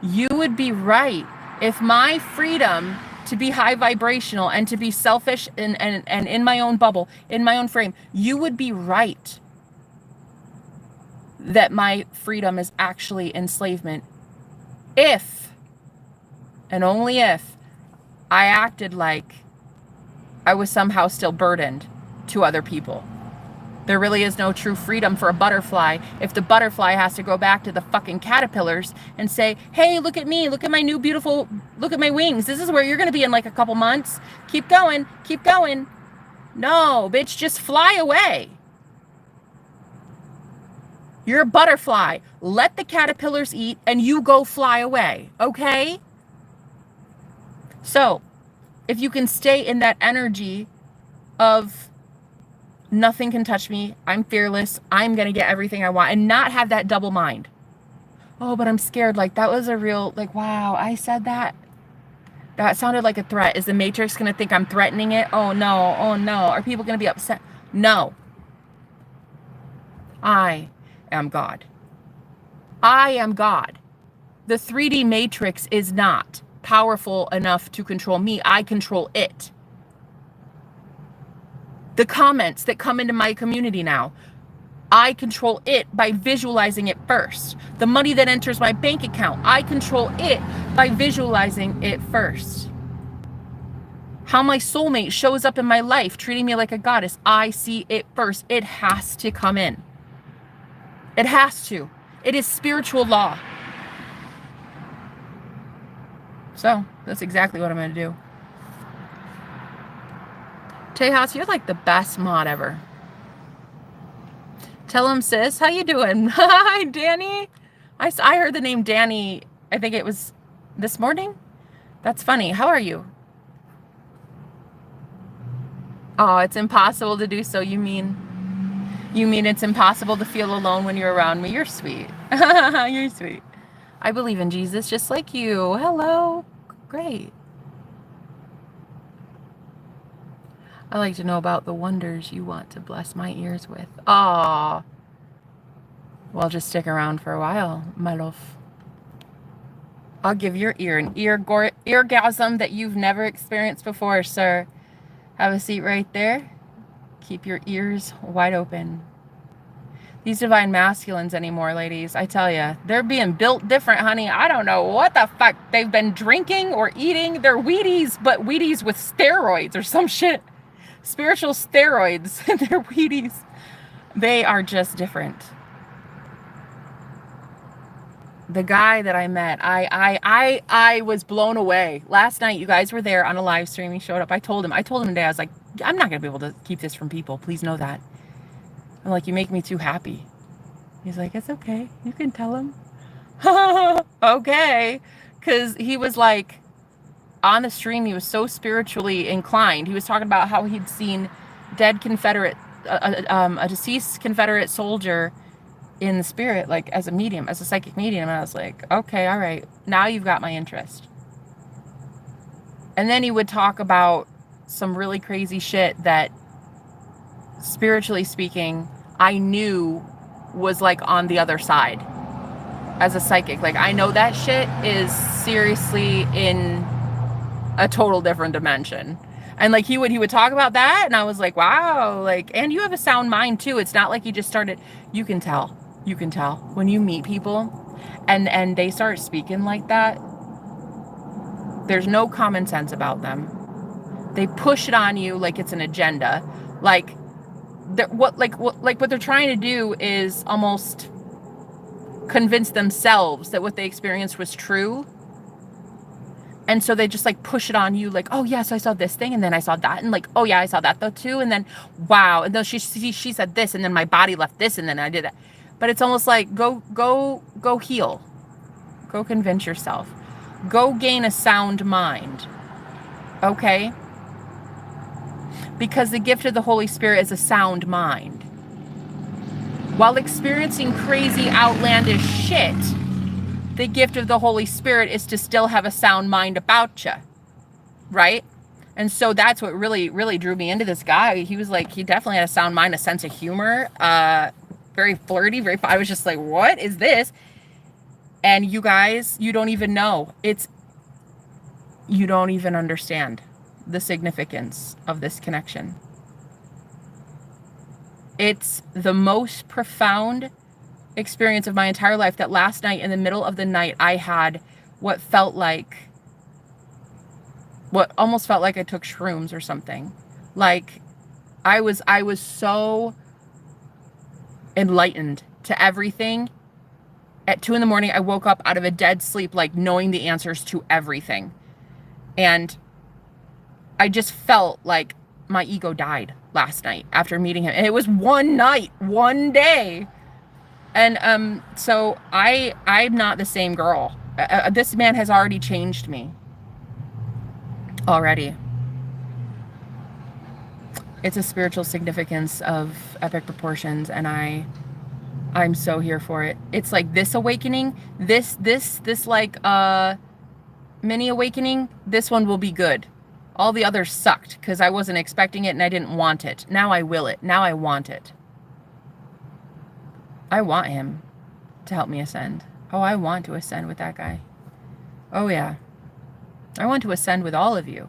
You would be right if my freedom to be high vibrational and to be selfish and in my own bubble, in my own frame, you would be right that my freedom is actually enslavement if, and only if, I acted like I was somehow still burdened to other people. There really is no true freedom for a butterfly if the butterfly has to go back to the fucking caterpillars and say, hey, look at me, look at my new beautiful, look at my wings. This is where you're going to be in like a couple months. Keep going, keep going. No, bitch, just fly away. You're a butterfly. Let the caterpillars eat and you go fly away, okay? So, if you can stay in that energy of nothing can touch me, I'm fearless, I'm going to get everything I want, and not have that double mind. Oh, but I'm scared. Like, that was a real, like, wow, I said that. That sounded like a threat. Is the Matrix going to think I'm threatening it? Oh, no. Oh, no. Are people going to be upset? No. I am God. I am God. The 3D Matrix is not powerful enough to control me. I control it. The comments that come into my community now, I control it by visualizing it first. The money that enters my bank account, I control it by visualizing it first. How my soulmate shows up in my life, treating me like a goddess, I see it first. It has to come in. It has to. It is spiritual law. So, that's exactly what I'm going to do. Tejas, you're like the best mod ever. Tell him, sis, how you doing? Hi, Danny. I heard the name Danny, I think it was this morning. That's funny. How are you? Oh, it's impossible to do so. You mean it's impossible to feel alone when you're around me? You're sweet. You're sweet. I believe in Jesus just like you. Hello. Great. I like to know about the wonders you want to bless my ears with. Aw. Well, just stick around for a while, my love. I'll give your ear an eargasm that you've never experienced before, sir. Have a seat right there. Keep your ears wide open. These divine masculines anymore, ladies, I tell ya, they're being built different, honey. I don't know what the fuck they've been drinking or eating. They're Wheaties, but Wheaties with steroids or some shit. Spiritual steroids. They're Wheaties. They are just different. The guy that I met, I was blown away. Last night, you guys were there on a live stream. He showed up. I told him today, I was like, I'm not going to be able to keep this from people. Please know that. I'm like, you make me too happy. He's like, it's okay. You can tell him. Okay. Because he was like, on the stream, he was so spiritually inclined. He was talking about how he'd seen dead Confederate, a deceased Confederate soldier in the spirit, like as a medium, as a psychic medium. And I was like, okay, all right. Now you've got my interest. And then he would talk about some really crazy shit that, spiritually speaking, I knew was like on the other side as a psychic. Like, I know that shit is seriously in a total different dimension. And like he would talk about that, and I was like, wow, like, and you have a sound mind too. It's not like you just started, you can tell when you meet people and they start speaking like that. There's no common sense about them. They push it on you like it's an agenda. Like what they're trying to do is almost convince themselves that what they experienced was true. And so they just like push it on you like, oh yes, I saw this thing, and then I saw that, and like, oh yeah, I saw that though too, and then wow, and then she said this, and then my body left this, and then I did that. But it's almost like go heal. Go convince yourself. Go gain a sound mind. Okay? Because the gift of the Holy Spirit is a sound mind. While experiencing crazy, outlandish shit, the gift of the Holy Spirit is to still have a sound mind about you, right? And so that's what really, really drew me into this guy. He was like, he definitely had a sound mind, a sense of humor, very flirty, I was just like, what is this? And you guys, you don't even know. You don't even understand the significance of this connection. It's the most profound experience of my entire life, that last night in the middle of the night I had what almost felt like I took shrooms or something. Like I was so enlightened to everything. At 2 a.m, I woke up out of a dead sleep, like knowing the answers to everything. And I just felt like my ego died last night after meeting him. And it was one night, one day. And so I'm not the same girl. This man has already changed me. Already. It's a spiritual significance of epic proportions, and I'm so here for it. It's like this awakening, this like mini awakening, this one will be good. All the others sucked because I wasn't expecting it and I didn't want it. Now I will it. Now I want it. I want him to help me ascend. Oh, I want to ascend with that guy. Oh yeah. I want to ascend with all of you.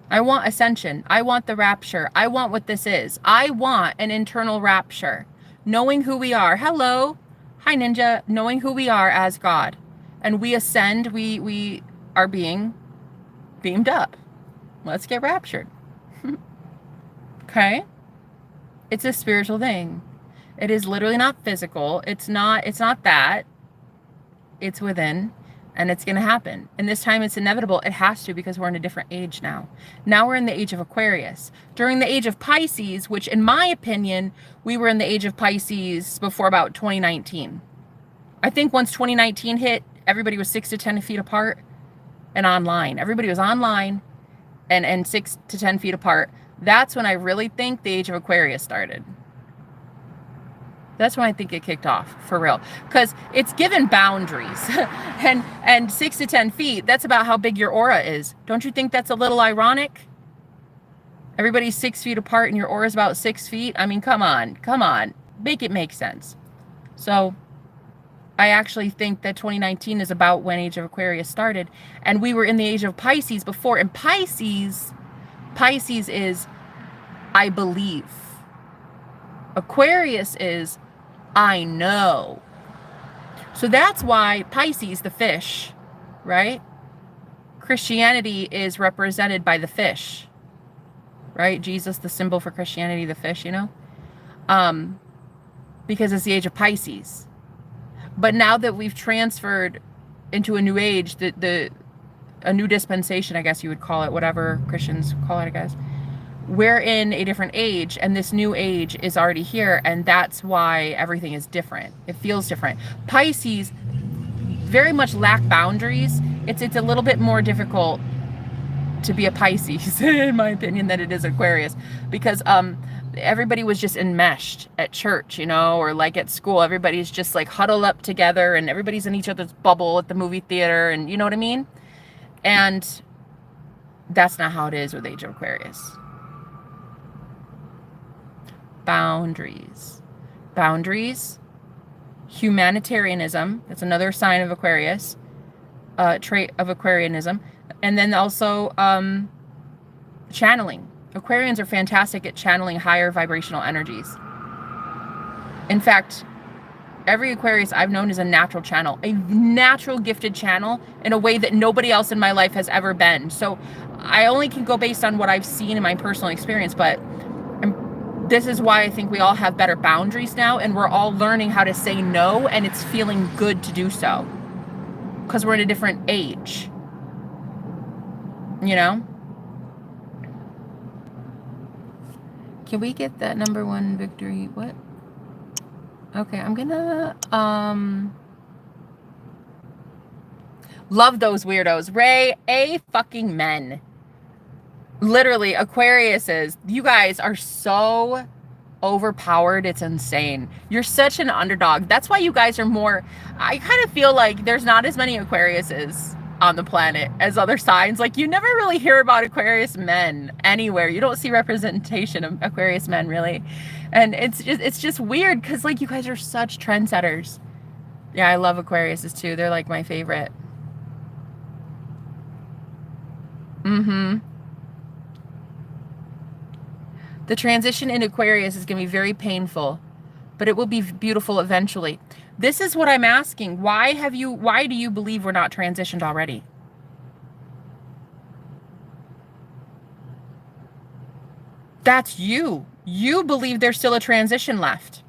I want ascension. I want the rapture. I want what this is. I want an internal rapture. Knowing who we are. Hello. Hi, Ninja. Knowing who we are as God. And we ascend. We are being beamed up. Let's get raptured. Okay? It's a spiritual thing. It is literally not physical. It's not that. It's within. And it's going to happen. And this time it's inevitable. It has to, because we're in a different age now. Now we're in the age of Aquarius. During the age of Pisces, which in my opinion, we were in the age of Pisces before about 2019. I think once 2019 hit, everybody was 6 to 10 feet apart and online. Everybody was online and 6 to 10 feet apart. That's when I really think the age of Aquarius started. That's when I think it kicked off, for real. Because it's given boundaries. and 6 to 10 feet, that's about how big your aura is. Don't you think that's a little ironic? Everybody's 6 feet apart and your aura is about 6 feet. I mean, come on. Make it make sense. So I actually think that 2019 is about when Age of Aquarius started. And we were in the age of Pisces before. And Pisces is, I believe. Aquarius is, I know. So that's why Pisces, the fish, right? Christianity is represented by the fish, right? Jesus, the symbol for Christianity, the fish, you know? Because it's the age of Pisces. But now that we've transferred into a new age, a new dispensation, I guess you would call it, whatever Christians call it, I guess. We're in a different age, and this new age is already here, and that's why everything is different. It feels different. Pisces very much lack boundaries. It's a little bit more difficult to be a Pisces, in my opinion, than it is Aquarius, because everybody was just enmeshed at church, you know, or like at school. Everybody's just like huddled up together, and everybody's in each other's bubble at the movie theater, and you know what I mean? And that's not how it is with Age of Aquarius. Boundaries, humanitarianism, that's another sign of Aquarius, trait of Aquarianism, and then also channeling. Aquarians are fantastic at channeling higher vibrational energies. In fact, every Aquarius I've known is a natural channel, a natural gifted channel in a way that nobody else in my life has ever been. So I only can go based on what I've seen in my personal experience, but this is why I think we all have better boundaries now, and we're all learning how to say no, and it's feeling good to do so because we're in a different age. You know? Can we get that number 1 victory? What? Okay, I'm gonna, love those weirdos. Ray, fucking men. Literally, Aquariuses, you guys are so overpowered. It's insane. You're such an underdog. That's why you guys are more, I kind of feel like there's not as many Aquariuses on the planet as other signs. Like, you never really hear about Aquarius men anywhere. You don't see representation of Aquarius men, really. And it's just weird because, like, you guys are such trendsetters. Yeah, I love Aquariuses too. They're like my favorite. Mm-hmm. The transition in Aquarius is going to be very painful, but it will be beautiful eventually. This is what I'm asking. Why do you believe we're not transitioned already? That's you. You believe there's still a transition left.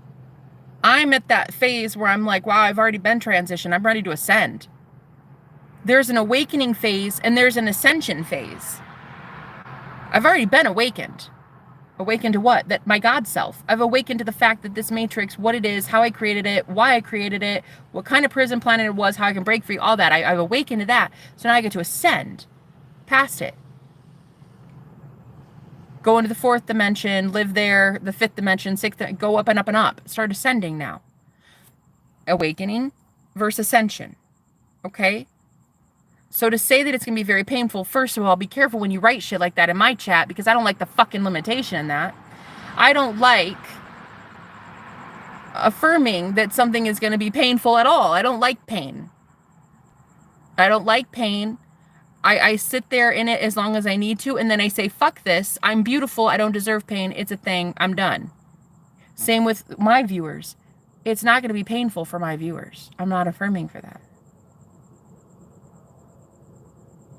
I'm at that phase where I'm like, wow, I've already been transitioned. I'm ready to ascend. There's an awakening phase and there's an ascension phase. I've already been awakened. Awakened to what? That my God self. I've awakened to the fact that this matrix, what it is, how I created it, why I created it, what kind of prison planet it was, how I can break free, all that. I've awakened to that. So now I get to ascend past it. Go into the 4th dimension, live there, the 5th dimension, 6th, go up and up and up. Start ascending now. Awakening versus ascension. Okay? So to say that it's going to be very painful, first of all, be careful when you write shit like that in my chat, because I don't like the fucking limitation in that. I don't like affirming that something is going to be painful at all. I don't like pain. I don't like pain. I sit there in it as long as I need to, and then I say, fuck this. I'm beautiful. I don't deserve pain. It's a thing. I'm done. Same with my viewers. It's not going to be painful for my viewers. I'm not affirming for that.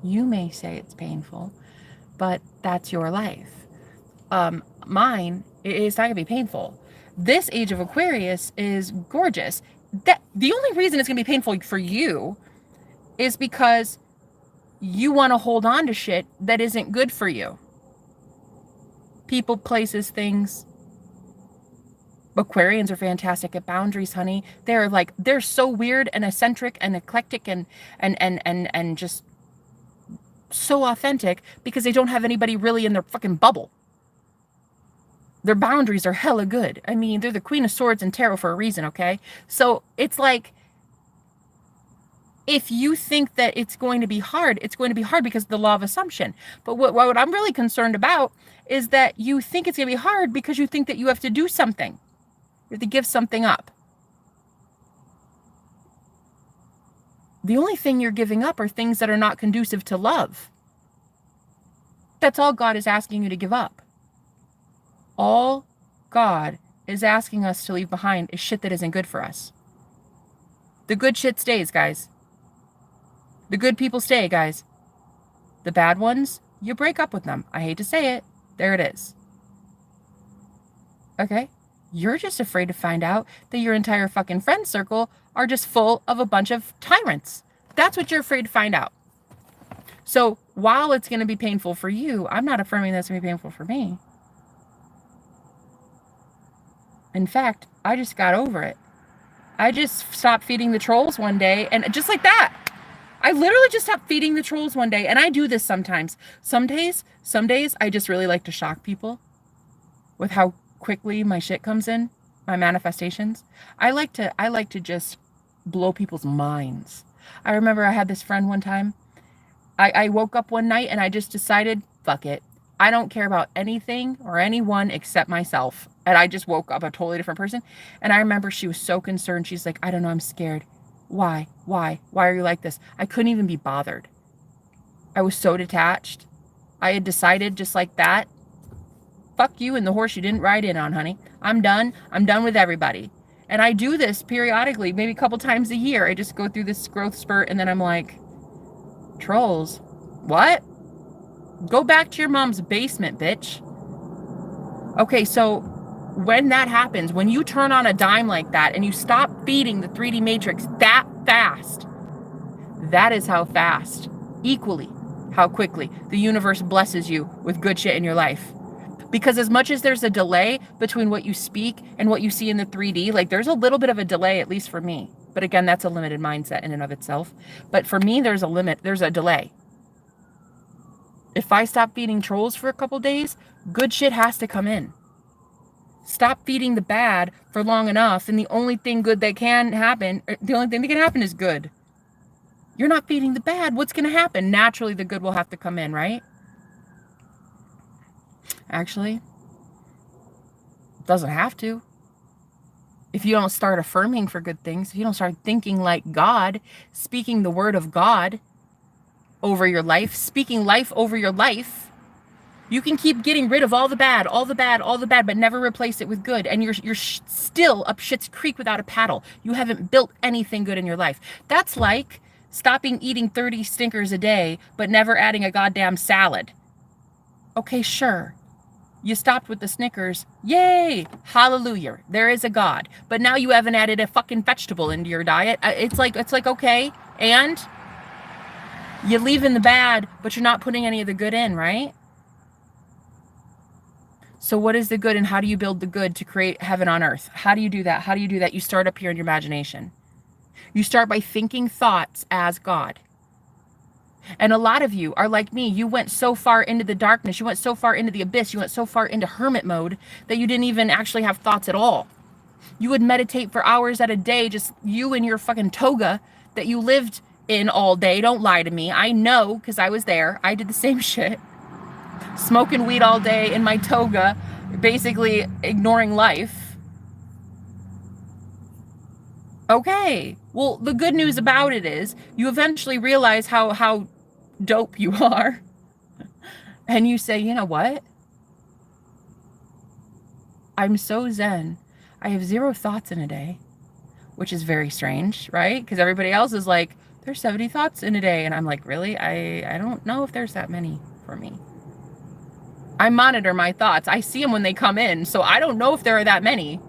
You may say it's painful, but that's your life. Mine, it's not going to be painful. This age of Aquarius is gorgeous. The only reason it's going to be painful for you is because you want to hold on to shit that isn't good for you. People, places, things. Aquarians are fantastic at boundaries, honey. They're so weird and eccentric and eclectic and just so authentic because they don't have anybody really in their fucking bubble. Their boundaries are hella good. I mean, they're the Queen of Swords and Tarot for a reason, okay? So it's like, if you think that it's going to be hard, it's going to be hard because of the law of assumption. But what I'm really concerned about is that you think it's going to be hard because you think that you have to do something. You have to give something up. The only thing you're giving up are things that are not conducive to love. That's all God is asking you to give up. All God is asking us to leave behind is shit that isn't good for us. The good shit stays, guys. The good people stay, guys. The bad ones, you break up with them. I hate to say it. There it is. Okay? You're just afraid to find out that your entire fucking friend circle are just full of a bunch of tyrants. That's what you're afraid to find out. So while it's going to be painful for you, I'm not affirming that's going to be painful for me. In fact, I just got over it. I just stopped feeding the trolls one day, and just like that, I literally just stopped feeding the trolls one day, and I do this sometimes. Some days, I just really like to shock people with how quickly my shit comes in, my manifestations. I like to just blow people's minds. I remember I had this friend one time. I woke up one night and I just decided, fuck it. I don't care about anything or anyone except myself. And I just woke up a totally different person. And I remember she was so concerned. She's like, I don't know, I'm scared. Why? Why are you like this? I couldn't even be bothered. I was so detached. I had decided just like that. Fuck you and the horse you didn't ride in on, honey. I'm done. I'm done with everybody. And I do this periodically, maybe a couple times a year. I just go through this growth spurt and then I'm like, trolls? What? Go back to your mom's basement, bitch. Okay, so when that happens, when you turn on a dime like that and you stop feeding the 3D matrix that fast, that is how fast, equally, how quickly the universe blesses you with good shit in your life. Because as much as there's a delay between what you speak and what you see in the 3D, like there's a little bit of a delay, at least for me. But again, that's a limited mindset in and of itself. But for me, there's a delay. If I stop feeding trolls for a couple days, good shit has to come in. Stop feeding the bad for long enough, and the only thing good that can happen, the only thing that can happen is good. You're not feeding the bad. What's going to happen? Naturally, the good will have to come in, right? Actually, it doesn't have to. If you don't start affirming for good things, if you don't start thinking like God, speaking the word of God over your life, speaking life over your life, you can keep getting rid of all the bad, but never replace it with good. And you're still up shit's creek without a paddle. You haven't built anything good in your life. That's like stopping eating 30 stinkers a day, but never adding a goddamn salad. Okay, sure. You stopped with the Snickers. Yay! Hallelujah. There is a God. But now you haven't added a fucking vegetable into your diet. It's like, okay. And you leave in the bad, but you're not putting any of the good in, right? So what is the good and how do you build the good to create heaven on earth? How do you do that? How do you do that? You start up here in your imagination. You start by thinking thoughts as God. And a lot of you are like me. You went so far into the darkness. You went so far into the abyss. You went so far into hermit mode that you didn't even actually have thoughts at all. You would meditate for hours at a day, just you and your fucking toga that you lived in all day. Don't lie to me. I know because I was there. I did the same shit. Smoking weed all day in my toga, basically ignoring life. Okay. Well, the good news about it is you eventually realize how dope you are. And you say, you know what? I'm so zen. I have 0 thoughts in a day, which is very strange, right? Because everybody else is like, there's 70 thoughts in a day. And I'm like, really? I don't know if there's that many for me. I monitor my thoughts. I see them when they come in. So I don't know if there are that many.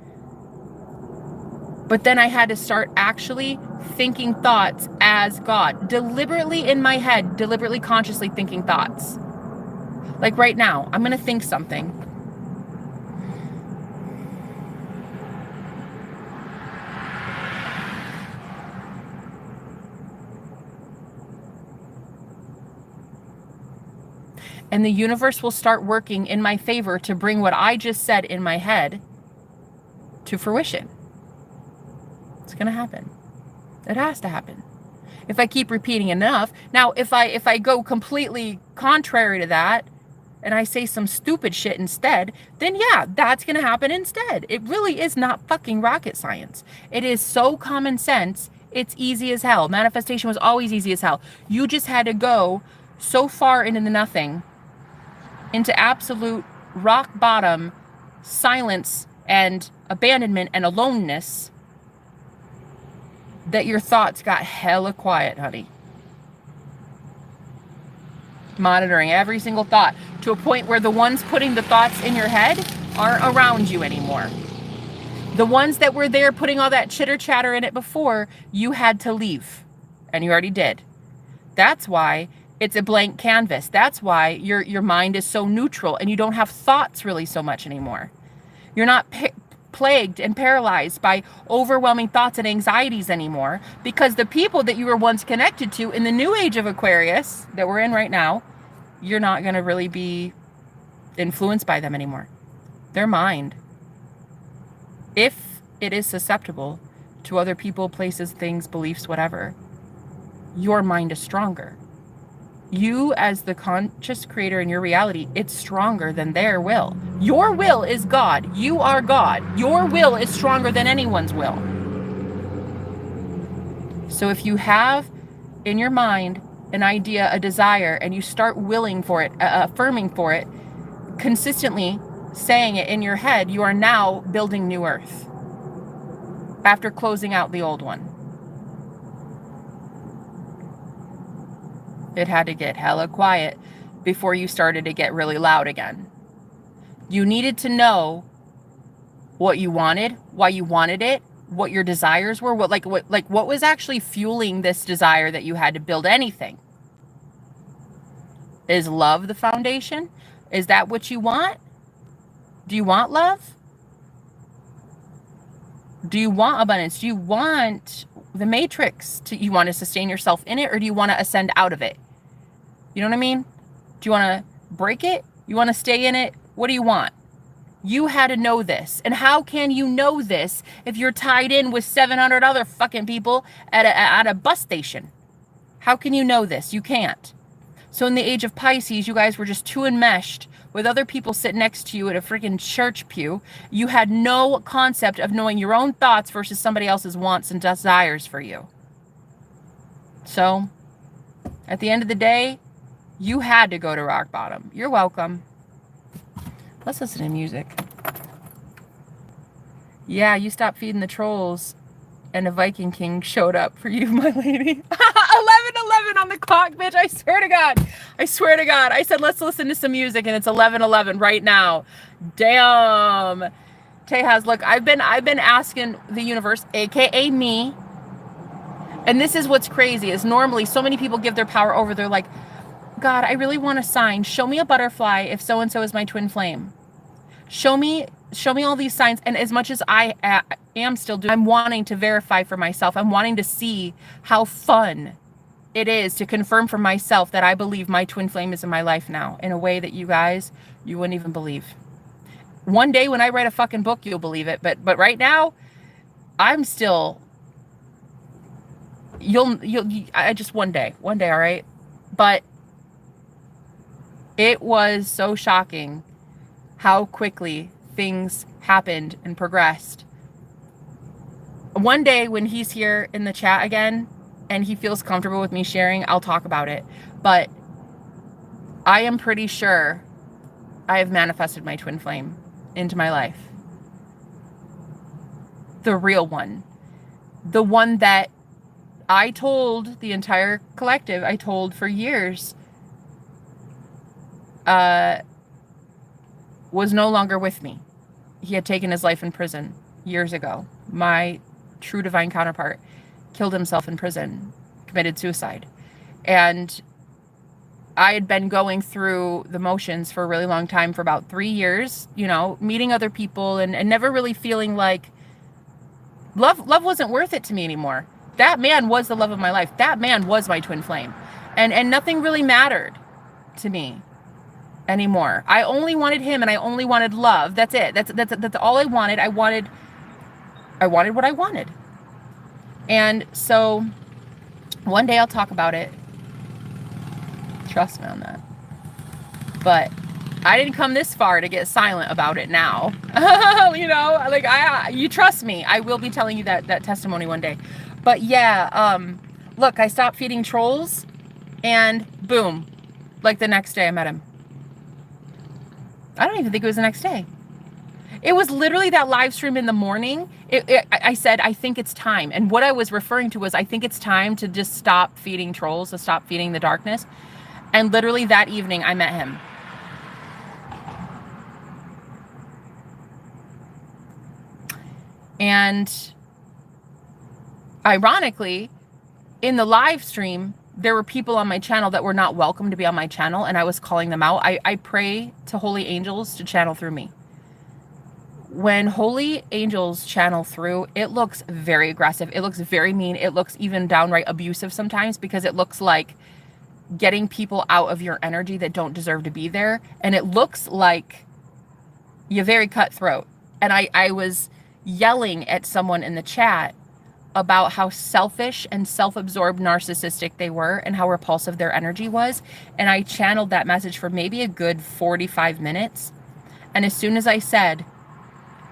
But then I had to start actually thinking thoughts as God. Deliberately in my head, deliberately consciously thinking thoughts. Like right now, I'm going to think something. And the universe will start working in my favor to bring what I just said in my head to fruition. It's going to happen. It has to happen. If I keep repeating enough. Now, if I go completely contrary to that and I say some stupid shit instead, then yeah, that's going to happen instead. It really is not fucking rocket science. It is so common sense. It's easy as hell. Manifestation was always easy as hell. You just had to go so far into the nothing, into absolute rock bottom silence and abandonment and aloneness, that your thoughts got hella quiet, honey. Monitoring every single thought to a point where the ones putting the thoughts in your head aren't around you anymore. The ones that were there putting all that chitter chatter in it before, you had to leave. And you already did. That's why it's a blank canvas. That's why your mind is so neutral and you don't have thoughts really so much anymore. You're not plagued and paralyzed by overwhelming thoughts and anxieties anymore, because the people that you were once connected to in the new age of Aquarius that we're in right now, you're not going to really be influenced by them anymore. Their mind, if it is susceptible to other people, places, things, beliefs, whatever, your mind is stronger. You, as the conscious creator in your reality, it's stronger than their will. Your will is God. You are God. Your will is stronger than anyone's will. So if you have in your mind an idea, a desire, and you start willing for it, affirming for it, consistently saying it in your head, you are now building new earth after closing out the old one. It had to get hella quiet before you started to get really loud again. You needed to know what you wanted, why you wanted it, what your desires were, what was actually fueling this desire that you had to build anything. Is love the foundation? Is that what you want? Do you want love? Do you want abundance? Do you want the matrix? You want to sustain yourself in it, or do you want to ascend out of it? You know what I mean? Do you want to break it? You want to stay in it? What do you want? You had to know this. And how can you know this if you're tied in with 700 other fucking people at a bus station? How can you know this? You can't. So in the age of Pisces, you guys were just too enmeshed with other people sitting next to you at a freaking church pew. You had no concept of knowing your own thoughts versus somebody else's wants and desires for you. So at the end of the day, you had to go to rock bottom. You're welcome. Let's listen to music. Yeah, you stopped feeding the trolls and a Viking King showed up for you, my lady. 11:11 on the clock, bitch. I swear to God. I swear to God. I said, let's listen to some music, and it's 11:11 right now. Damn. Tejas, look, I've been asking the universe, aka me, and this is what's crazy, is normally so many people give their power over. They're like, God, I really want a sign. Show me a butterfly if so-and-so is my twin flame. Show me all these signs. And as much as I am still doing, I'm wanting to verify for myself. I'm wanting to see how fun it is to confirm for myself that I believe my twin flame is in my life now in a way that you wouldn't even believe. One day when I write a fucking book, you'll believe it. But right now, I'm still, I just one day, all right? But it was so shocking how quickly things happened and progressed. One day when he's here in the chat again and he feels comfortable with me sharing, I'll talk about it. But I am pretty sure I have manifested my twin flame into my life. The real one. The one that I told the entire collective, I told for years, was no longer with me. He had taken his life in prison years ago. My true divine counterpart killed himself in prison, committed suicide. And I had been going through the motions for a really long time, for about 3 years, meeting other people and never really feeling like love wasn't worth it to me anymore. That man was the love of my life. That man was my twin flame. And nothing really mattered to me anymore. I only wanted him, and I only wanted love. That's it. That's all I wanted. I wanted what I wanted. And so one day I'll talk about it. Trust me on that. But I didn't come this far to get silent about it now. You trust me. I will be telling you that testimony one day. But yeah, look, I stopped feeding trolls, and boom, like the next day I met him. I don't even think it was the next day. It was literally that live stream in the morning. I said, I think it's time. And what I was referring to was, I think it's time to just stop feeding trolls, to stop feeding the darkness. And literally that evening, I met him. And ironically, in the live stream, there were people on my channel that were not welcome to be on my channel, and I was calling them out. I pray to holy angels to channel through me. When holy angels channel through, it looks very aggressive. It looks very mean. It looks even downright abusive sometimes, because it looks like getting people out of your energy that don't deserve to be there. And it looks like you're very cutthroat. And I was yelling at someone in the chat about how selfish and self-absorbed narcissistic they were and how repulsive their energy was. And I channeled that message for maybe a good 45 minutes. And as soon as I said,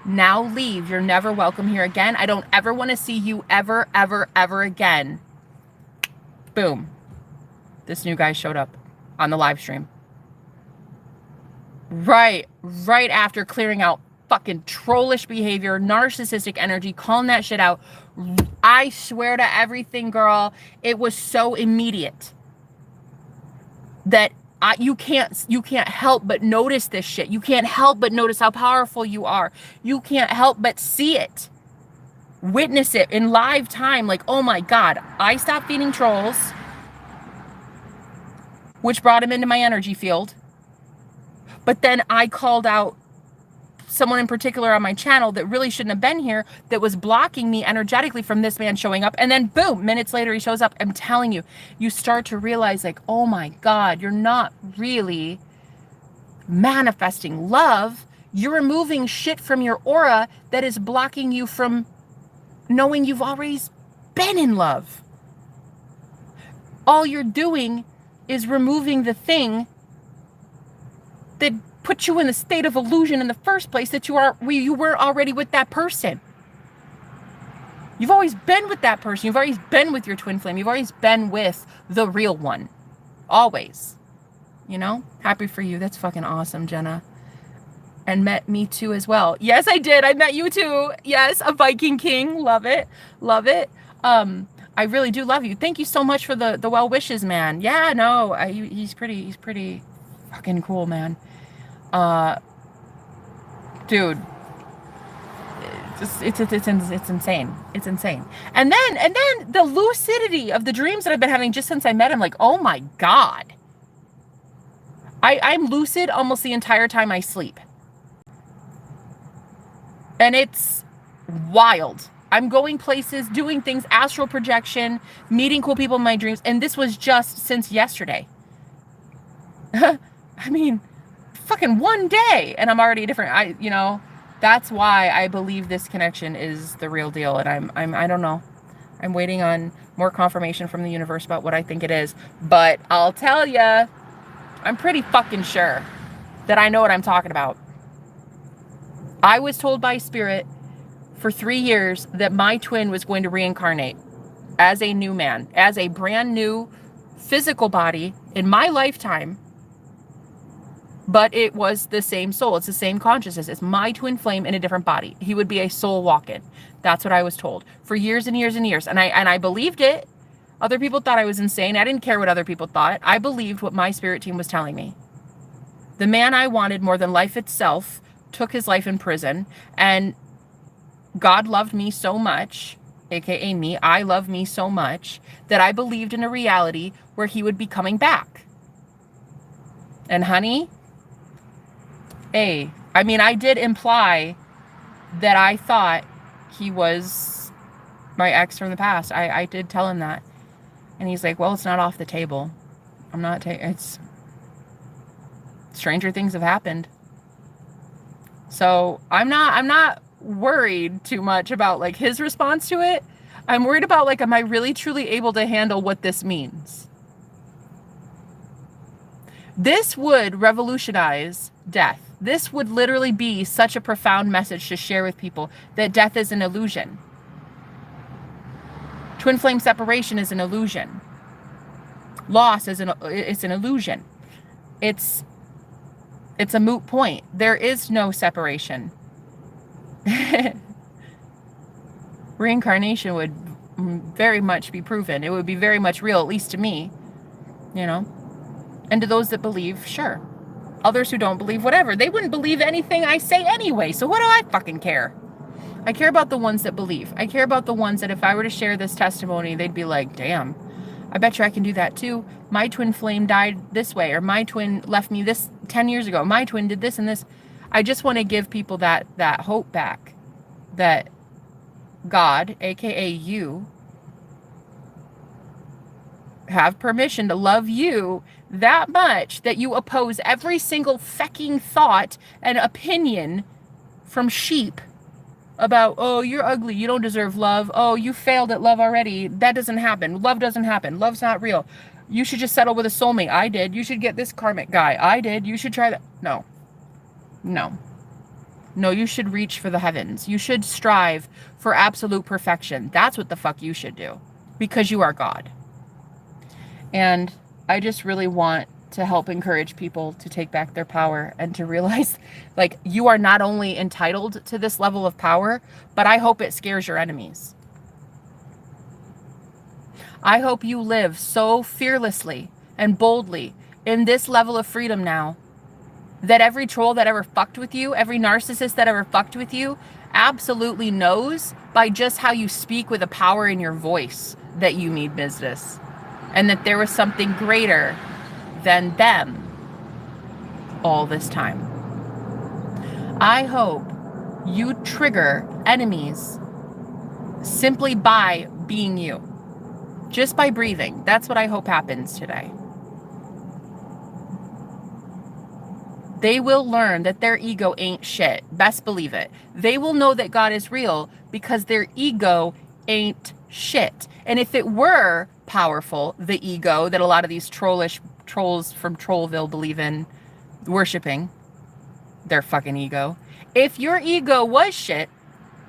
now leave, you're never welcome here again, I don't ever want to see you ever, ever, ever again, boom, this new guy showed up on the live stream. Right after clearing out fucking trollish behavior, narcissistic energy, calling that shit out. I swear to everything, girl, it was so immediate that you can't help but notice this shit. You can't help but notice how powerful you are. You can't help but see it, witness it in live time. Like, oh my God, I stopped feeding trolls. which brought him into my energy field. But then I called out someone in particular on my channel that really shouldn't have been here, that was blocking me energetically from this man showing up. And then boom, minutes later he shows up. I'm telling you, you start to realize like, oh my God, you're not really manifesting love. You're removing shit from your aura that is blocking you from knowing you've always been in love. All you're doing is removing the thing that put you in the state of illusion in the first place, that you were already with that person. You've always been with that person. You've always been with your twin flame. You've always been with the real one. Always. You know? Happy for you. That's fucking awesome, Jenna. And met me too as well. Yes, I did. I met you too. Yes, a Viking King. Love it. Love it. I really do love you. Thank you so much for the well wishes, man. Yeah, no, he's pretty fucking cool, man. Dude, it's insane. It's insane. And then the lucidity of the dreams that I've been having just since I met him, like, oh my God. I'm lucid almost the entire time I sleep. And it's wild. I'm going places, doing things, astral projection, meeting cool people in my dreams. And this was just since yesterday. I mean, fucking one day. And I'm already different. That's why I believe this connection is the real deal. And I don't know. I'm waiting on more confirmation from the universe about what I think it is. But I'll tell you, I'm pretty fucking sure that I know what I'm talking about. I was told by Spirit for 3 years that my twin was going to reincarnate as a new man, as a brand new physical body in my lifetime. But it was the same soul. It's the same consciousness. It's my twin flame in a different body. He would be a soul walk-in. That's what I was told for years and years and years. And I believed it. Other people thought I was insane. I didn't care what other people thought. I believed what my spirit team was telling me. The man I wanted more than life itself took his life in prison, and God loved me so much, aka me, I love me so much, that I believed in a reality where he would be coming back. And honey, I did imply that I thought he was my ex from the past. I did tell him that. And he's like, well, it's not off the table. It's stranger things have happened. So I'm not worried too much about like his response to it. I'm worried about like, am I really truly able to handle what this means? This would revolutionize death. This would literally be such a profound message to share with people, that death is an illusion. Twin flame separation is an illusion. Loss is an illusion. It's a moot point. There is no separation. Reincarnation would very much be proven. It would be very much real, at least to me, And to those that believe, sure. Others who don't believe, whatever. They wouldn't believe anything I say anyway, so what do I fucking care? I care about the ones that believe. I care about the ones that if I were to share this testimony, they'd be like, damn, I bet you I can do that too. My twin flame died this way, or my twin left me this 10 years ago. My twin did this and this. I just want to give people that hope back, that God, aka you, have permission to love you that much that you oppose every single fucking thought and opinion from sheep about, oh, you're ugly, you don't deserve love, oh, you failed at love already, that doesn't happen, love doesn't happen, love's not real, you should just settle with a soulmate, I did, you should get this karmic guy, I did, you should try that. No, you should reach for the heavens. You should strive for absolute perfection. That's what the fuck you should do, because you are God. And I just really want to help encourage people to take back their power and to realize, like, you are not only entitled to this level of power, but I hope it scares your enemies. I hope you live so fearlessly and boldly in this level of freedom now that every troll that ever fucked with you, every narcissist that ever fucked with you, absolutely knows by just how you speak with a power in your voice that you mean business. And that there was something greater than them all this time. I hope you trigger enemies simply by being you. Just by breathing. That's what I hope happens today. They will learn that their ego ain't shit. Best believe it. They will know that God is real because their ego ain't shit. And if it were powerful, the ego that a lot of these trolls from Trollville believe in worshiping, their fucking ego. If your ego was shit,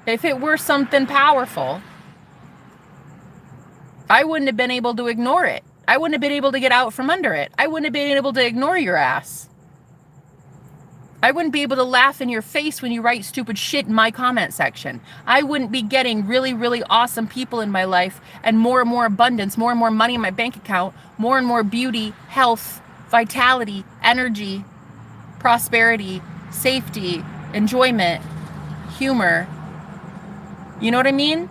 if it were something powerful, I wouldn't have been able to ignore it. I wouldn't have been able to get out from under it. I wouldn't have been able to ignore your ass. I wouldn't be able to laugh in your face when you write stupid shit in my comment section. I wouldn't be getting really, really awesome people in my life and more abundance, more and more money in my bank account, more and more beauty, health, vitality, energy, prosperity, safety, enjoyment, humor. You know what I mean?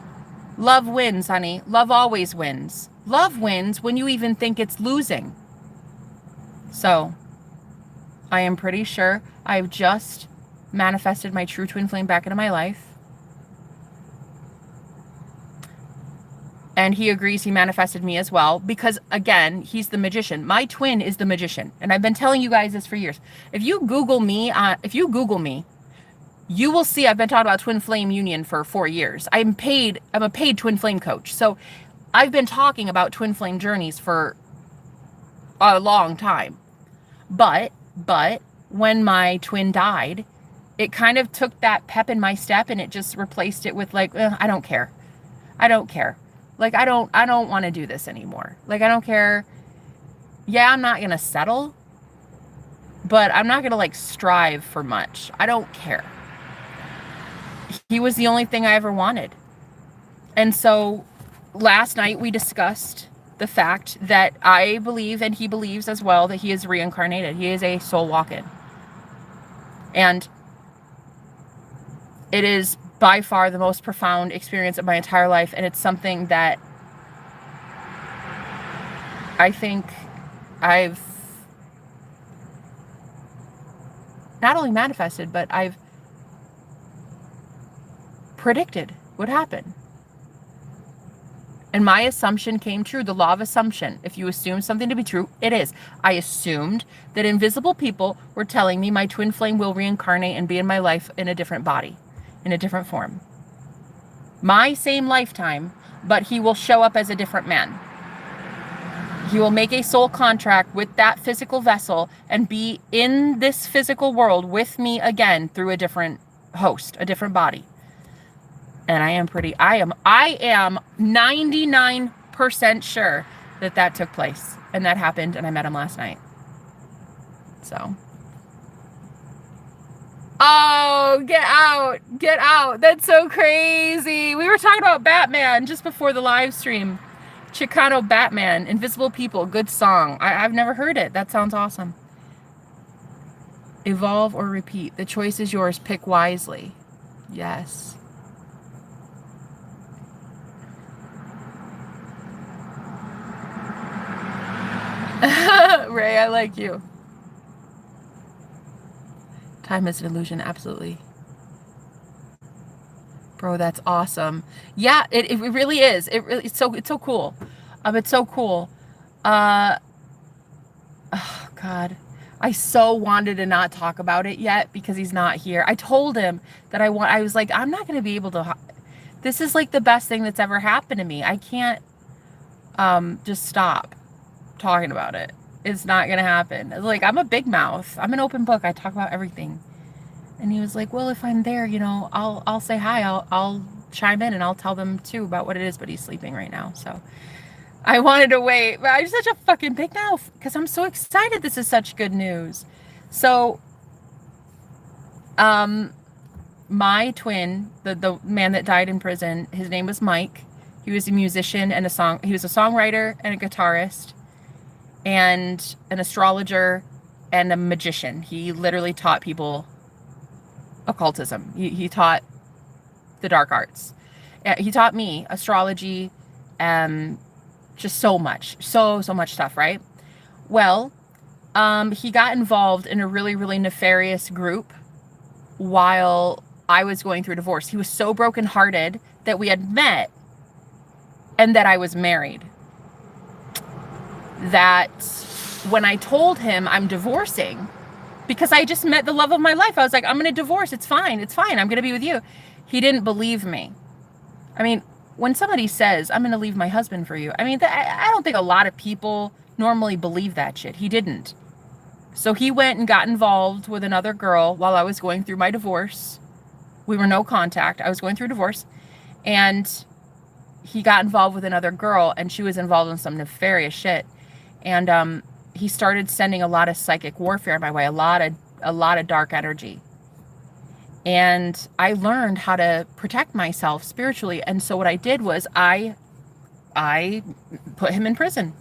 Love wins, honey. Love always wins. Love wins when you even think it's losing. So, I am pretty sure I've just manifested my true twin flame back into my life. And he agrees he manifested me as well because, again, he's the magician. My twin is the magician. And I've been telling you guys this for years. If you Google me, you will see I've been talking about twin flame union for 4 years. I'm a paid twin flame coach. So I've been talking about twin flame journeys for a long time. But when my twin died, it kind of took that pep in my step and it just replaced it with like, I don't care. Like, I don't want to do this anymore. Like, I don't care. Yeah, I'm not going to settle, but I'm not going to like strive for much. I don't care. He was the only thing I ever wanted. And so last night we discussed the fact that I believe, and he believes as well, that he is reincarnated. He is a soul walk-in. And it is by far the most profound experience of my entire life. And it's something that I think I've not only manifested, but I've predicted would happen. And my assumption came true. The law of assumption. If you assume something to be true, it is. I assumed that invisible people were telling me my twin flame will reincarnate and be in my life in a different body, in a different form. My same lifetime, but he will show up as a different man. He will make a soul contract with that physical vessel and be in this physical world with me again through a different host, a different body. And I am 99% sure that took place and that happened and I met him last night. So. Oh, get out. That's so crazy. We were talking about Batman just before the live stream. Chicano Batman, Invisible People, good song. I've never heard it. That sounds awesome. Evolve or repeat. The choice is yours. Pick wisely. Yes. Ray, I like you. Time is an illusion, absolutely. Bro, that's awesome. Yeah, it really is. It's so cool. It's so cool. Oh God. I so wanted to not talk about it yet because he's not here. I told him that I was like, I'm not going to be able to. This is like the best thing that's ever happened to me. I can't just stop talking about it. It's not going to happen. Like, I'm a big mouth. I'm an open book. I talk about everything. And he was like, well, if I'm there, I'll say hi. I'll chime in and I'll tell them too about what it is, but he's sleeping right now. So I wanted to wait, but I'm such a fucking big mouth because I'm so excited. This is such good news. So, my twin, the man that died in prison, his name was Mike. He was a musician and he was a songwriter and a guitarist and an astrologer and a magician. He literally taught people occultism. He taught the dark arts. He taught me astrology, just so much stuff, right? Well, He got involved in a really, really nefarious group while I was going through divorce. He was so brokenhearted that we had met and that I was married, that when I told him I'm divorcing, because I just met the love of my life, I was like, I'm going to divorce. It's fine. It's fine. I'm going to be with you. He didn't believe me. I mean, when somebody says, I'm going to leave my husband for you, I mean, I don't think a lot of people normally believe that shit. He didn't. So he went and got involved with another girl while I was going through my divorce. We were no contact. I was going through divorce. And he got involved with another girl, and she was involved in some nefarious shit. And he started sending a lot of psychic warfare my way, a lot of dark energy. And I learned how to protect myself spiritually. And so what I did was I put him in prison.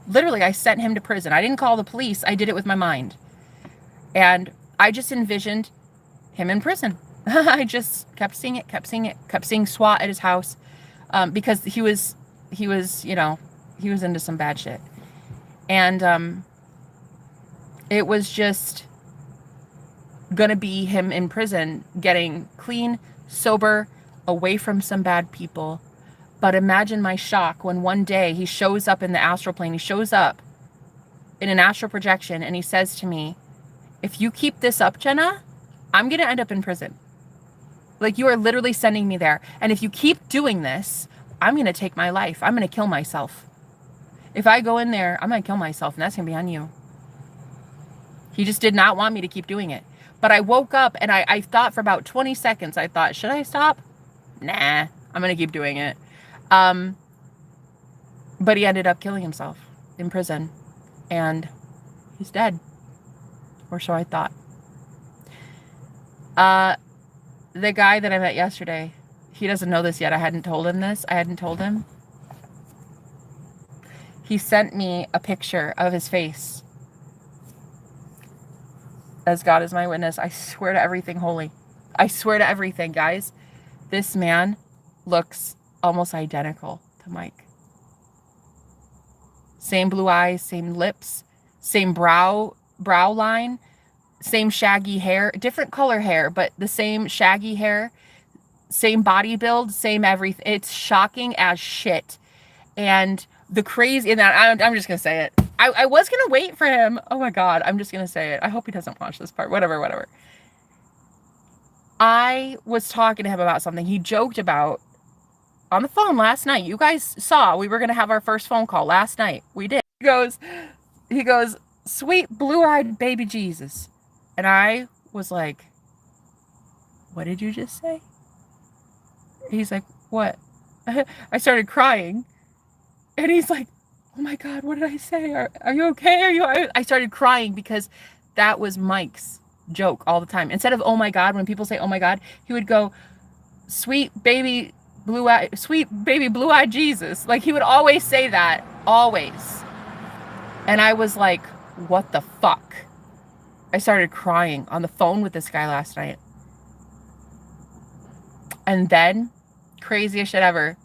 Literally, I sent him to prison. I didn't call the police. I did it with my mind. And I just envisioned him in prison. I just kept seeing it, kept seeing SWAT at his house, because he was, you know, he was into some bad shit. And it was just gonna be him in prison, getting clean, sober, away from some bad people. But imagine my shock when one day he shows up in the astral plane. He shows up in an astral projection and he says to me, if you keep this up, Jenna, I'm gonna end up in prison. Like, you are literally sending me there. And if you keep doing this, I'm gonna take my life. I'm gonna kill myself. If I go in there, I'm gonna kill myself, and that's gonna be on you. He just did not want me to keep doing it. But I woke up and I thought for about 20 seconds, I thought, should I stop? Nah, I'm gonna keep doing it. But he ended up killing himself in prison, and he's dead. Or so I thought. The guy that I met yesterday, he doesn't know this yet. I hadn't told him this. I hadn't told him. He sent me a picture of his face. As God is my witness, I swear to everything holy. I swear to everything, guys. This man looks almost identical to Mike. Same blue eyes, same lips, same brow line, same shaggy hair, different color hair, but the same shaggy hair, same body build, same everything. It's shocking as shit. And the crazy, and I'm just going to say it. I was going to wait for him. Oh my God. I'm just going to say it. I hope he doesn't watch this part. Whatever. I was talking to him about something he joked about on the phone last night. You guys saw we were going to have our first phone call last night. We did. He goes, sweet blue-eyed baby Jesus. And I was like, what did you just say? He's like, what? I started crying. And he's like, oh my God, what did I say? Are you okay? I started crying because that was Mike's joke all the time. Instead of, oh my God, when people say, oh my God, he would go, sweet baby blue-eyed Jesus. Like, he would always say that, always. And I was like, what the fuck? I started crying on the phone with this guy last night. And then, craziest shit ever,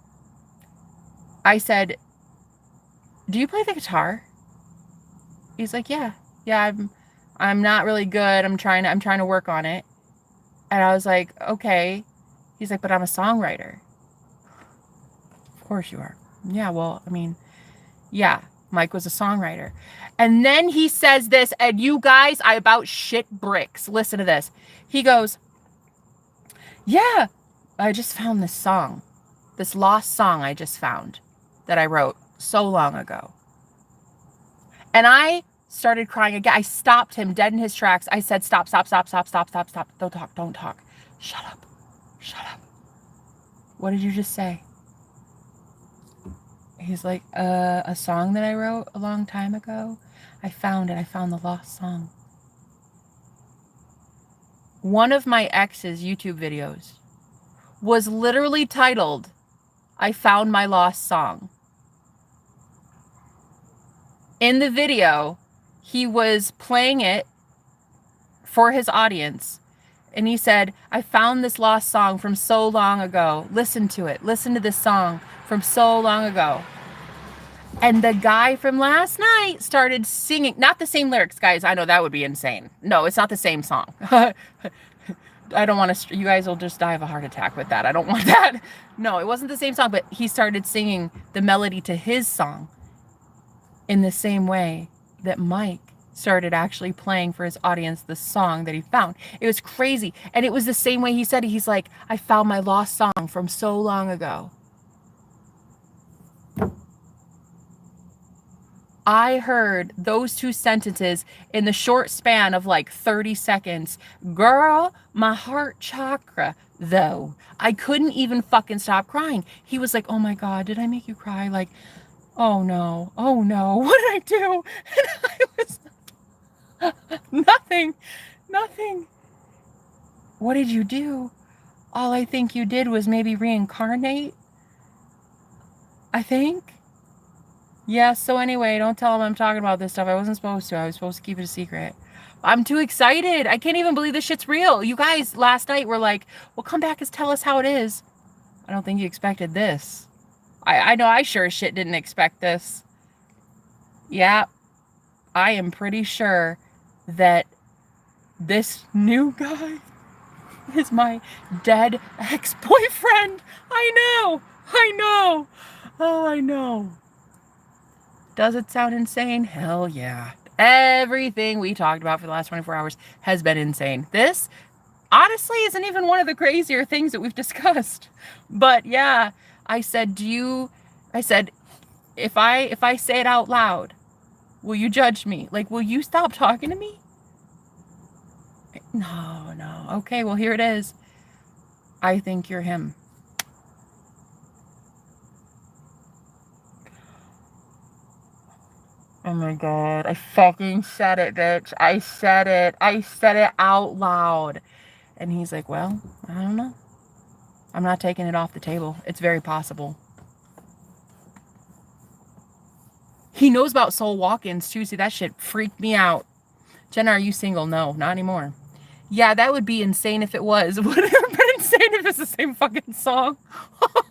I said, do you play the guitar? He's like, yeah, I'm not really good. I'm trying to work on it. And I was like, okay. He's like, but I'm a songwriter. Of course you are. Yeah, well, I mean, yeah, Mike was a songwriter. And then he says this, and you guys, I about shit bricks. Listen to this. He goes, yeah, I just found this song, this lost song I just found that I wrote so long ago. And I started crying again. I stopped him dead in his tracks. I said, stop. Don't talk. Shut up. What did you just say? He's like, a song that I wrote a long time ago. I found it. I found the lost song. One of my ex's YouTube videos was literally titled, I Found My Lost Song. In the video, he was playing it for his audience. And he said, I found this lost song from so long ago. Listen to it. Listen to this song from so long ago. And the guy from last night started singing, not the same lyrics, guys. I know that would be insane. No, it's not the same song. I don't want to, you guys will just die of a heart attack with that. I don't want that. No, it wasn't the same song, but he started singing the melody to his song in the same way that Mike started actually playing for his audience the song that he found. It was crazy. And it was the same way he said it. He's like, I found my lost song from so long ago. I heard those two sentences in the short span of like 30 seconds. Girl, my heart chakra, though. I couldn't even fucking stop crying. He was like, oh my God, did I make you cry? Like, oh no, what did I do? And I was, nothing. What did you do? All I think you did was maybe reincarnate. I think. Yeah, so anyway, don't tell him I'm talking about this stuff. I wasn't supposed to. I was supposed to keep it a secret. I'm too excited. I can't even believe this shit's real. You guys last night were like, well, come back and tell us how it is. I don't think you expected this. I know I sure as shit didn't expect this. Yeah, I am pretty sure that this new guy is my dead ex-boyfriend. I know. Oh, I know. Does it sound insane? Hell yeah. Everything we talked about for the last 24 hours has been insane. This, honestly, isn't even one of the crazier things that we've discussed. But yeah, I said, if I say it out loud, will you judge me? Like, will you stop talking to me? No. Okay, well, here it is. I think you're him. Oh my God, I fucking said it, bitch. I said it out loud. And he's like, well, I don't know. I'm not taking it off the table. It's very possible. He knows about soul walk-ins too. See, that shit freaked me out. Jenna, are you single? No, not anymore. Yeah, that would be insane if it was. Would it have been insane if it's the same fucking song?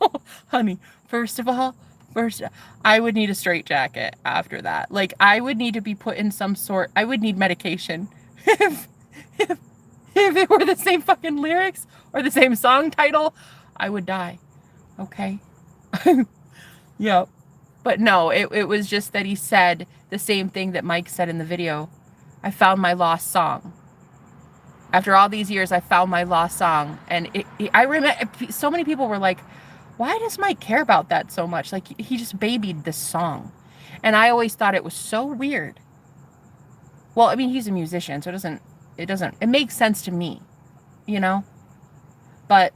Oh, honey, first of all, I would need a straitjacket after that. Like, I would need to be put in some sort, I would need medication. If it were the same fucking lyrics or the same song title, I would die. Okay? Yep. But no, it was just that he said the same thing that Mike said in the video. I found my lost song. After all these years, I found my lost song. And I remember so many people were like, why does Mike care about that so much? Like, he just babied this song. And I always thought it was so weird. Well, I mean, he's a musician, so it makes sense to me, you know? But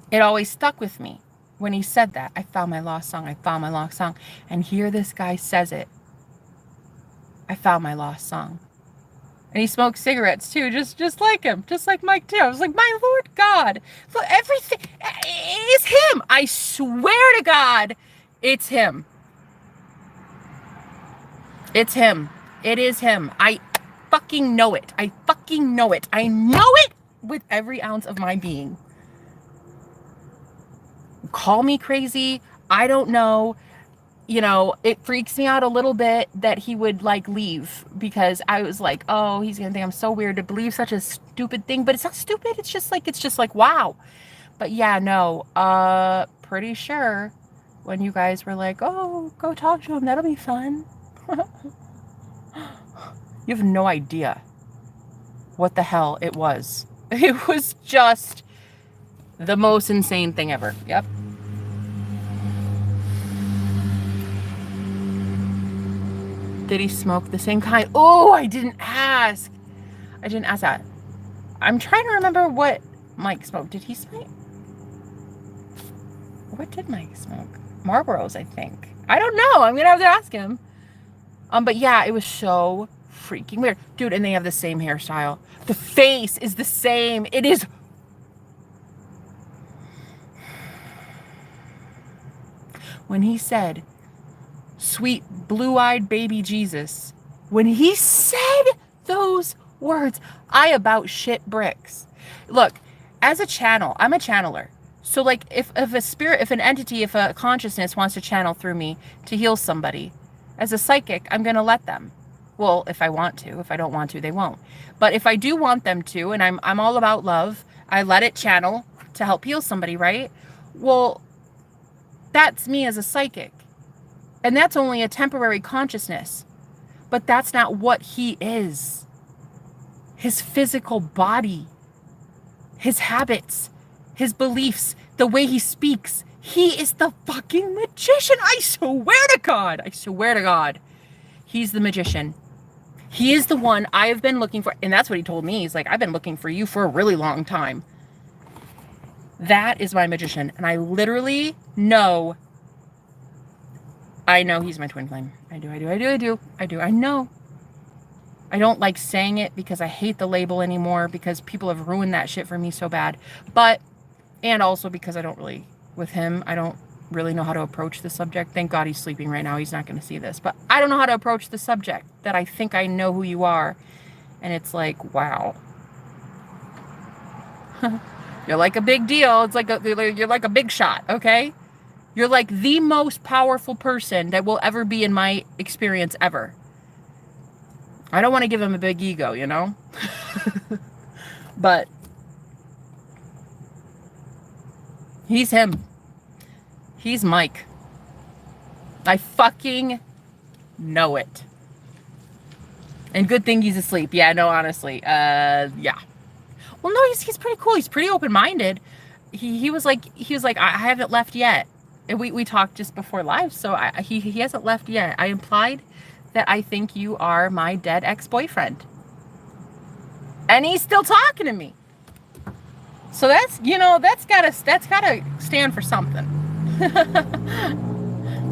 it always stuck with me when he said that. I found my lost song. And here this guy says it. I found my lost song. And he smokes cigarettes too, just like him, just like Mike too. I was like, my Lord God, look, everything is him. I swear to God, it's him. It's him. It is him. I fucking know it. I know it with every ounce of my being. Call me crazy. I don't know. You know, it freaks me out a little bit that he would like leave, because I was like, oh, he's gonna think I'm so weird to believe such a stupid thing. But it's not stupid. It's just like wow. But yeah, no, pretty sure when you guys were like, oh, go talk to him, that'll be fun. You have no idea what the hell it was. It was just the most insane thing ever. Yep. Did he smoke the same kind? Oh, I didn't ask that. I'm trying to remember what Mike smoked. Did he smoke? What did Mike smoke? Marlboros, I think. I don't know. I'm going to have to ask him. But yeah, it was so freaking weird. Dude, and they have the same hairstyle. The face is the same. It is. When he said, sweet blue-eyed baby Jesus, when he said those words, I about shit bricks. Look, as a channel, I'm a channeler. So like if a spirit, if an entity, if a consciousness wants to channel through me to heal somebody, as a psychic, I'm going to let them. Well, if I want to. If I don't want to, they won't. But if I do want them to, and I'm all about love, I let it channel to help heal somebody, right? Well, that's me as a psychic. And that's only a temporary consciousness. But that's not what he is. His physical body, his habits, his beliefs, the way he speaks. He is the fucking magician. I swear to God. I swear to God. He's the magician. He is the one I have been looking for. And that's what he told me. He's like, I've been looking for you for a really long time. That is my magician. And I literally know. I know he's my twin flame. I do. I know. I don't like saying it because I hate the label anymore because people have ruined that shit for me so bad. But, and also because I don't really, with him, I don't really know how to approach the subject. Thank God he's sleeping right now. He's not going to see this. But I don't know how to approach the subject that I think I know who you are. And it's wow. You're like a big deal. It's you're like a big shot, okay? You're like the most powerful person that will ever be in my experience ever. I don't want to give him a big ego, But he's him. He's Mike. I fucking know it. And good thing he's asleep. Yeah, no, honestly. Yeah. Well, no, he's pretty cool. He's pretty open-minded. He was like, I haven't left yet. And we talked just before live, so he hasn't left yet. I implied that I think you are my dead ex-boyfriend. And he's still talking to me. So that's gotta stand for something.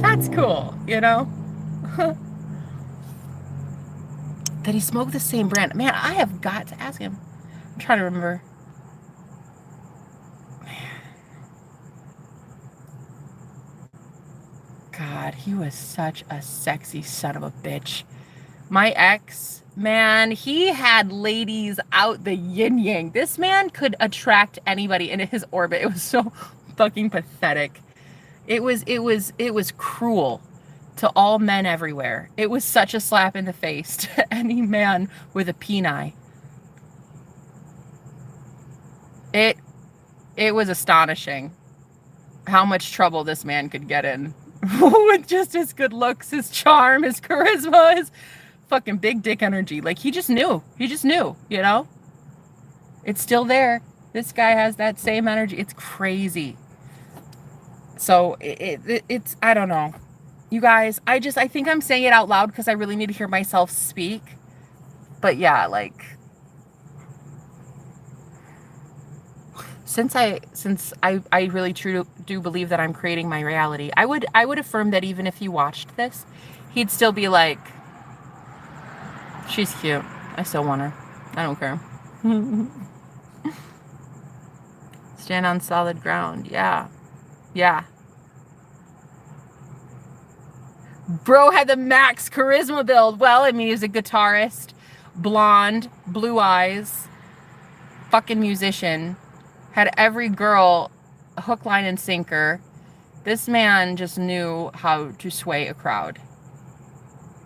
That's cool, That he smoked the same brand. Man, I have got to ask him. I'm trying to remember. God, he was such a sexy son of a bitch. My ex, man, he had ladies out the yin yang. This man could attract anybody into his orbit. It was so fucking pathetic. It was cruel to all men everywhere. It was such a slap in the face to any man with a peni. It was astonishing how much trouble this man could get in with just his good looks, his charm, his charisma, his fucking big dick energy. Like he just knew, it's still there. This guy has that same energy. It's crazy. So it's, I don't know, you guys, I think I'm saying it out loud because I really need to hear myself speak. But yeah, since I really do believe that I'm creating my reality, I would affirm that even if he watched this, he'd still be like, she's cute. I still want her. I don't care. Stand on solid ground. Yeah. Yeah. Bro had the max charisma build. Well, I mean, he was a guitarist, blonde, blue eyes, fucking musician. Had every girl hook, line, and sinker. This man just knew how to sway a crowd.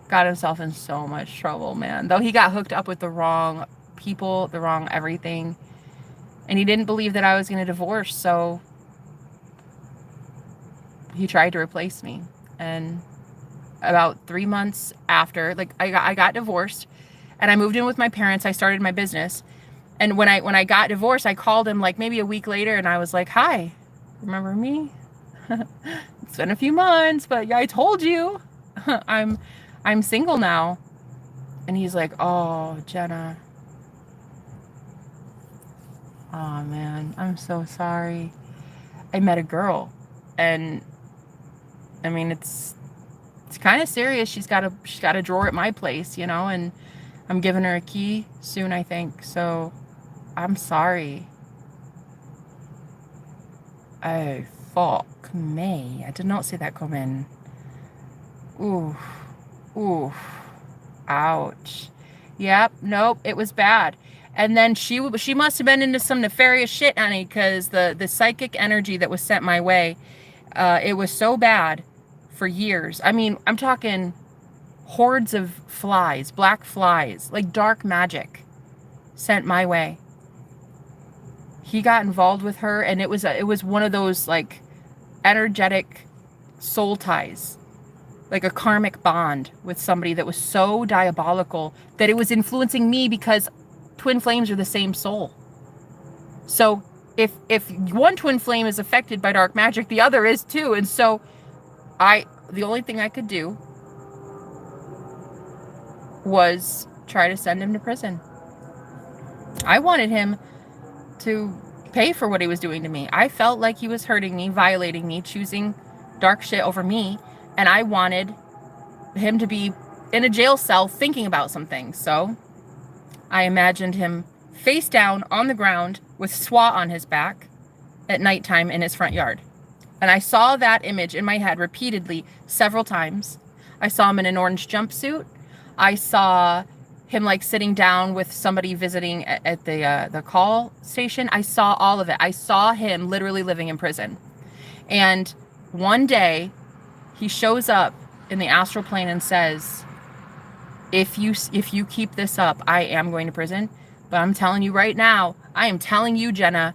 Got himself in so much trouble, man. Though he got hooked up with the wrong people, the wrong everything. And he didn't believe that I was going to divorce, so he tried to replace me. And about 3 months after, I got divorced, and I moved in with my parents. I started my business. And when I got divorced, I called him maybe a week later, and I was like, "Hi, remember me? It's been a few months, but yeah, I told you, I'm single now." And he's like, "Oh, Jenna. Oh man, I'm so sorry. I met a girl, and I mean it's kind of serious. She's got a drawer at my place, and I'm giving her a key soon, I think. So I'm sorry." Oh, fuck me. I did not see that coming. Ooh. Ooh. Ouch. Yep. Nope. It was bad. And then she must have been into some nefarious shit, honey, because the psychic energy that was sent my way, it was so bad for years. I mean, I'm talking hordes of flies, black flies, like dark magic sent my way. He got involved with her, and it was one of those like energetic soul ties, like a karmic bond with somebody that was so diabolical that it was influencing me, because twin flames are the same soul. So if one twin flame is affected by dark magic, the other is too. And so the only thing I could do was try to send him to prison. I wanted him to pay for what he was doing to me. I felt like he was hurting me, violating me, choosing dark shit over me, and I wanted him to be in a jail cell thinking about some things. So I imagined him face down on the ground with SWAT on his back at nighttime in his front yard. And I saw that image in my head repeatedly several times. I saw him in an orange jumpsuit. I saw him like sitting down with somebody visiting at the call station. I saw all of it. I saw him literally living in prison. And one day he shows up in the astral plane and says, if you keep this up, I am going to prison. But I'm telling you right now, I am telling you, Jenna,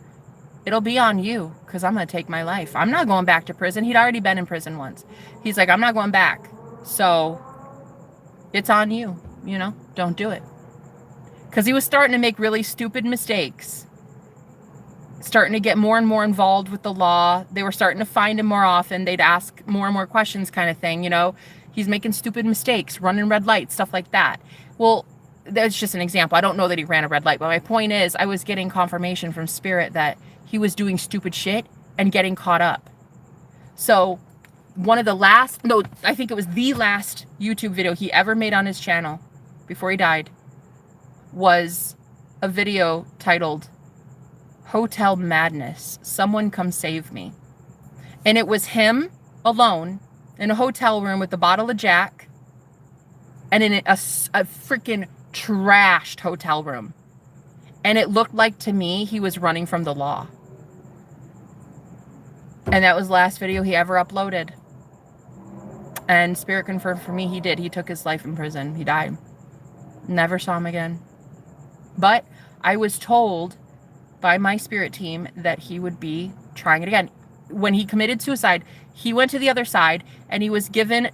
it'll be on you, because I'm going to take my life. I'm not going back to prison. He'd already been in prison once. He's like, I'm not going back. So it's on you, don't do it. Because he was starting to make really stupid mistakes. Starting to get more and more involved with the law. They were starting to find him more often. They'd ask more and more questions, kind of thing, He's making stupid mistakes, running red lights, stuff like that. Well, that's just an example. I don't know that he ran a red light, but my point is I was getting confirmation from Spirit that he was doing stupid shit and getting caught up. So I think it was the last YouTube video he ever made on his channel before he died was a video titled Hotel Madness. Someone come save me. And it was him alone in a hotel room with a bottle of Jack and in a freaking trashed hotel room. And it looked like to me he was running from the law. And that was the last video he ever uploaded. And Spirit confirmed for me he did. He took his life in prison. He died. Never saw him again. But I was told by my spirit team that he would be trying it again. When he committed suicide, he went to the other side and he was given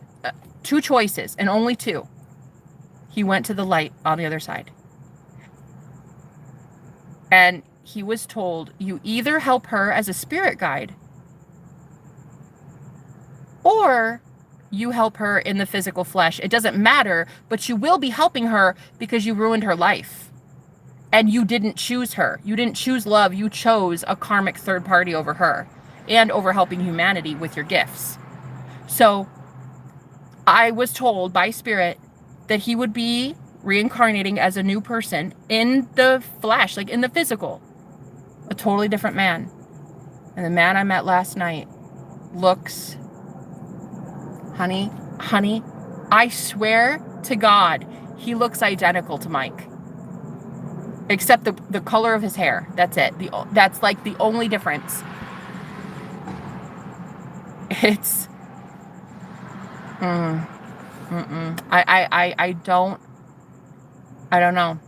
2 choices, and only 2. He went to the light on the other side. And he was told, you either help her as a spirit guide or you help her in the physical flesh. It doesn't matter, but you will be helping her because you ruined her life. And you didn't choose her. You didn't choose love. You chose a karmic third party over her and over helping humanity with your gifts. So I was told by Spirit that he would be reincarnating as a new person in the flesh, like in the physical. A totally different man. And the man I met last night looks, honey, I swear to God, he looks identical to Mike. Except the color of his hair. That's it. That's like the only difference. It's I don't know.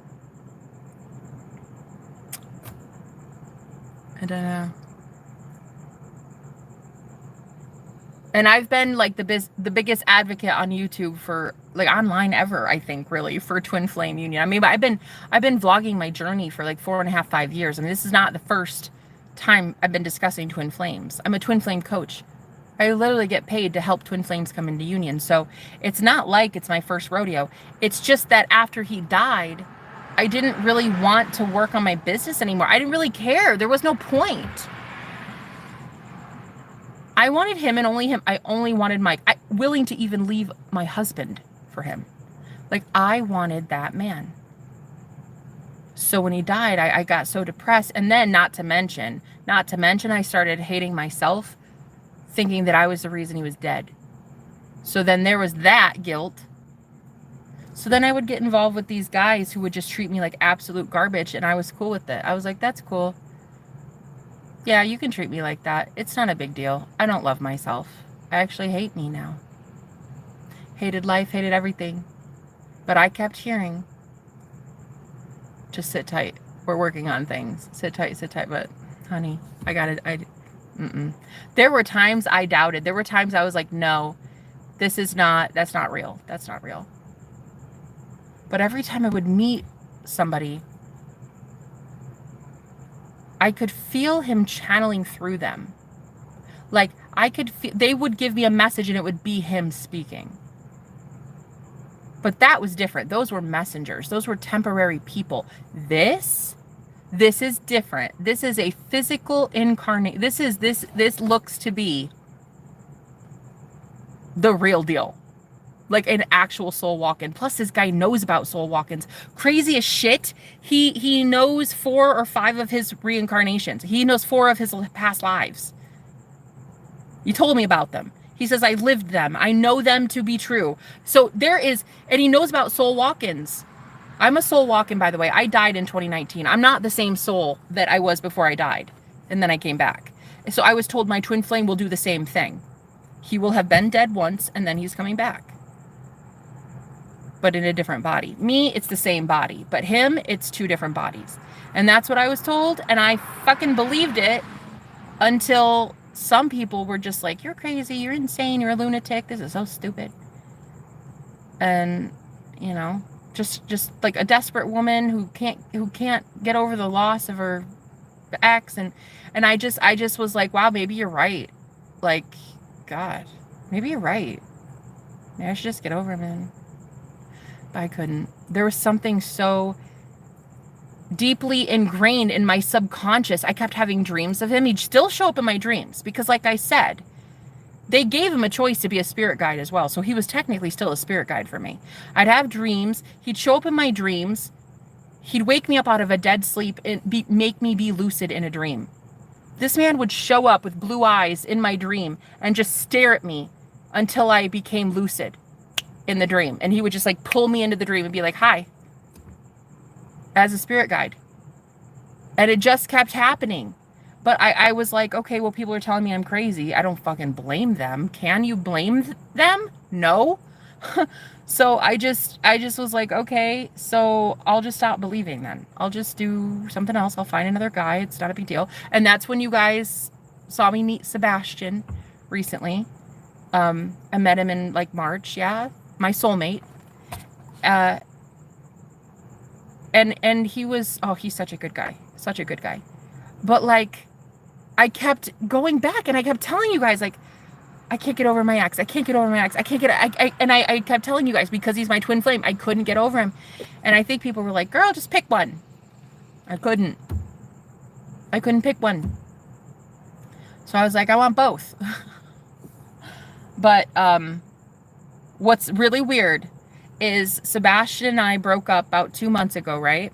And I've been like the biggest advocate on YouTube for like online ever, I think, really, for twin flame union. I mean, I've been vlogging my journey for like 4.5, 5 years. I mean, this is not the first time I've been discussing twin flames. I'm a twin flame coach. I literally get paid to help twin flames come into union. So it's not like it's my first rodeo. It's just that after he died, I didn't really want to work on my business anymore. I didn't really care. There was no point. I wanted him and only him. I only wanted Mike. Willing to even leave my husband for him. Like, I wanted that man. So when he died, I got so depressed. And then not to mention, I started hating myself, thinking that I was the reason he was dead. So then there was that guilt. So then I would get involved with these guys who would just treat me like absolute garbage, and I was cool with it. I was like, that's cool. Yeah, you can treat me like that. It's not a big deal. I don't love myself. I actually hate me now. Hated life, hated everything. But I kept hearing, just sit tight. We're working on things. Sit tight, sit tight. But honey, I got it. There were times I doubted. There were times I was like, no, that's not real. That's not real. But every time I would meet somebody, I could feel him channeling through them. Like I could feel, they would give me a message and it would be him speaking. But that was different. Those were messengers. Those were temporary people. This is different. This is a physical incarnate. This looks to be the real deal. Like an actual soul walk-in. Plus this guy knows about soul walk-ins. Crazy as shit. He knows 4 or 5 of his reincarnations. He knows 4 of his past lives. He told me about them. He says, I lived them. I know them to be true. So there is, and he knows about soul walk-ins. I'm a soul walk-in, by the way. I died in 2019. I'm not the same soul that I was before I died. And then I came back. So I was told my twin flame will do the same thing. He will have been dead once and then he's coming back. But in a different body. Me, it's the same body. But him, it's 2 different bodies. And that's what I was told. And I fucking believed it until some people were just like, you're crazy, you're insane, you're a lunatic, this is so stupid. And, you know, just like a desperate woman who can't get over the loss of her ex. And I just was like, wow, maybe you're right. Like, God, maybe you're right. Maybe I should just get over him. And I couldn't. There was something so deeply ingrained in my subconscious. I kept having dreams of him. He'd still show up in my dreams because, like I said, they gave him a choice to be a spirit guide as well. So he was technically still a spirit guide for me. I'd have dreams. He'd show up in my dreams. He'd wake me up out of a dead sleep and make me be lucid in a dream. This man would show up with blue eyes in my dream and just stare at me until I became lucid in the dream. And he would just like pull me into the dream and be like, hi, as a spirit guide. And it just kept happening. But I was like, okay, well, people are telling me I'm crazy. I don't fucking blame them. Can you blame them? No. So I just was like, okay, so I'll just stop believing then. I'll just do something else. I'll find another guy. It's not a big deal. And that's when you guys saw me meet Sebastian recently. I met him in like March. Yeah. My soulmate. And he was, oh, he's such a good guy. Such a good guy. But like, I kept going back and I kept telling you guys, like, I can't get over my ex. I can't get over my ex. I can't get, I kept telling you guys because he's my twin flame. I couldn't get over him. And I think people were like, girl, just pick one. I couldn't pick one. So I was like, I want both. But, what's really weird is Sebastian and I broke up about 2 months ago, right?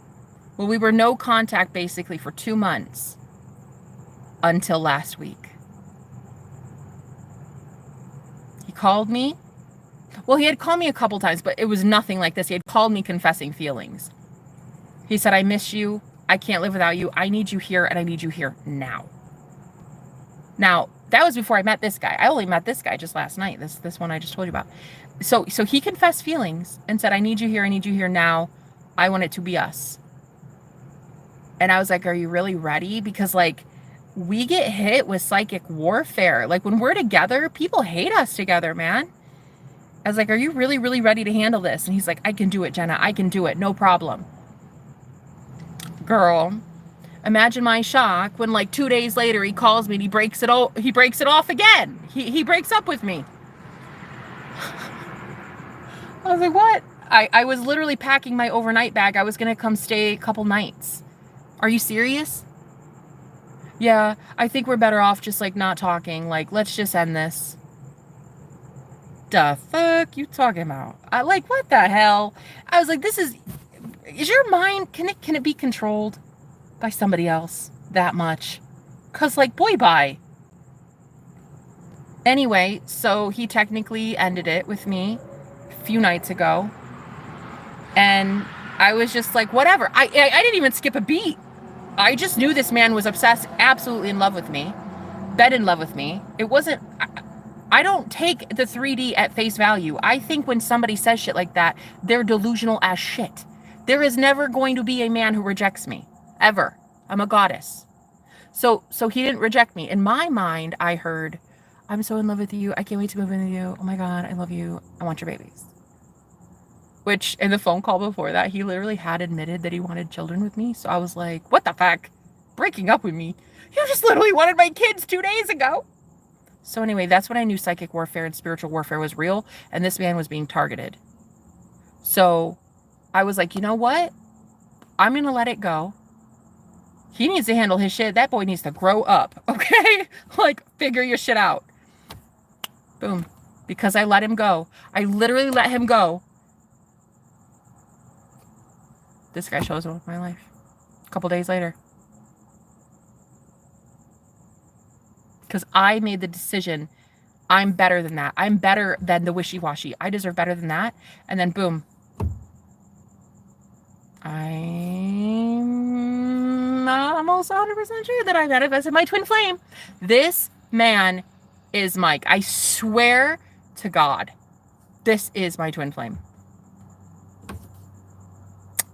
Well, we were no contact basically for 2 months until last week. He called me. Well, he had called me a couple times, but it was nothing like this. He had called me confessing feelings. He said, I miss you. I can't live without you. I need you here and I need you here now. Now, that was before I met this guy. I only met this guy just last night. This one I just told you about. So he confessed feelings and said, I need you here. I need you here now. I want it to be us. And I was like, are you really ready? Because like, we get hit with psychic warfare. Like when we're together, people hate us together, man. I was like, are you really, really ready to handle this? And he's like, I can do it, Jenna. I can do it. No problem. Girl, imagine my shock when like 2 days later he calls me and he breaks it off again. He breaks up with me. I was like, what? I was literally packing my overnight bag. I was going to come stay a couple nights. Are you serious? Yeah, I think we're better off just like not talking. Like, let's just end this. The fuck you talking about? I like, what the hell? I was like, is your mind, can it be controlled by somebody else that much? Cause like, boy, bye. Anyway, so he technically ended it with me a few nights ago. And I was just like, whatever. I didn't even skip a beat. I just knew this man was obsessed, absolutely in love with me, bed in love with me. It wasn't, I don't take the 3D at face value. I think when somebody says shit like that, they're delusional as shit. There is never going to be a man who rejects me, ever. I'm a goddess. So he didn't reject me. In my mind, I heard, I'm so in love with you. I can't wait to move in with you. Oh my God, I love you. I want your babies. Which in the phone call before that, he literally had admitted that he wanted children with me. So I was like, what the fuck? Breaking up with me? You just literally wanted my kids 2 days ago. So anyway, that's when I knew psychic warfare and spiritual warfare was real. And this man was being targeted. So I was like, you know what? I'm going to let it go. He needs to handle his shit. That boy needs to grow up. Okay? Like, figure your shit out. Boom. Because I let him go. I literally let him go. This guy shows up in my life a couple days later. Because I made the decision, I'm better than that. I'm better than the wishy-washy. I deserve better than that. And then boom. I'm almost 100% sure that I manifested my twin flame. This man is Mike. I swear to God, this is my twin flame.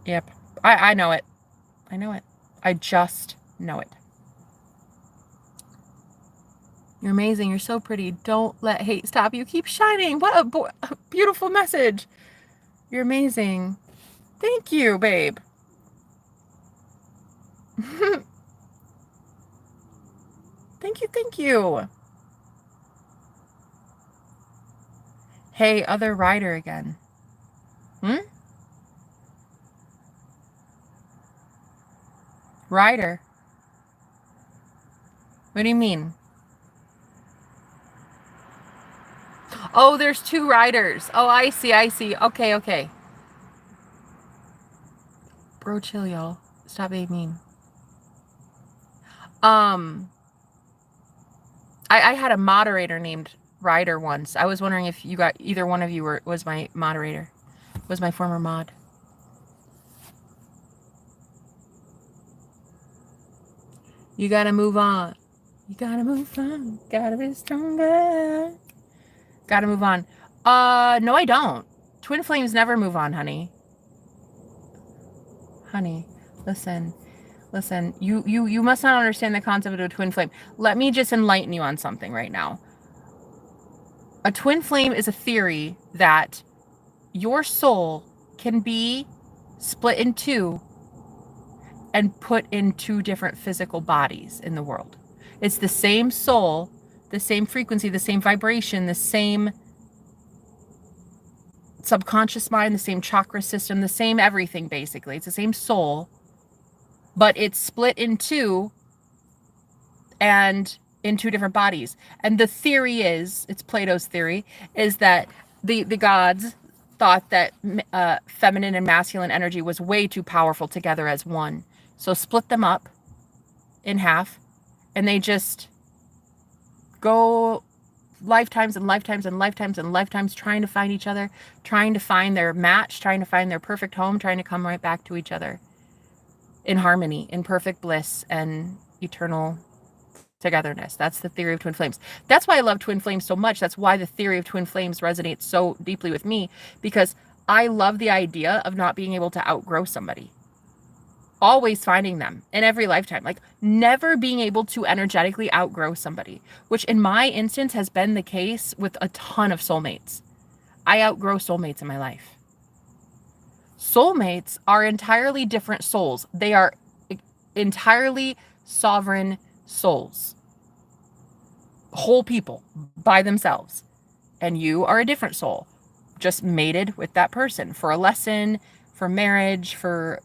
Yep. I know it. I know it. I just know it. You're amazing. You're so pretty. Don't let hate stop you. Keep shining. What a beautiful message. You're amazing. Thank you, babe. Thank you. Thank you. Hey, other rider again. Rider? What do you mean? Oh, there's 2 riders. Oh, I see. I see. Okay, okay. Bro, chill, y'all. Stop being mean. I had a moderator named Ryder once. I was wondering if you got either one of you was my moderator, was my former mod. You gotta move on. You gotta move on. Gotta be stronger. Gotta move on. No, I don't. Twin flames never move on, honey. Honey, listen. Listen, you must not understand the concept of a twin flame. Let me just enlighten you on something right now. A twin flame is a theory that your soul can be split in 2 and put in 2 different physical bodies in the world. It's the same soul, the same frequency, the same vibration, the same subconscious mind, the same chakra system, the same everything, basically. It's the same soul, but it's split in 2 and in 2 different bodies. And the theory is, it's Plato's theory, is that the gods thought that feminine and masculine energy was way too powerful together as one. So split them up in half, and they just go lifetimes and lifetimes and lifetimes and lifetimes trying to find each other, trying to find their match, trying to find their perfect home, trying to come right back to each other in harmony, in perfect bliss and eternal togetherness. That's the theory of twin flames. That's why I love twin flames so much. That's why the theory of twin flames resonates so deeply with me, because I love the idea of not being able to outgrow somebody. Always finding them in every lifetime, like never being able to energetically outgrow somebody, which in my instance has been the case with a ton of soulmates. I outgrow soulmates in my life. Soulmates are entirely different souls. They are entirely sovereign souls, whole people by themselves. And you are a different soul, just mated with that person for a lesson, for marriage, for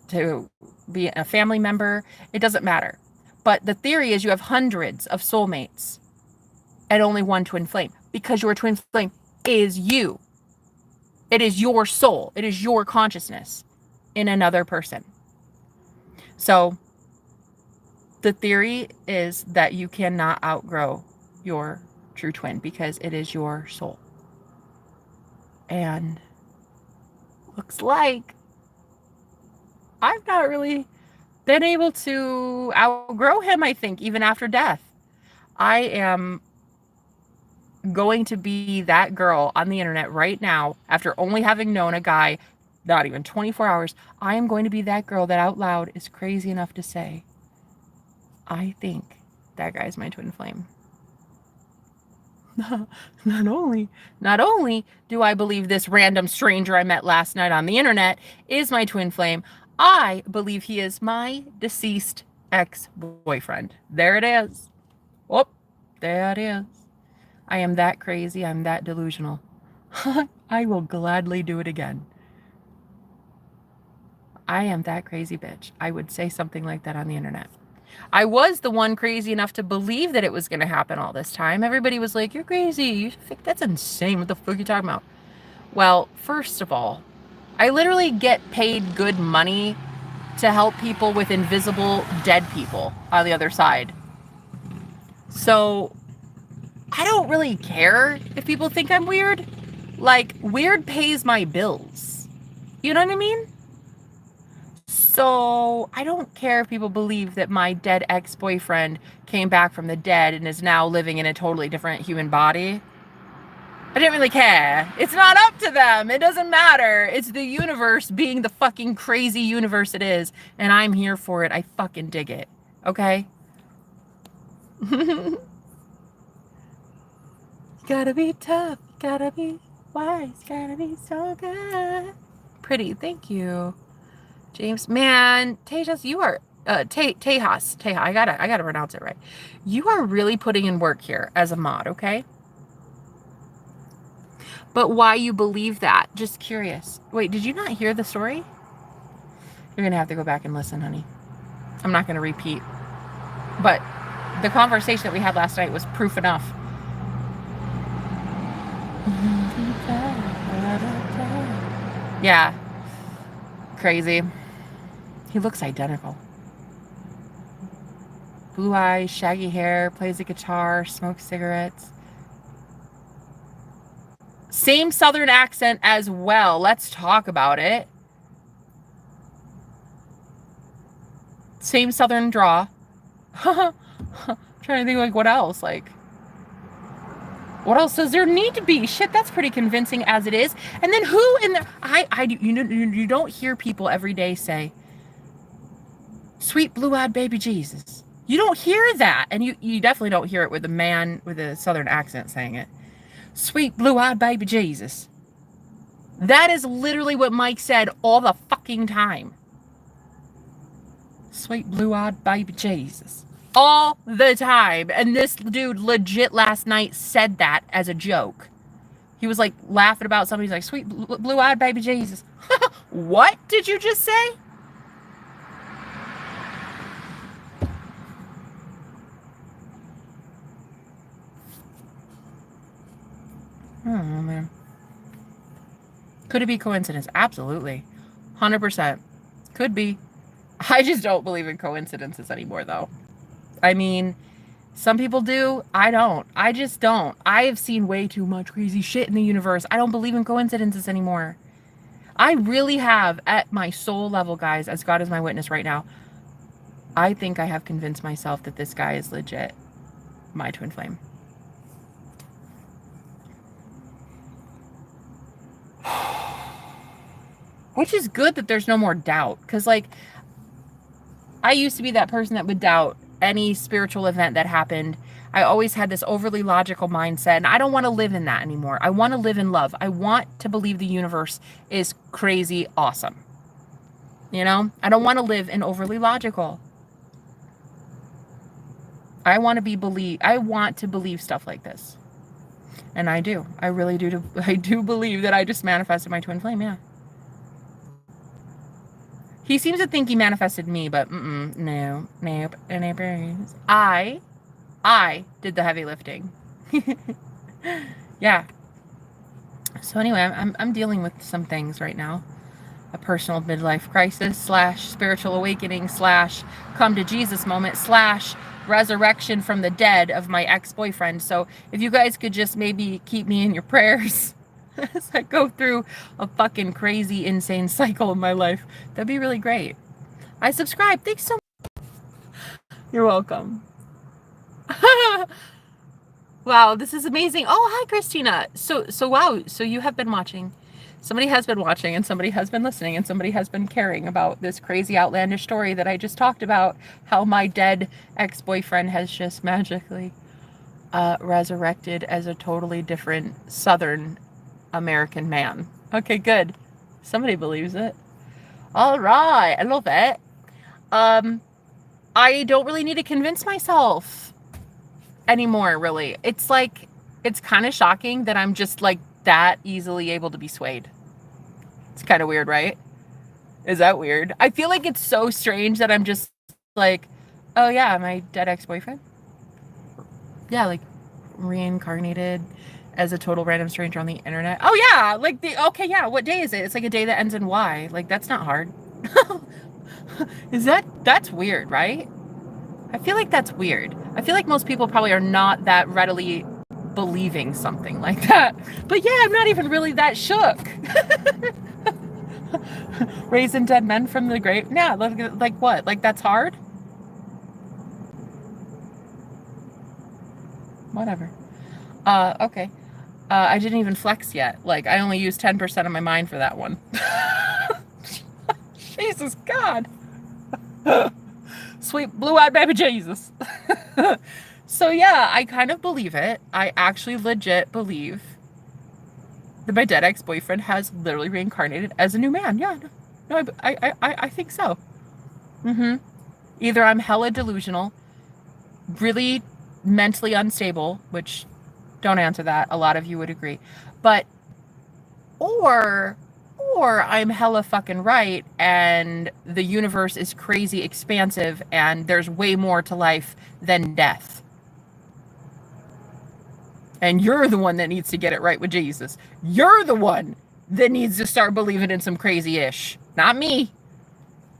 to be a family member. It doesn't matter. But the theory is you have hundreds of soulmates and only one twin flame, because your twin flame is you. It is your soul. It is your consciousness in another person. So the theory is that you cannot outgrow your true twin because it is your soul. And looks like I've not really been able to outgrow him, I think, even after death. I am going to be that girl on the internet right now, after only having known a guy not even 24 hours. I am going to be that girl that out loud is crazy enough to say, I think that guy's my twin flame. Not only do I believe this random stranger I met last night on the internet is my twin flame, I believe he is my deceased ex-boyfriend. There it is. Oh, there it is. I am that crazy. I'm that delusional. I will gladly do it again. I am that crazy bitch. I would say something like that on the internet. I was the one crazy enough to believe that it was going to happen all this time. Everybody was like, you're crazy. You think that's insane. What the fuck are you talking about? Well, first of all, I literally get paid good money to help people with invisible dead people on the other side. So I don't really care if people think I'm weird. Like, weird pays my bills. You know what I mean? So I don't care if people believe that my dead ex-boyfriend came back from the dead and is now living in a totally different human body. I didn't really care. It's not up to them. It doesn't matter. It's the universe being the fucking crazy universe it is. And I'm here for it. I fucking dig it. Okay? Gotta be tough. Gotta be wise. Gotta be so good. Pretty. Thank you. James, man, Tejas, you are Tejas. I gotta pronounce it right. You are really putting in work here as a mod, okay? But why you believe that? Just curious. Wait, did you not hear the story? You're gonna have to go back and listen, honey. I'm not gonna repeat. But the conversation that we had last night was proof enough. Yeah. Crazy. He looks identical. Blue eyes, shaggy hair, plays the guitar, smokes cigarettes. Same southern accent as well. Let's talk about it. Same southern draw. Trying to think, like, what else? Like, what else does there need to be? Shit, that's pretty convincing as it is. And then who in the... You don't hear people every day say, sweet blue-eyed baby Jesus. You don't hear that. And you definitely don't hear it with a man with a southern accent saying it. Sweet blue-eyed baby Jesus. That is literally what Mike said all the fucking time. Sweet blue-eyed baby Jesus. All the time. And this dude legit last night said that as a joke. He was like laughing about something. He's like, sweet blue-eyed baby Jesus. What did you just say? Oh, man. Could it be coincidence? Absolutely. 100%. Could be. I just don't believe in coincidences anymore, though. I mean, some people do. I don't. I just don't. I have seen way too much crazy shit in the universe. I don't believe in coincidences anymore. I really have, at my soul level, guys, as God is my witness right now, I think I have convinced myself that this guy is legit my twin flame. Which is good that there's no more doubt. Because, like, I used to be that person that would doubt any spiritual event that happened. I always had this overly logical mindset, and I don't want to live in that anymore. I want to live in love. I want to believe the universe is crazy awesome. You know? I don't want to live in overly logical. I want to believe stuff like this. And I do. I really do. I do believe that I just manifested my twin flame, yeah. He seems to think he manifested me, but no. I did the heavy lifting. Yeah. So anyway, I'm dealing with some things right now. A personal midlife crisis / spiritual awakening / come to Jesus moment / resurrection from the dead of my ex-boyfriend. So if you guys could just maybe keep me in your prayers, as I go through a fucking crazy, insane cycle in my life. That'd be really great. I subscribe. Thanks so much. You're welcome. Wow, this is amazing. Oh, hi, Christina. So wow. So you have been watching. Somebody has been watching, and somebody has been listening, and somebody has been caring about this crazy outlandish story that I just talked about, how my dead ex-boyfriend has just magically resurrected as a totally different Southern American man. Okay, good. Somebody believes it. All right, I love it. I don't really need to convince myself anymore, really. It's like, it's kind of shocking that I'm just like that easily able to be swayed. It's kind of weird, right? Is that weird? I feel like it's so strange that I'm just like, oh yeah, my dead ex-boyfriend. Yeah, like reincarnated as a total random stranger on the internet. Oh yeah, like okay, yeah, what day is it? It's like a day that ends in Y. Like, that's not hard. That's weird, right? I feel like that's weird. I feel like most people probably are not that readily believing something like that. But yeah, I'm not even really that shook. Raising dead men from the grave. Yeah, like what? Like, that's hard? Whatever. Okay. I didn't even flex yet. Like, I only used 10% of my mind for that one. Jesus God. Sweet blue-eyed baby Jesus. So yeah, I kind of believe it. I actually legit believe that my dead ex-boyfriend has literally reincarnated as a new man. Yeah, no, I think so. Either I'm hella delusional, really mentally unstable, which, don't answer that. A lot of you would agree. But, or I'm hella fucking right, and the universe is crazy expansive, and there's way more to life than death. And you're the one that needs to get it right with Jesus. You're the one that needs to start believing in some crazy-ish, not me.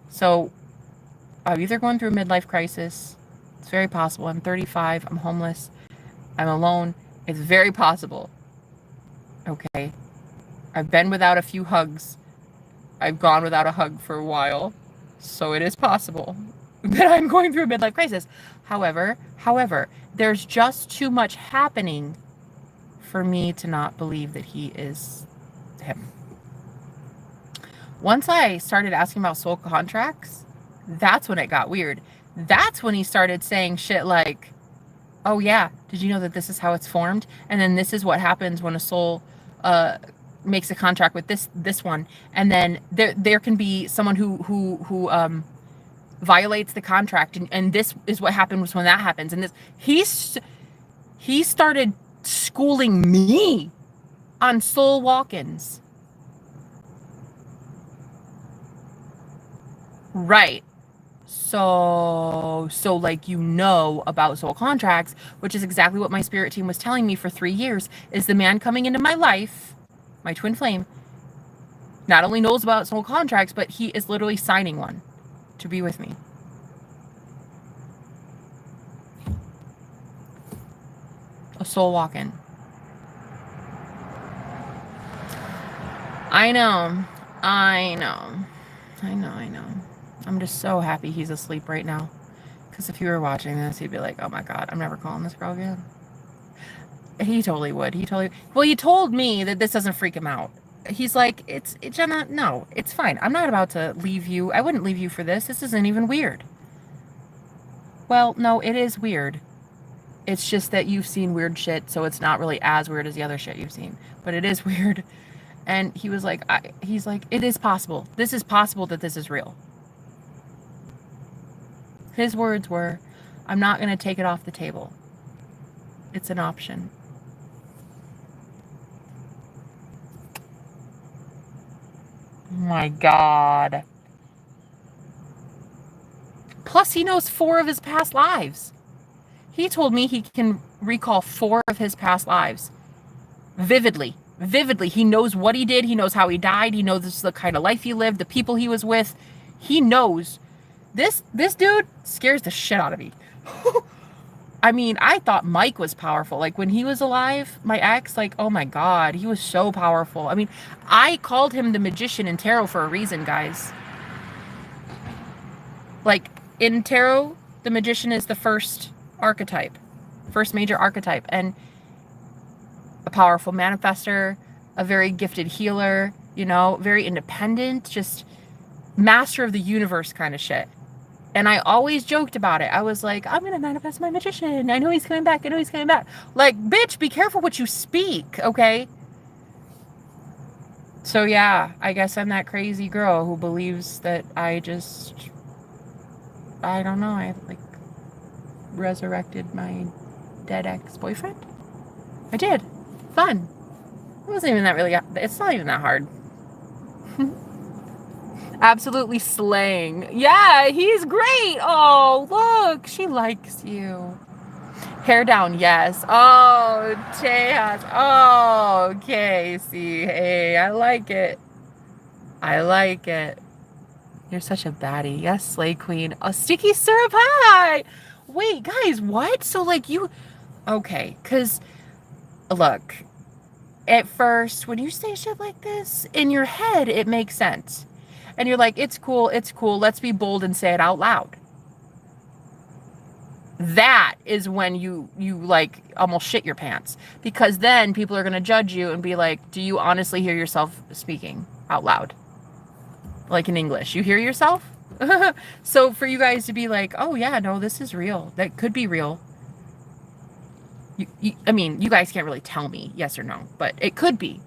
So I'm either going through a midlife crisis. It's very possible. I'm 35. I'm homeless. I'm alone. It's very possible. Okay. I've been without a few hugs. I've gone without a hug for a while. So it is possible that I'm going through a midlife crisis. However, there's just too much happening for me to not believe that he is him. Once I started asking about soul contracts, that's when it got weird. That's when he started saying shit like, oh yeah, did you know that this is how it's formed? And then this is what happens when a soul makes a contract with this one. And then there can be someone who violates the contract, and this is what happens when that happens. And this he started schooling me on soul walk-ins. Right. So like, about soul contracts, which is exactly what my spirit team was telling me for 3 years, is the man coming into my life, my twin flame, not only knows about soul contracts, but he is literally signing one to be with me. A soul walk-in. I know. I'm just so happy he's asleep right now. Because if you were watching this, he'd be like, oh my God, I'm never calling this girl again. He totally would. Well, he told me that this doesn't freak him out. He's like, Jenna, no, it's fine. I'm not about to leave you. I wouldn't leave you for this. This isn't even weird. Well, no, it is weird. It's just that you've seen weird shit, so it's not really as weird as the other shit you've seen. But it is weird. And he was like, it is possible. This is possible that this is real. His words were, I'm not going to take it off the table. It's an option. Oh my God. Plus, he knows 4 of his past lives. He told me he can recall 4 of his past lives. Vividly. He knows what he did. He knows how he died. He knows the kind of life he lived, the people he was with. He knows. This dude scares the shit out of me. I mean, I thought Mike was powerful. Like when he was alive, my ex, like, oh my God, he was so powerful. I mean, I called him the magician in tarot for a reason, guys. Like in tarot, the magician is the first archetype, first major archetype, and a powerful manifester, a very gifted healer, you know, very independent, just master of the universe kind of shit. And I always joked about it. I was like, I'm going to manifest my magician. I know he's coming back. I know he's coming back. Like, bitch, be careful what you speak, okay? So, yeah, I guess I'm that crazy girl who believes that I don't know, I, like, resurrected my dead ex-boyfriend. I did. Fun. It wasn't even that really, it's not even that hard. Absolutely slaying. Yeah, he's great. Oh, look, she likes you. Hair down, yes. Oh, Tejas. Oh, Casey. Hey, I like it. I like it. You're such a baddie. Yes, Slay Queen. A sticky syrup pie. Wait, guys, what? So, like, you... Okay, because, look, at first, when you say shit like this, in your head, it makes sense. And you're like, it's cool, let's be bold and say it out loud. That is when you like almost shit your pants. Because then people are going to judge you and be like, do you honestly hear yourself speaking out loud? Like in English, you hear yourself? So for you guys to be like, oh yeah, no, this is real. That could be real. I mean, you guys can't really tell me yes or no, but it could be.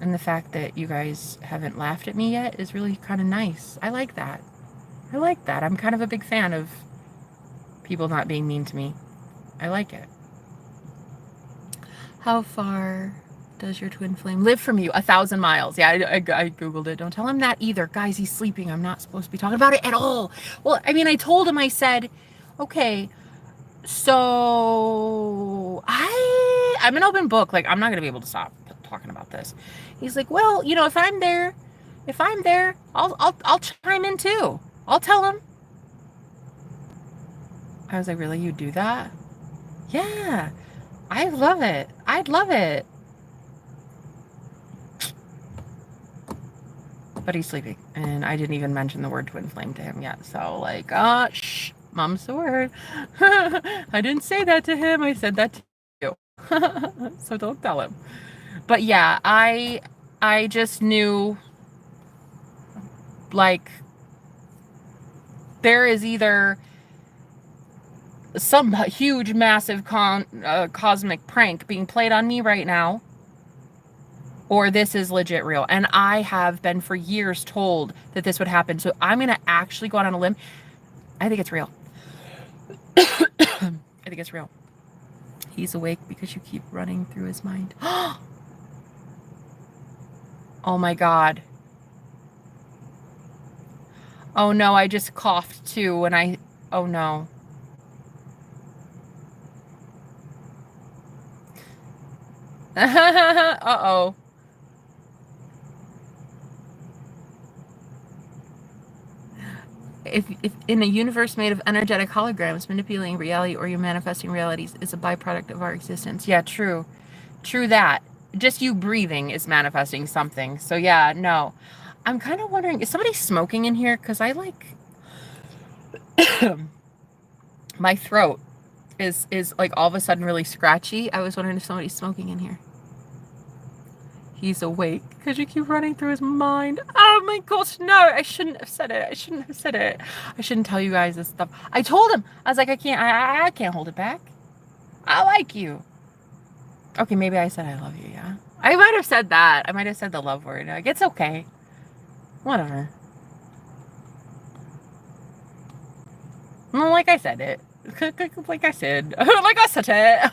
And the fact that you guys haven't laughed at me yet is really kind of nice. I like that. I like that. I'm kind of a big fan of people not being mean to me. I like it. How far does your twin flame live from you? 1,000 miles. Yeah, I Googled it. Don't tell him that either. Guys, he's sleeping. I'm not supposed to be talking about it at all. Well, I mean, I told him, I said, okay, so I'm an open book. Like, I'm not going to be able to stop talking about this. He's like, well, you know, if I'm there, I'll chime in too. I'll tell him. I was like, really? You do that? Yeah. I love it. I'd love it. But he's sleeping. And I didn't even mention the word twin flame to him yet. So like, shh, mom's the word. I didn't say that to him. I said that to you. So don't tell him. But yeah, I just knew, like, there is either some huge, massive cosmic prank being played on me right now, or this is legit real. And I have been for years told that this would happen. So I'm going to actually go out on a limb. I think it's real. I think it's real. He's awake because you keep running through his mind. Oh my God. Oh no, I just coughed too when oh no. Uh-oh. If in a universe made of energetic holograms, manipulating reality or you're manifesting realities is a byproduct of our existence. Yeah, true. True that. Just you breathing is manifesting something. So yeah, no. I'm kind of wondering, is somebody smoking in here? Because I like... my throat is like all of a sudden really scratchy. I was wondering if somebody's smoking in here. He's awake because you keep running through his mind. Oh my gosh, no, I shouldn't have said it. I shouldn't tell you guys this stuff. I told him, I was like, I can't hold it back. I like you. Okay, maybe I said I love you, yeah? I might have said that. I might have said the love word. Like, it's okay. Whatever. Well, like I said it. Like I said. Like I said it.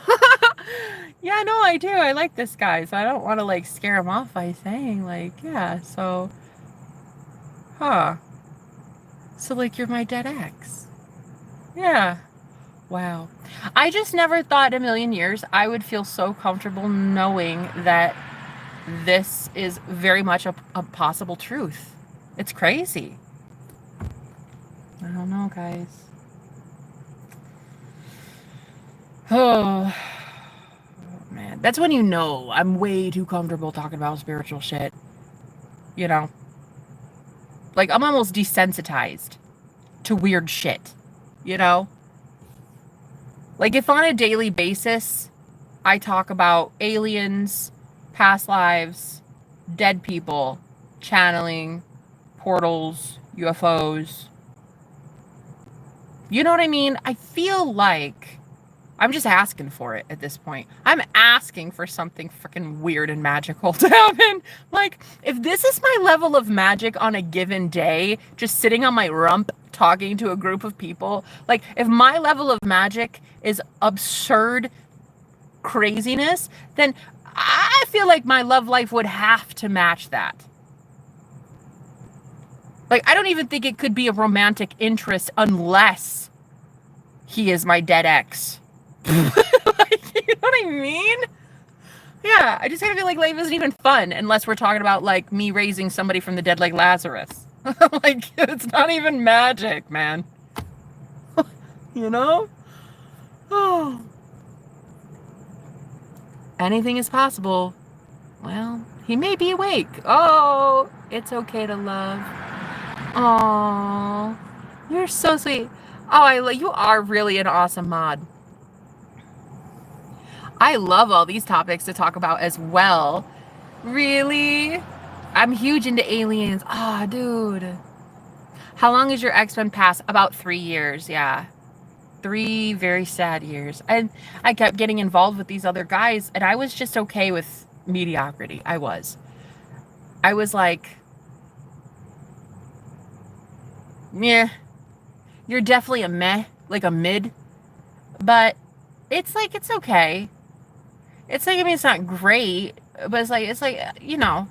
Yeah, no, I do. I like this guy. So I don't want to, like, scare him off by saying, like, yeah, so. Huh. So, like, you're my dead ex. Yeah. Wow. I just never thought in a million years I would feel so comfortable knowing that this is very much a possible truth. It's crazy. I don't know, guys. Oh, man. That's when you know I'm way too comfortable talking about spiritual shit. You know? Like, I'm almost desensitized to weird shit. You know? Like, if on a daily basis I talk about aliens, past lives, dead people, channeling, portals, UFOs. You know what I mean? I feel like I'm just asking for it at this point. I'm asking for something freaking weird and magical to happen. Like, if this is my level of magic on a given day, just sitting on my rump talking to a group of people, like, if my level of magic is absurd craziness, then I feel like my love life would have to match that. Like, I don't even think it could be a romantic interest unless he is my dead ex. Like, you know what I mean? Yeah, I just kind of feel like life isn't even fun unless we're talking about, like, me raising somebody from the dead like Lazarus. Like, it's not even magic, man. You know? Oh. Anything is possible. Well, he may be awake. Oh, it's okay to love. Oh, you're so sweet. Oh, you are really an awesome mod. I love all these topics to talk about as well. Really? I'm huge into aliens. Ah, oh, dude. How long has your ex been past? About 3 years, yeah. 3 very sad years. And I kept getting involved with these other guys, and I was just okay with mediocrity. I was like, meh. You're definitely a meh, like a mid. But it's like, it's okay. It's like, I mean, it's not great, but it's like, you know,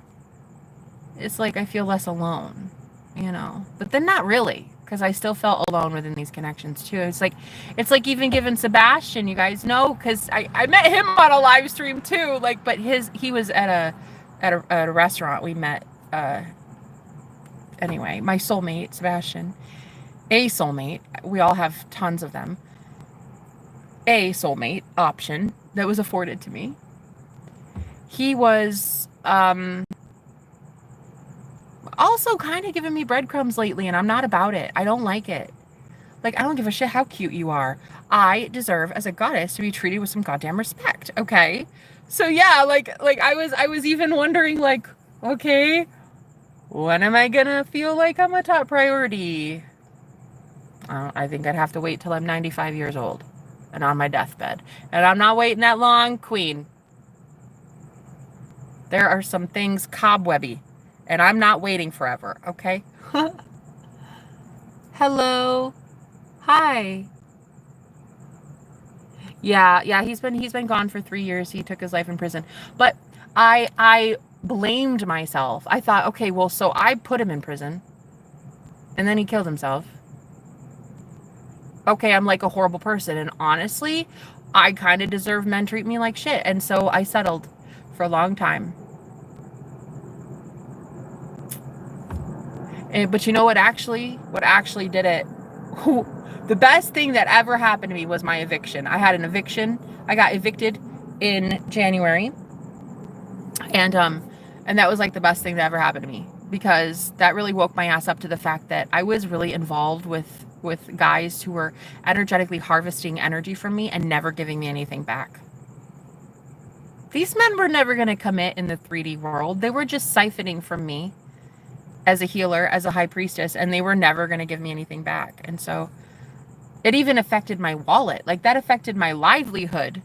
it's like I feel less alone, you know, but then not really, because I still felt alone within these connections too. It's like even given Sebastian, you guys know, because I met him on a live stream too, like, but he was at a restaurant we met, anyway, my soulmate, Sebastian, a soulmate, we all have tons of them, a soulmate option that was afforded to me. He was, also kind of giving me breadcrumbs lately, and I'm not about it. I don't like it. Like, I don't give a shit how cute you are. I deserve, as a goddess, to be treated with some goddamn respect, okay? So yeah, like I was even wondering, like, okay, when am I gonna feel like I'm a top priority? I think I'd have to wait till I'm 95 years old and on my deathbed. And I'm not waiting that long, queen. There are some things cobwebby, and I'm not waiting forever, okay? Hello. Hi. Yeah, he's been gone for 3 years. He took his life in prison. But I blamed myself. I thought, okay, well, so I put him in prison, and then he killed himself. Okay, I'm like a horrible person, and honestly, I kind of deserve men treat me like shit, and so I settled for a long time. But you know what actually did it? The best thing that ever happened to me was my eviction. I had an eviction. I got evicted in January. And that was like the best thing that ever happened to me, because that really woke my ass up to the fact that I was really involved with guys who were energetically harvesting energy from me and never giving me anything back. These men were never going to commit in the 3D world. They were just siphoning from me as a healer, as a high priestess, and they were never going to give me anything back. And so it even affected my wallet. Like, that affected my livelihood.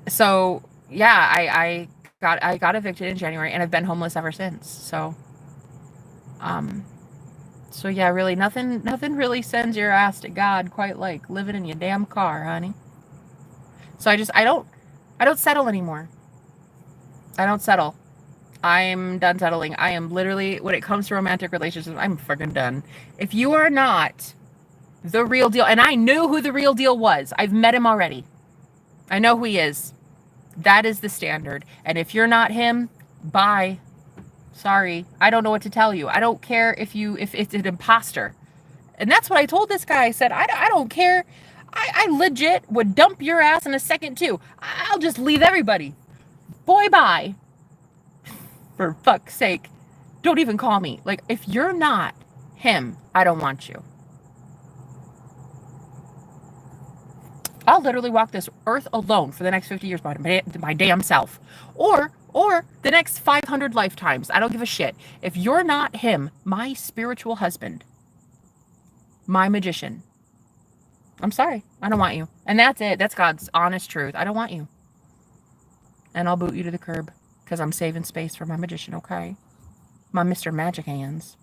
So yeah, I got evicted in January, and I've been homeless ever since. So yeah, really nothing really sends your ass to God quite like living in your damn car, honey. So I don't settle anymore. I don't settle. I'm done settling. I am literally, when it comes to romantic relationships, I'm freaking done. If you are not the real deal, and I knew who the real deal was. I've met him already. I know who he is. That is the standard. And if you're not him, bye. Sorry. I don't know what to tell you. I don't care if it's an imposter. And that's what I told this guy. I said, I don't care. I legit would dump your ass in a second too. I'll just leave everybody. Boy, bye. For fuck's sake. Don't even call me. Like, if you're not him, I don't want you. I'll literally walk this earth alone for the next 50 years by my damn self. Or the next 500 lifetimes. I don't give a shit. If you're not him, my spiritual husband, my magician, I'm sorry. I don't want you. And that's it. That's God's honest truth. I don't want you. And I'll boot you to the curb because I'm saving space for my magician, okay? My Mr. Magic Hands.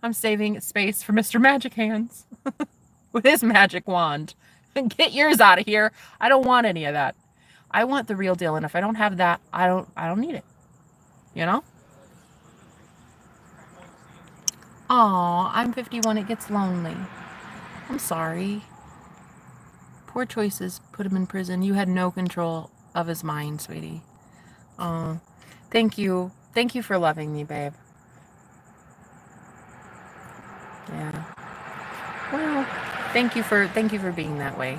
I'm saving space for Mr. Magic Hands with his magic wand. Get yours out of here. I don't want any of that. I want the real deal, and if I don't have that, I don't need it. You know? Aw, I'm 51. It gets lonely. I'm sorry. Poor choices put him in prison. You had no control of his mind, sweetie. Oh, thank you. Thank you for loving me, babe. Yeah. Well, thank you for being that way.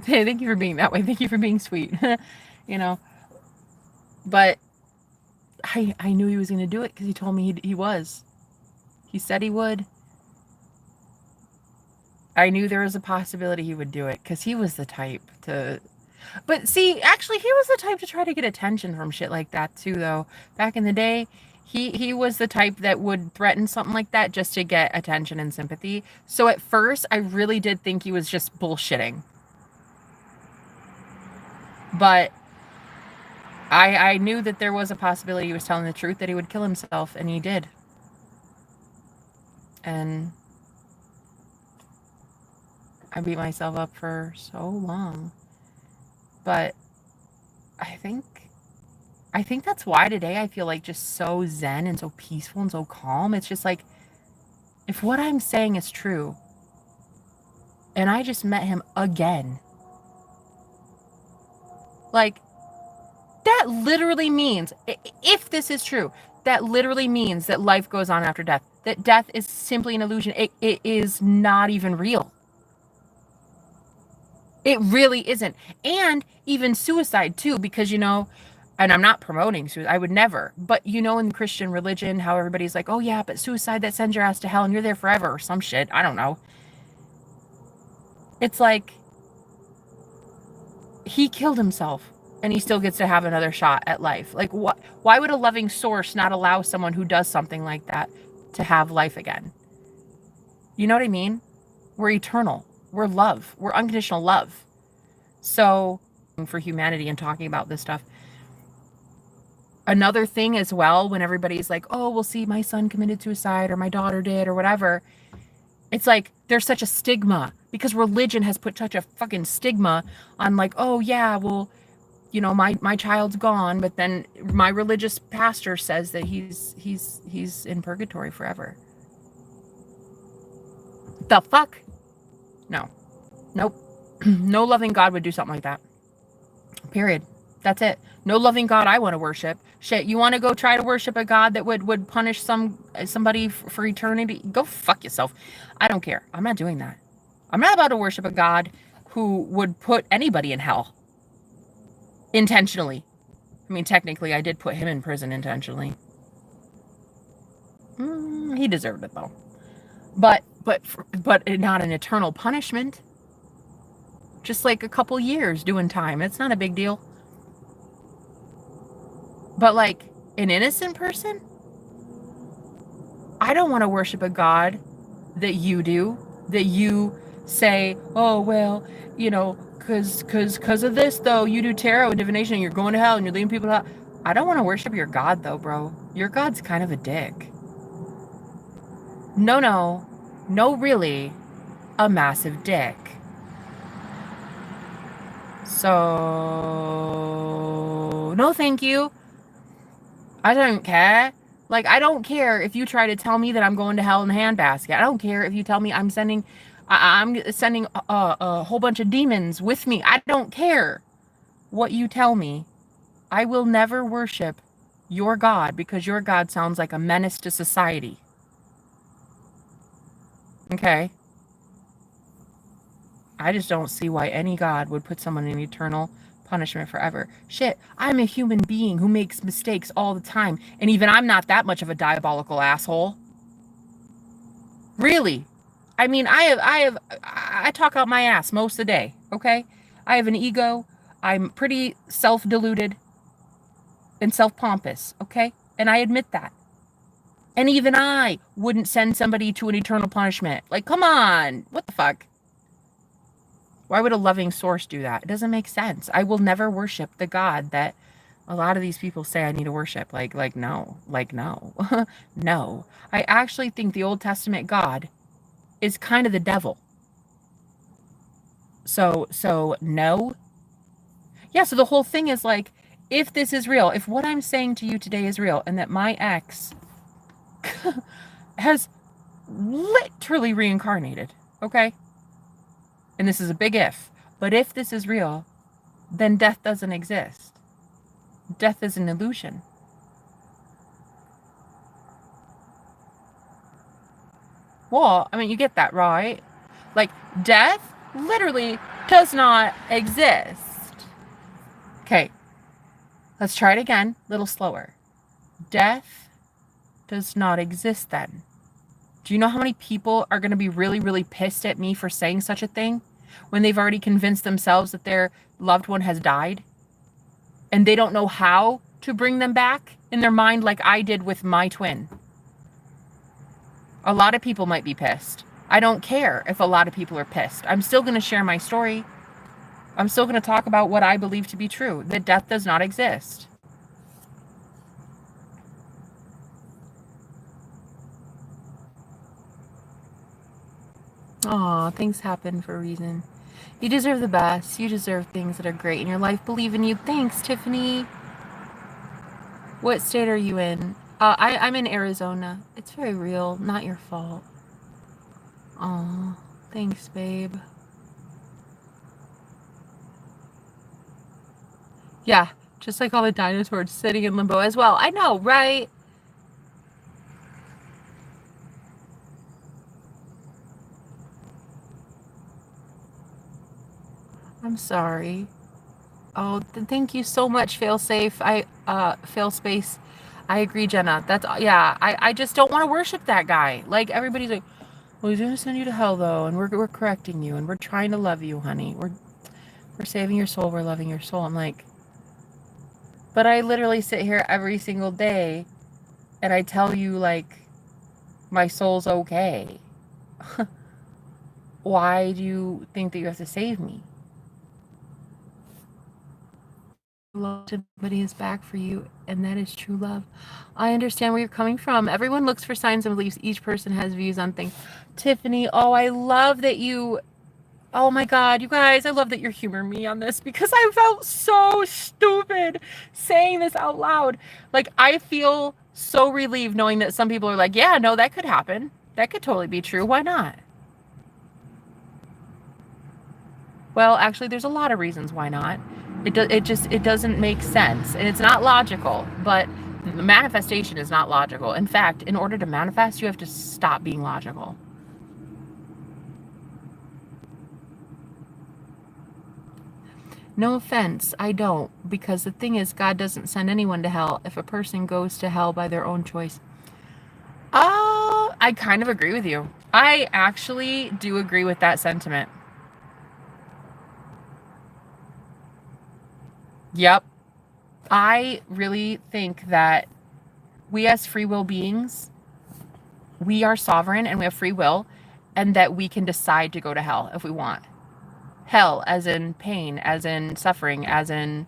Thank you for being that way. Thank you for being sweet. You know. But I knew he was going to do it because he told me he was. He said he would. I knew there was a possibility he would do it because he was the type to... But see, actually, he was the type to try to get attention from shit like that too, though. Back in the day, he was the type that would threaten something like that just to get attention and sympathy. So at first, I really did think he was just bullshitting. But I knew that there was a possibility he was telling the truth, that he would kill himself, and he did. And I beat myself up for so long. But I think that's why today I feel like just so zen and so peaceful and so calm. It's just like, if what I'm saying is true, and I just met him again, like, that literally means, if this is true, that literally means that life goes on after death. That death is simply an illusion. It is not even real. It really isn't. And even suicide too, because, you know, and I'm not promoting suicide, I would never, but you know, in the Christian religion, how everybody's like, oh yeah, but suicide, that sends your ass to hell and you're there forever or some shit. I don't know. It's like, he killed himself and he still gets to have another shot at life. Like, what? Why would a loving source not allow someone who does something like that to have life again? You know what I mean? We're eternal. We're love. We're unconditional love. So, for humanity and talking about this stuff. Another thing as well, when everybody's like, oh, well, see, my son committed suicide or my daughter did or whatever. It's like, there's such a stigma because religion has put such a fucking stigma on, like, oh yeah, well, you know, my child's gone, but then my religious pastor says that he's in purgatory forever. The fuck? No. Nope. No loving God would do something like that. Period. That's it. No loving God I want to worship. Shit, you want to go try to worship a God that would punish somebody for eternity? Go fuck yourself. I don't care. I'm not doing that. I'm not about to worship a God who would put anybody in hell. Intentionally. I mean, technically, I did put him in prison intentionally. He deserved it, though. But not an eternal punishment. Just like a couple years doing time. It's not a big deal. But like an innocent person, I don't want to worship a God that you do, that you say, oh, well, you know, because of this, though, you do tarot and divination and you're going to hell and you're leading people to hell. I don't want to worship your God, though, bro. Your God's kind of a dick. No, really, a massive dick. So, no, thank you. I don't care. Like, I don't care if you try to tell me that I'm going to hell in a handbasket. I don't care if you tell me I'm sending a whole bunch of demons with me. I don't care what you tell me. I will never worship your God because your God sounds like a menace to society. Okay? I just don't see why any God would put someone in eternal punishment forever. Shit, I'm a human being who makes mistakes all the time, and even I'm not that much of a diabolical asshole. Really. I mean, I talk out my ass most of the day, okay? I have an ego. I'm pretty self-deluded and self-pompous, okay? And I admit that. And even I wouldn't send somebody to an eternal punishment. Like, come on. What the fuck? Why would a loving source do that? It doesn't make sense. I will never worship the God that a lot of these people say I need to worship. No. No. I actually think the Old Testament God is kind of the devil. So no. Yeah, so the whole thing is like, if this is real, if what I'm saying to you today is real, and that my ex has literally reincarnated, okay? And this is a big if. But if this is real, then death doesn't exist. Death is an illusion. Well, I mean, you get that, right? Like, death literally does not exist. Okay, let's try it again, a little slower. Death does not exist then. Do you know how many people are going to be really, really pissed at me for saying such a thing when they've already convinced themselves that their loved one has died and they don't know how to bring them back in their mind like I did with my twin? A lot of people might be pissed. I don't care if a lot of people are pissed. I'm still going to share my story. I'm still going to talk about what I believe to be true, that death does not exist. Aw, things happen for a reason. You deserve the best. You deserve things that are great in your life. Believe in you. Thanks, Tiffany. What state are you in? I'm in Arizona. It's very real. Not your fault. Aw, thanks, babe. Yeah, just like all the dinosaurs sitting in limbo as well. I know, right? I'm sorry. Oh, thank you so much, Failsafe. Failspace. I agree, Jenna. That's, yeah, I just don't want to worship that guy. Like, everybody's like, well, he's going to send you to hell, though, and we're correcting you, and we're trying to love you, honey. We're saving your soul. We're loving your soul. I'm like, but I literally sit here every single day, and I tell you, like, my soul's okay. Why do you think that you have to save me? Love to somebody is back for you, and that is true love. I understand where you're coming from. Everyone looks for signs and beliefs. Each person has views on things. Tiffany, oh, I love that you, oh my God, you guys, I love that you're humoring me on this because I felt so stupid saying this out loud. Like, I feel so relieved knowing that some people are like, yeah, no, that could happen. That could totally be true. Why not? Well, actually, there's a lot of reasons why not. It doesn't make sense, and it's not logical. But manifestation is not logical. In fact, in order to manifest, you have to stop being logical. No offense, I don't, because the thing is, God doesn't send anyone to hell if a person goes to hell by their own choice. I kind of agree with you. I actually do agree with that sentiment. Yep. I really think that we as free will beings, we are sovereign and we have free will, and that we can decide to go to hell if we want. Hell as in pain, as in suffering, as in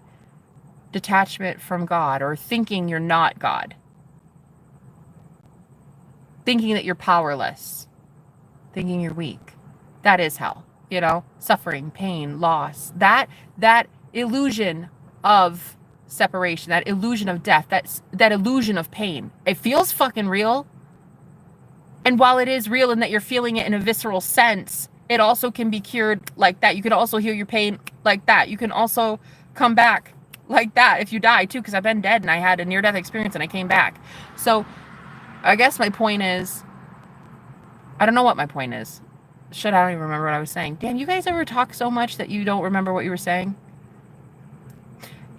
detachment from God, or thinking you're not God. Thinking that you're powerless. Thinking you're weak. That is hell. You know, suffering, pain, loss. That illusion of separation, that illusion of death, that illusion of pain. It feels fucking real. And while it is real in that you're feeling it in a visceral sense, it also can be cured like that. You can also heal your pain like that. You can also come back like that if you die too, because I've been dead and I had a near-death experience and I came back. So I guess my point is, I don't know what my point is. Shit, I don't even remember what I was saying. Damn, you guys ever talk so much that you don't remember what you were saying?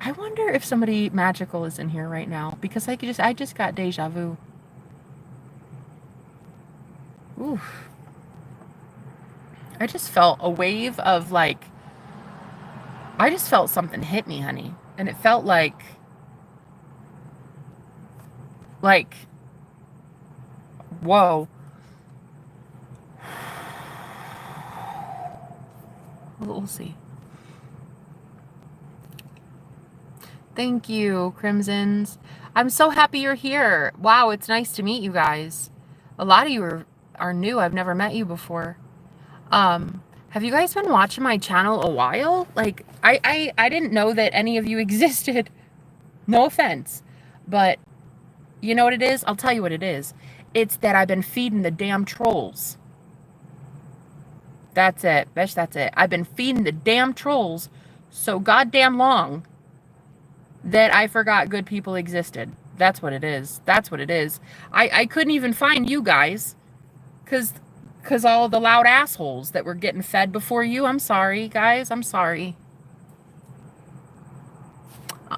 I wonder if somebody magical is in here right now, because I just got deja vu. Oof. I just felt a wave of like, I just felt something hit me, honey. And it felt like, whoa. We'll see. Thank you, Crimsons. I'm so happy you're here. Wow, it's nice to meet you guys. A lot of you are new. I've never met you before. Have you guys been watching my channel a while? Like, I didn't know that any of you existed. No offense. But you know what it is? I'll tell you what it is. It's that I've been feeding the damn trolls. That's it. Bitch, that's it. I've been feeding the damn trolls so goddamn long that I forgot good people existed. That's what it is. That's what it is. I couldn't even find you guys because all the loud assholes that were getting fed before you. I'm sorry, guys. I'm sorry.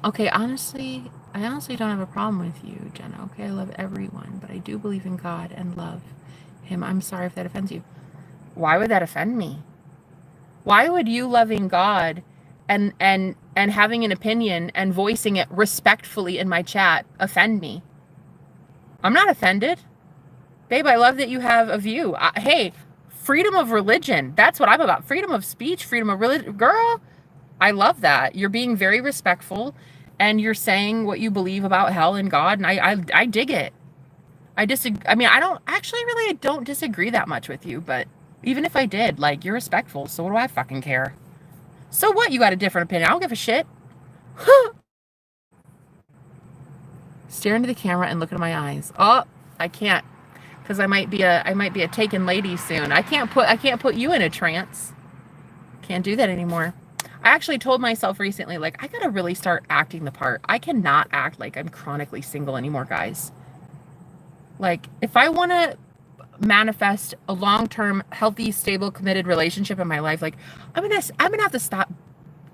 Okay, honestly, I honestly don't have a problem with you, Jenna. Okay, I love everyone, but I do believe in God and love him. I'm sorry if that offends you. Why would that offend me? Why would you loving God and having an opinion and voicing it respectfully in my chat offend me? I'm not offended. Babe, I love that you have a view. Hey, freedom of religion. That's what I'm about. Freedom of speech, freedom of religion. Girl, I love that. You're being very respectful and you're saying what you believe about hell and God, and I dig it. I disagree. I mean, I don't disagree that much with you, but even if I did, like, you're respectful, so what do I fucking care? So what? You got a different opinion. I don't give a shit. Stare into the camera and look into my eyes. Oh, I can't, because I might be a taken lady soon. I can't put you in a trance. Can't do that anymore. I actually told myself recently, like, I gotta really start acting the part. I cannot act like I'm chronically single anymore, guys. Like, if I want to manifest a long-term, healthy, stable, committed relationship in my life, like, I'm gonna have to stop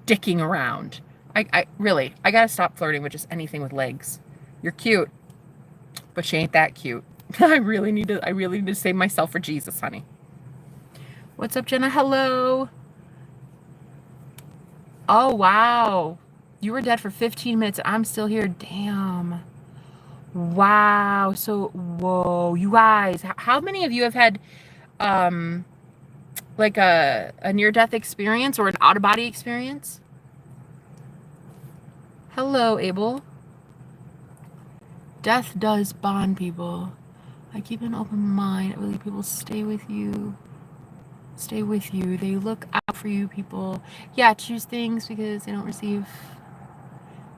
dicking around. I gotta stop flirting with just anything with legs. You're cute, but she ain't that cute. I really need to save myself for Jesus, honey. What's up, Jenna? Hello. Oh, wow. You were dead for 15 minutes. I'm still here. Damn. Wow. So, whoa, you guys, how many of you have had, like a near-death experience or an out-of-body experience? Hello, Abel. Death does bond people. I keep an open mind. I believe people stay with you. Stay with you. They look out for you, people. Yeah, choose things because they don't receive.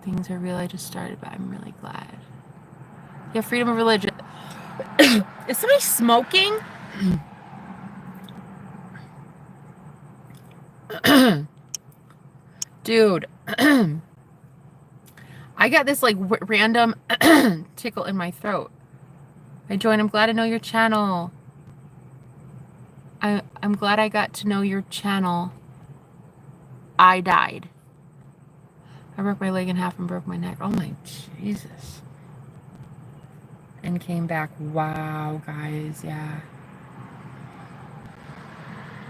Things are real. I just started, but I'm really glad. Yeah, freedom of religion. Is somebody smoking? Dude. I got this like random tickle in my throat. I joined. I'm glad to know your channel. I'm glad I got to know your channel. I died. I broke my leg in half and broke my neck. Oh my Jesus. And came back. Wow, guys. Yeah.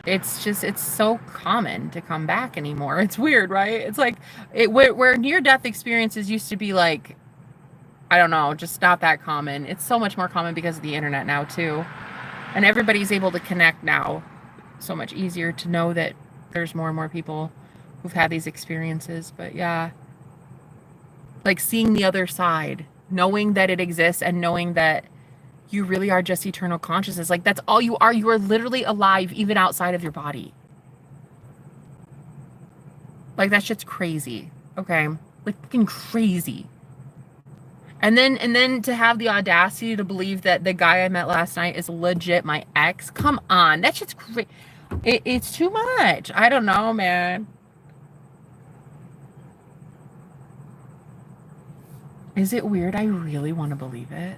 It's so common to come back anymore. It's weird, right? It's like where near-death experiences used to be like, I don't know, just not that common. It's so much more common because of the internet now too. And everybody's able to connect now. So much easier to know that there's more and more people who've had these experiences. But yeah, like seeing the other side, knowing that it exists and knowing that you really are just eternal consciousness. Like, that's all you are. You are literally alive even outside of your body. Like, that shit's crazy. Okay? Like, fucking crazy. And then to have the audacity to believe that the guy I met last night is legit my ex. Come on. That shit's crazy. It's too much. I don't know, man. Is it weird? I really want to believe it.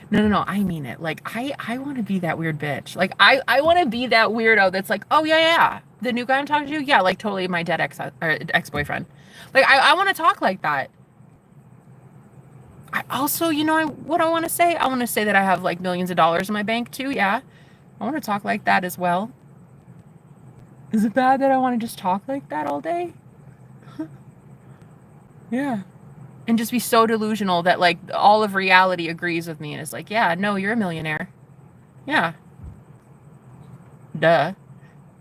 No, I mean it. Like, I want to be that weird bitch. Like, I want to be that weirdo that's like, oh, yeah. The new guy I'm talking to? Yeah, like, totally my dead ex-boyfriend. Like, I want to talk like that. I also, what I want to say? I want to say that I have, like, millions of dollars in my bank, too. Yeah. I want to talk like that as well. Is it bad that I want to just talk like that all day? Yeah. And just be so delusional that, like, all of reality agrees with me and is like, yeah, no, you're a millionaire. Yeah. Duh.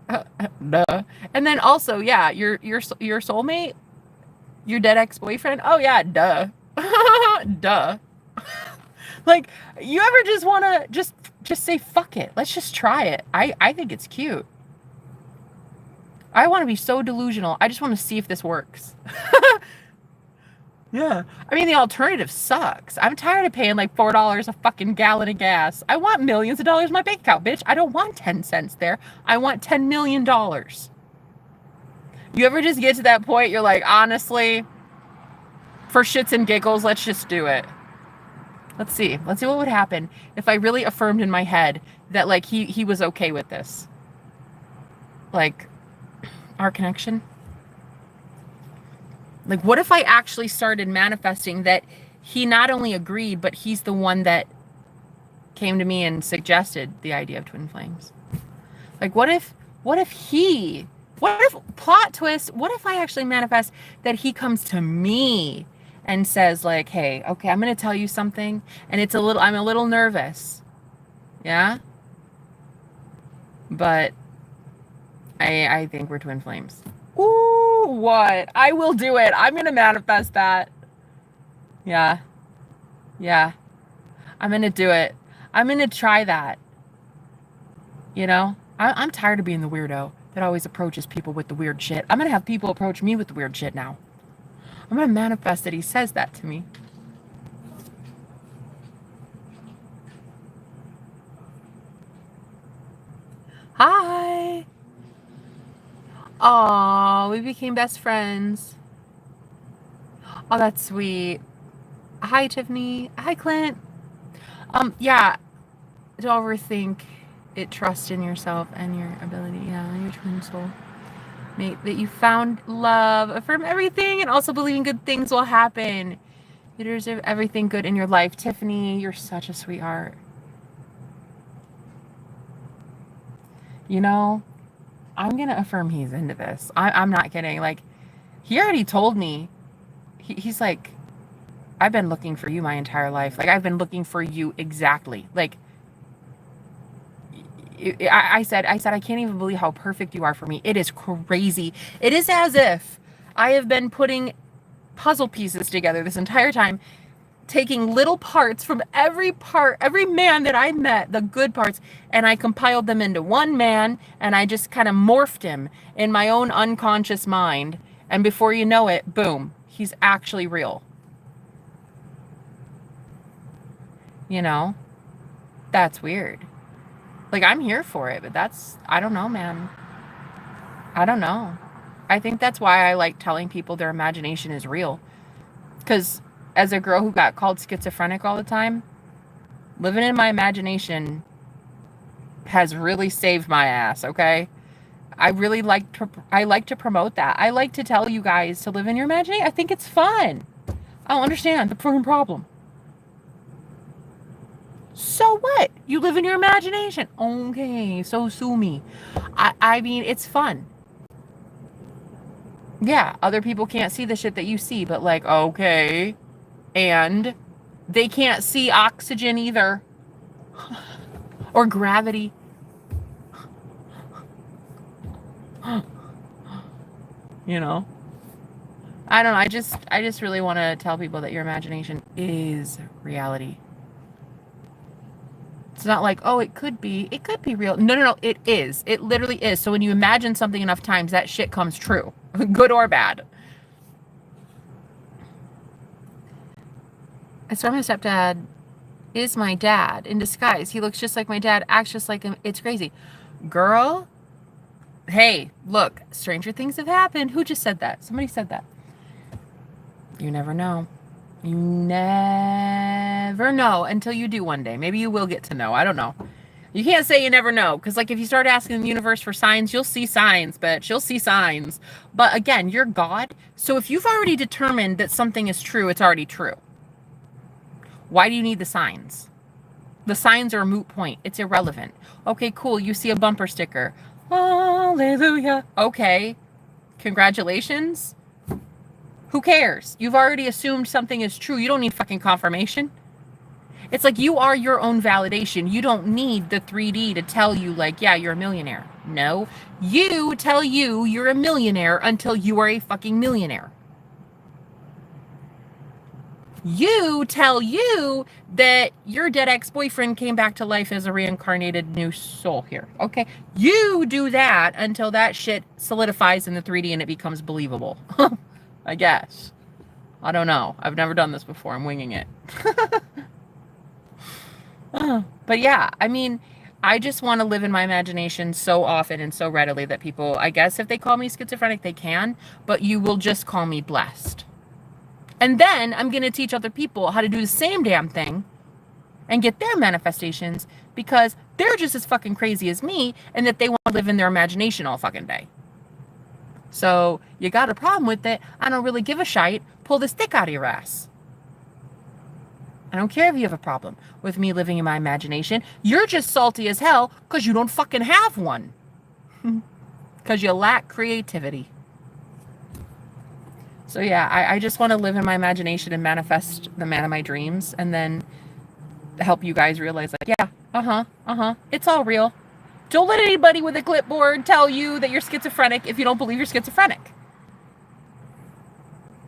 Duh. And then also, yeah, your soulmate, your dead ex-boyfriend. Oh yeah, duh. Duh. Like, you ever just want to just say fuck it. Let's just try it. I think it's cute. I want to be so delusional. I just want to see if this works. Yeah. I mean, the alternative sucks. I'm tired of paying like $4 a fucking gallon of gas. I want millions of dollars in my bank account, bitch. I don't want 10 cents there. I want $10 million. You ever just get to that point, you're like, honestly, for shits and giggles, let's just do it. Let's see what would happen if I really affirmed in my head that, like, he was okay with this. Like, our connection. Like, what if I actually started manifesting that he not only agreed, but he's the one that came to me and suggested the idea of twin flames? Like, what if plot twist, what if I actually manifest that he comes to me and says, like, hey, okay, I'm going to tell you something, and I'm a little nervous. Yeah? But I think we're twin flames. Ooh, what? I will do it. I'm going to manifest that. Yeah. Yeah. I'm going to do it. I'm going to try that. I'm tired of being the weirdo that always approaches people with the weird shit. I'm going to have people approach me with the weird shit now. I'm going to manifest that he says that to me. Hi. Oh, we became best friends. Oh, that's sweet. Hi, Tiffany. Hi, Clint. Yeah. Don't overthink it. Trust in yourself and your ability. Yeah, your twin soul. Mate, that you found love. Affirm everything and also believing good things will happen. You deserve everything good in your life. Tiffany, you're such a sweetheart. I'm going to affirm he's into this. I'm not kidding. Like, he already told me. He's like, I've been looking for you my entire life. Like, I've been looking for you exactly. Like, I said, I can't even believe how perfect you are for me. It is crazy. It is as if I have been putting puzzle pieces together this entire time, taking little parts from every man that I met, the good parts, and I compiled them into one man, and I just kind of morphed him in my own unconscious mind. And before you know it, boom, he's actually real. That's weird. Like, I'm here for it, but I don't know, man. I don't know. I think that's why I like telling people their imagination is real. Because as a girl who got called schizophrenic all the time, living in my imagination has really saved my ass, okay? I like to promote that. I like to tell you guys to live in your imagination. I think it's fun. I don't understand the fucking problem. So what? You live in your imagination. Okay, so sue me. I mean, it's fun. Yeah, other people can't see the shit that you see, but like, okay. And they can't see oxygen either. Or gravity. I don't know. I just really want to tell people that your imagination is reality. It's not like, oh, it could be real. No, it is. It literally is. So when you imagine something enough times, that shit comes true, good or bad. I swear my stepdad is my dad in disguise. He looks just like my dad, acts just like him. It's crazy. Girl, hey, look, stranger things have happened. Who just said that? Somebody said that. You never know. You never never know until you do one day. Maybe you will get to know. I don't know. You can't say you never know, because like if you start asking the universe for signs, you'll see signs, bitch. You'll see signs. But again, you're God. So if you've already determined that something is true, it's already true. Why do you need the signs? The signs are a moot point. It's irrelevant. Okay, cool. You see a bumper sticker. Hallelujah. Okay. Congratulations. Who cares? You've already assumed something is true. You don't need fucking confirmation. It's like you are your own validation. You don't need the 3D to tell you, like, yeah, you're a millionaire. No. You tell you you're a millionaire until you are a fucking millionaire. You tell you that your dead ex-boyfriend came back to life as a reincarnated new soul here. Okay? You do that until that shit solidifies in the 3D and it becomes believable. I guess. I don't know. I've never done this before. I'm winging it. But yeah, I mean, I just want to live in my imagination so often and so readily that people, I guess if they call me schizophrenic, they can, but you will just call me blessed. And then I'm going to teach other people how to do the same damn thing and get their manifestations because they're just as fucking crazy as me and that they want to live in their imagination all fucking day. So you got a problem with it. I don't really give a shite. Pull the stick out of your ass. I don't care if you have a problem with me living in my imagination. You're just salty as hell because you don't fucking have one. Because you lack creativity. So yeah, I just want to live in my imagination and manifest the man of my dreams and then help you guys realize like, yeah, it's all real. Don't let anybody with a clipboard tell you that you're schizophrenic if you don't believe you're schizophrenic.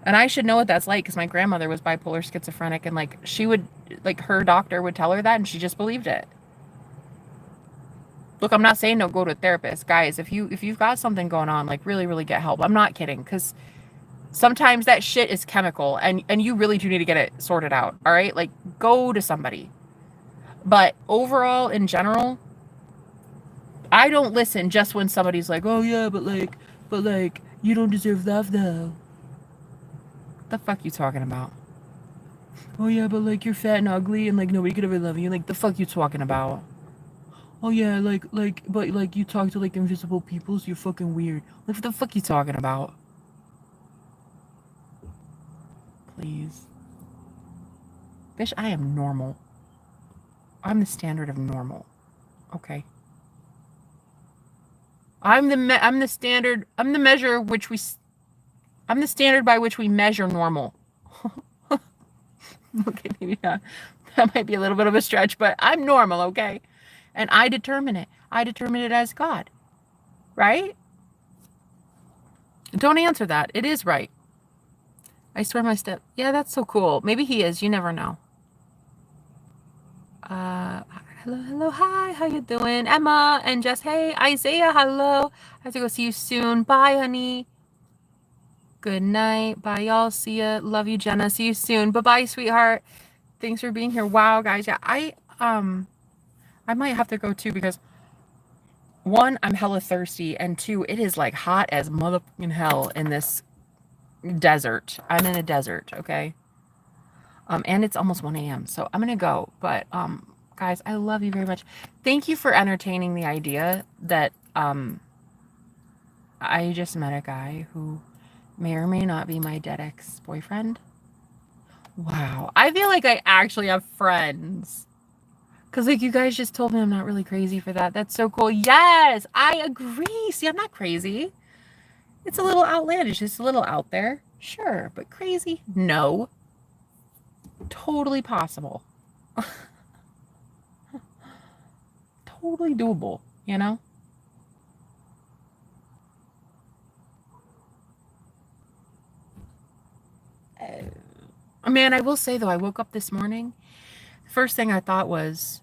And I should know what that's like because my grandmother was bipolar schizophrenic and like she would, like her doctor would tell her that and she just believed it. Look, I'm not saying don't go to a therapist. Guys, if you've got something going on, like really, really get help. I'm not kidding because sometimes that shit is chemical and you really do need to get it sorted out. All right? Like go to somebody. But overall, in general, I don't listen just when somebody's like, oh yeah, but like, you don't deserve love though. The fuck you talking about? Oh yeah, but like you're fat and ugly and like nobody could ever love you. Like the fuck you talking about? Oh yeah, but like you talk to like invisible people, so you're fucking weird. Like what the fuck you talking about? Please. Bitch, I am normal. I'm the standard of normal. Okay. I'm the standard by which we measure normal. Okay, maybe that might be a little bit of a stretch, but I'm normal, okay? And I determine it. I determine it as God. Right? Don't answer that. It is right. I swear my step. Yeah, that's so cool. Maybe he is. You never know. Hello, hi. How you doing? Emma and Jess. Hey, Isaiah. Hello. I have to go see you soon. Bye, honey. Good night. Bye, y'all. See ya. Love you, Jenna. See you soon. Bye-bye, sweetheart. Thanks for being here. Wow, guys. Yeah, I might have to go too because one, I'm hella thirsty, and two, it is like hot as motherfucking hell in this desert. I'm in a desert, okay? And it's almost 1 a.m. So I'm gonna go. But guys, I love you very much. Thank you for entertaining the idea that I just met a guy who may or may not be my dead ex-boyfriend. Wow. I feel like I actually have friends. Because, like, you guys just told me I'm not really crazy for that. That's so cool. Yes, I agree. See, I'm not crazy. It's a little outlandish. It's a little out there. Sure, but crazy? No. Totally possible. Totally doable, you know? Man, I will say, though, I woke up this morning. First thing I thought was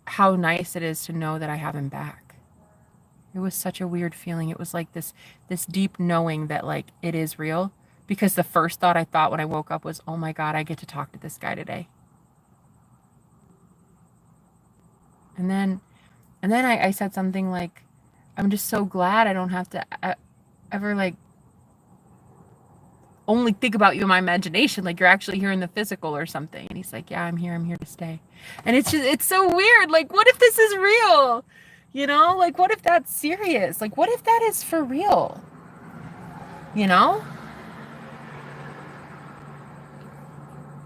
how nice it is to know that I have him back. It was such a weird feeling. It was like this deep knowing that like it is real. Because the first thought I thought when I woke up was, oh my God, I get to talk to this guy today. And then I said something like, I'm just so glad I don't have to ever like only think about you in my imagination, like you're actually here in the physical or something. And he's like, yeah, I'm here to stay. And it's just, it's so weird. Like, what if this is real? You know, like, what if that's serious? Like, what if that is for real? You know?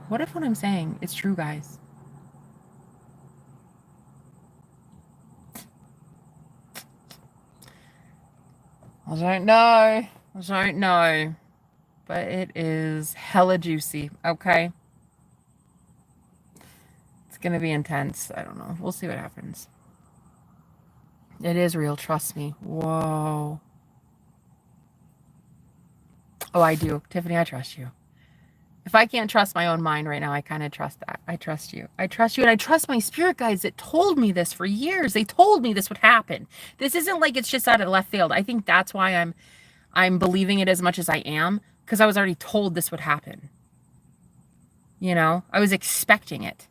What if what I'm saying is true, guys? I don't know. But it is hella juicy, okay? It's gonna be intense. I don't know. We'll see what happens. It is real, trust me. Whoa. Oh, I do. Tiffany, I trust you. If I can't trust my own mind right now, I kind of trust that. I trust you. I trust you, and I trust my spirit guides that told me this for years. They told me this would happen. This isn't like it's just out of left field. I think that's why I'm believing it as much as I am, because I was already told this would happen. You know, I was expecting it.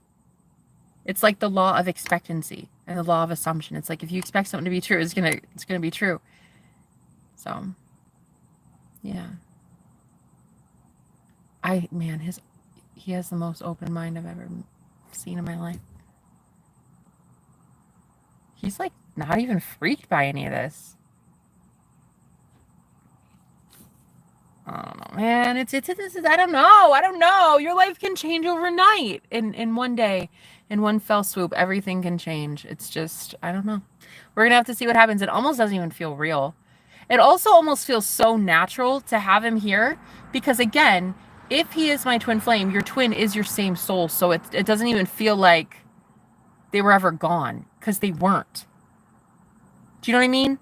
It's like the law of expectancy and the law of assumption. It's like if you expect something to be true, it's gonna be true. So, yeah. He has the most open mind I've ever seen in my life. He's like not even freaked by any of this. I don't know, man. It's I don't know. Your life can change overnight in one day, in one fell swoop. Everything can change. It's just, I don't know. We're gonna have to see what happens. It almost doesn't even feel real. It also almost feels so natural to have him here because, again, if he is my twin flame, your twin is your same soul. So it doesn't even feel like they were ever gone, because they weren't. Do you know what I mean?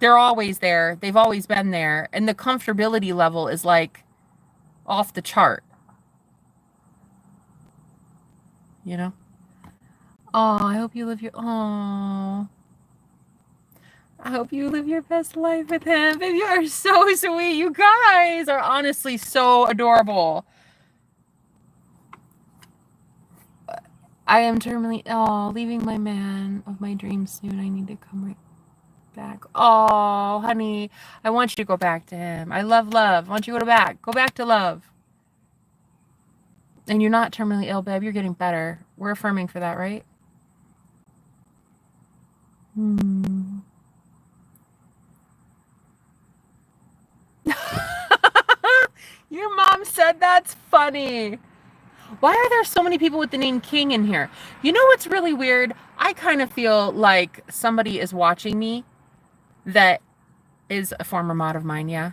They're always there. They've always been there. And the comfortability level is like off the chart. You know? Oh, I hope you live your... Oh. I hope you live your best life with him. Baby, you are so sweet. You guys are honestly so adorable. I am terminally... Oh, leaving my man of my dreams soon. I need to come right back. Oh, honey. I want you to go back to him. I love love. I want you to go back. Go back to love. And you're not terminally ill, babe. You're getting better. We're affirming for that, right? Your mom said that's funny. Why are there so many people with the name King in here? You know what's really weird? I kind of feel like somebody is watching me that is a former mod of mine, yeah.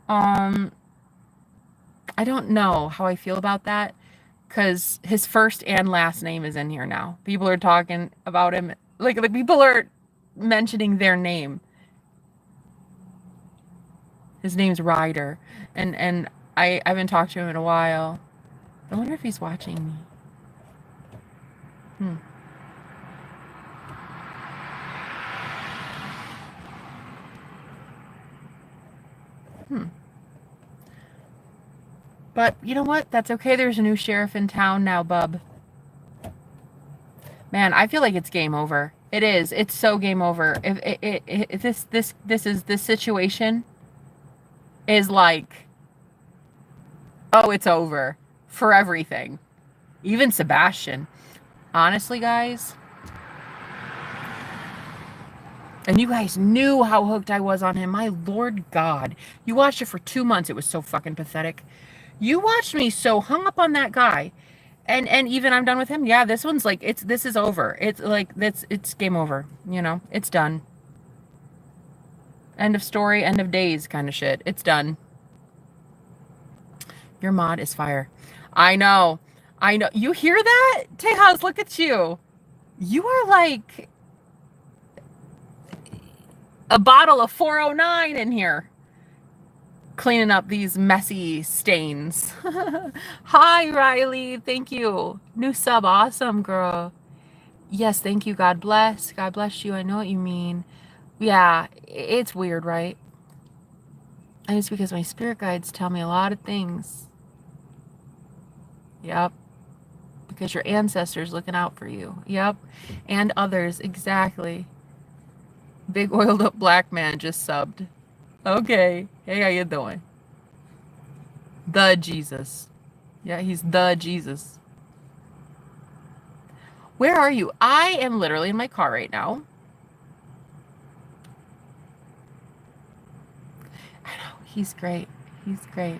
I don't know how I feel about that, because his first and last name is in here now. People are talking about him. Like people are mentioning their name. His name's Ryder. And I haven't talked to him in a while. I wonder if he's watching me. But you know what? That's okay. There's a new sheriff in town now, bub. Man, I feel like it's game over. It is. It's so game over. If this situation is like, oh, it's over for everything. Even Sebastian. Honestly, guys. And you guys knew how hooked I was on him. My Lord God. You watched it for 2 months. It was so fucking pathetic. You watched me so hung up on that guy. And even I'm done with him. Yeah, this one's like, this is over. It's like, it's game over. You know, it's done. End of story, end of days kind of shit. It's done. Your mod is fire. I know. You hear that? Tejas, look at you. You are like a bottle of 409 in here. Cleaning up these messy stains. Hi, Riley. Thank you. New sub. Awesome, girl. Yes, thank you. God bless. God bless you. I know what you mean. Yeah, it's weird, right? And it's because my spirit guides tell me a lot of things. Yep. Because your ancestors looking out for you. Yep. And others. Exactly. Big oiled up black man just subbed. Okay. Hey, how you doing? The Jesus. Yeah, he's the Jesus. Where are you? I am literally in my car right now. I know, he's great. He's great.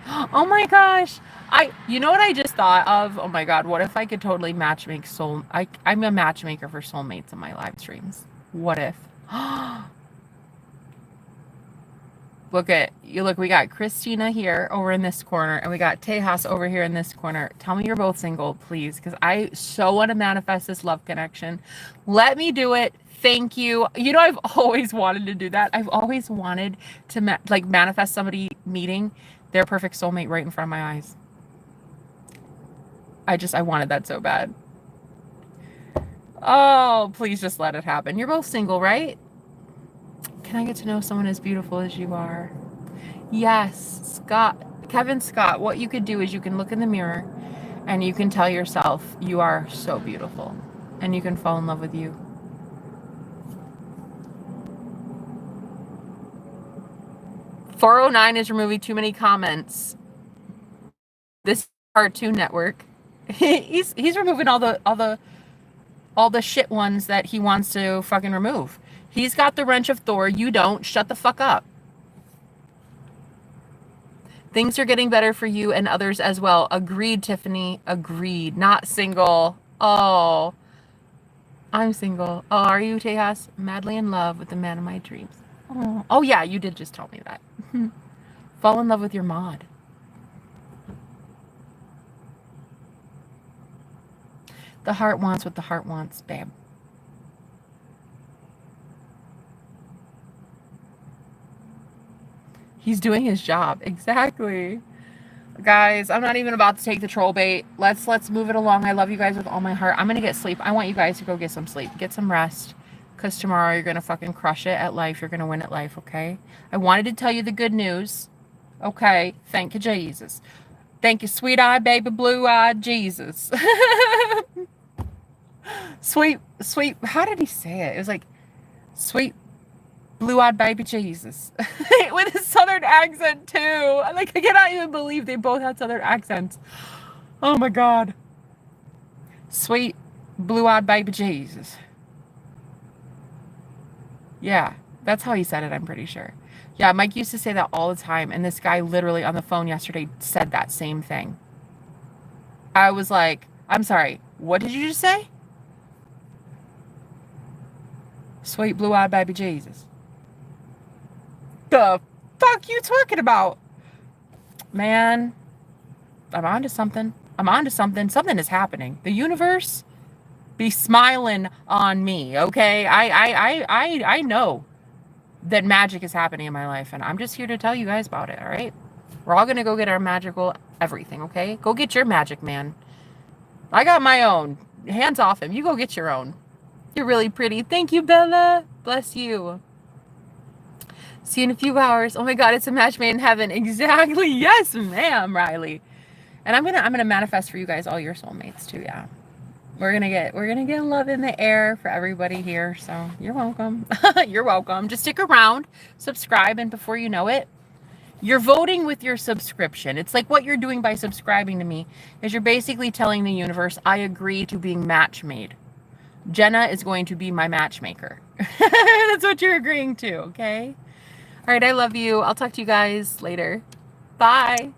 Oh my gosh. You know what I just thought of? Oh my God, what if I could totally matchmake I'm a matchmaker for soulmates in my live streams. What if? Look, we got Christina here over in this corner, and we got Tejas over here in this corner. Tell me you're both single, please, because I so want to manifest this love connection. Let me do it. Thank you. You know, I've always wanted to do that. I've always wanted to manifest somebody meeting their perfect soulmate right in front of my eyes. I wanted that so bad. Oh, please just let it happen. You're both single, right? Can I get to know someone as beautiful as you are? Yes, Kevin Scott, what you could do is you can look in the mirror and you can tell yourself you are so beautiful and you can fall in love with you. "409 is removing too many comments." This Cartoon Network. he's removing all the shit ones that he wants to fucking remove. He's got the wrench of Thor. You don't. Shut the fuck up. Things are getting better for you and others as well. Agreed, Tiffany. Agreed. Not single. Oh, I'm single. Oh, are you, Tejas? Madly in love with the man of my dreams. Oh yeah, you did just tell me that. Fall in love with your mod. The heart wants what the heart wants, babe. He's doing his job. Exactly. Guys, I'm not even about to take the troll bait. Let's move it along. I love you guys with all my heart. I'm going to get sleep. I want you guys to go get some sleep. Get some rest. Because tomorrow you're going to fucking crush it at life. You're going to win at life, okay? I wanted to tell you the good news. Okay? Thank you, Jesus. Thank you, sweet-eyed, baby, blue-eyed Jesus. Sweet, how did he say it? It was like, sweet, blue-eyed baby Jesus. With a southern accent, too. Like, I cannot even believe they both had southern accents. Oh, my God. Sweet, blue-eyed baby Jesus. Yeah, that's how he said it, I'm pretty sure. Yeah, Mike used to say that all the time, and this guy literally on the phone yesterday said that same thing. I was like, I'm sorry, what did you just say? Sweet blue-eyed baby Jesus. The fuck you talking about? Man, I'm onto something. Something is happening. The universe be smiling on me, okay? I know that magic is happening in my life, and I'm just here to tell you guys about it, all right? We're all gonna go get our magical everything, okay? Go get your magic, man. I got my own. Hands off him. You go get your own. You're really pretty. Thank you, Bella. Bless you. See you in a few hours. Oh my God, it's a match made in heaven. Exactly. Yes, ma'am, Riley. And I'm gonna manifest for you guys all your soulmates too. Yeah, we're gonna get love in the air for everybody here. So you're welcome. You're welcome. Just stick around, subscribe, and before you know it, you're voting with your subscription. It's like what you're doing by subscribing to me is you're basically telling the universe, I agree to being match made. Jenna is going to be my matchmaker. That's what you're agreeing to, okay? All right, I love you. I'll talk to you guys later. Bye.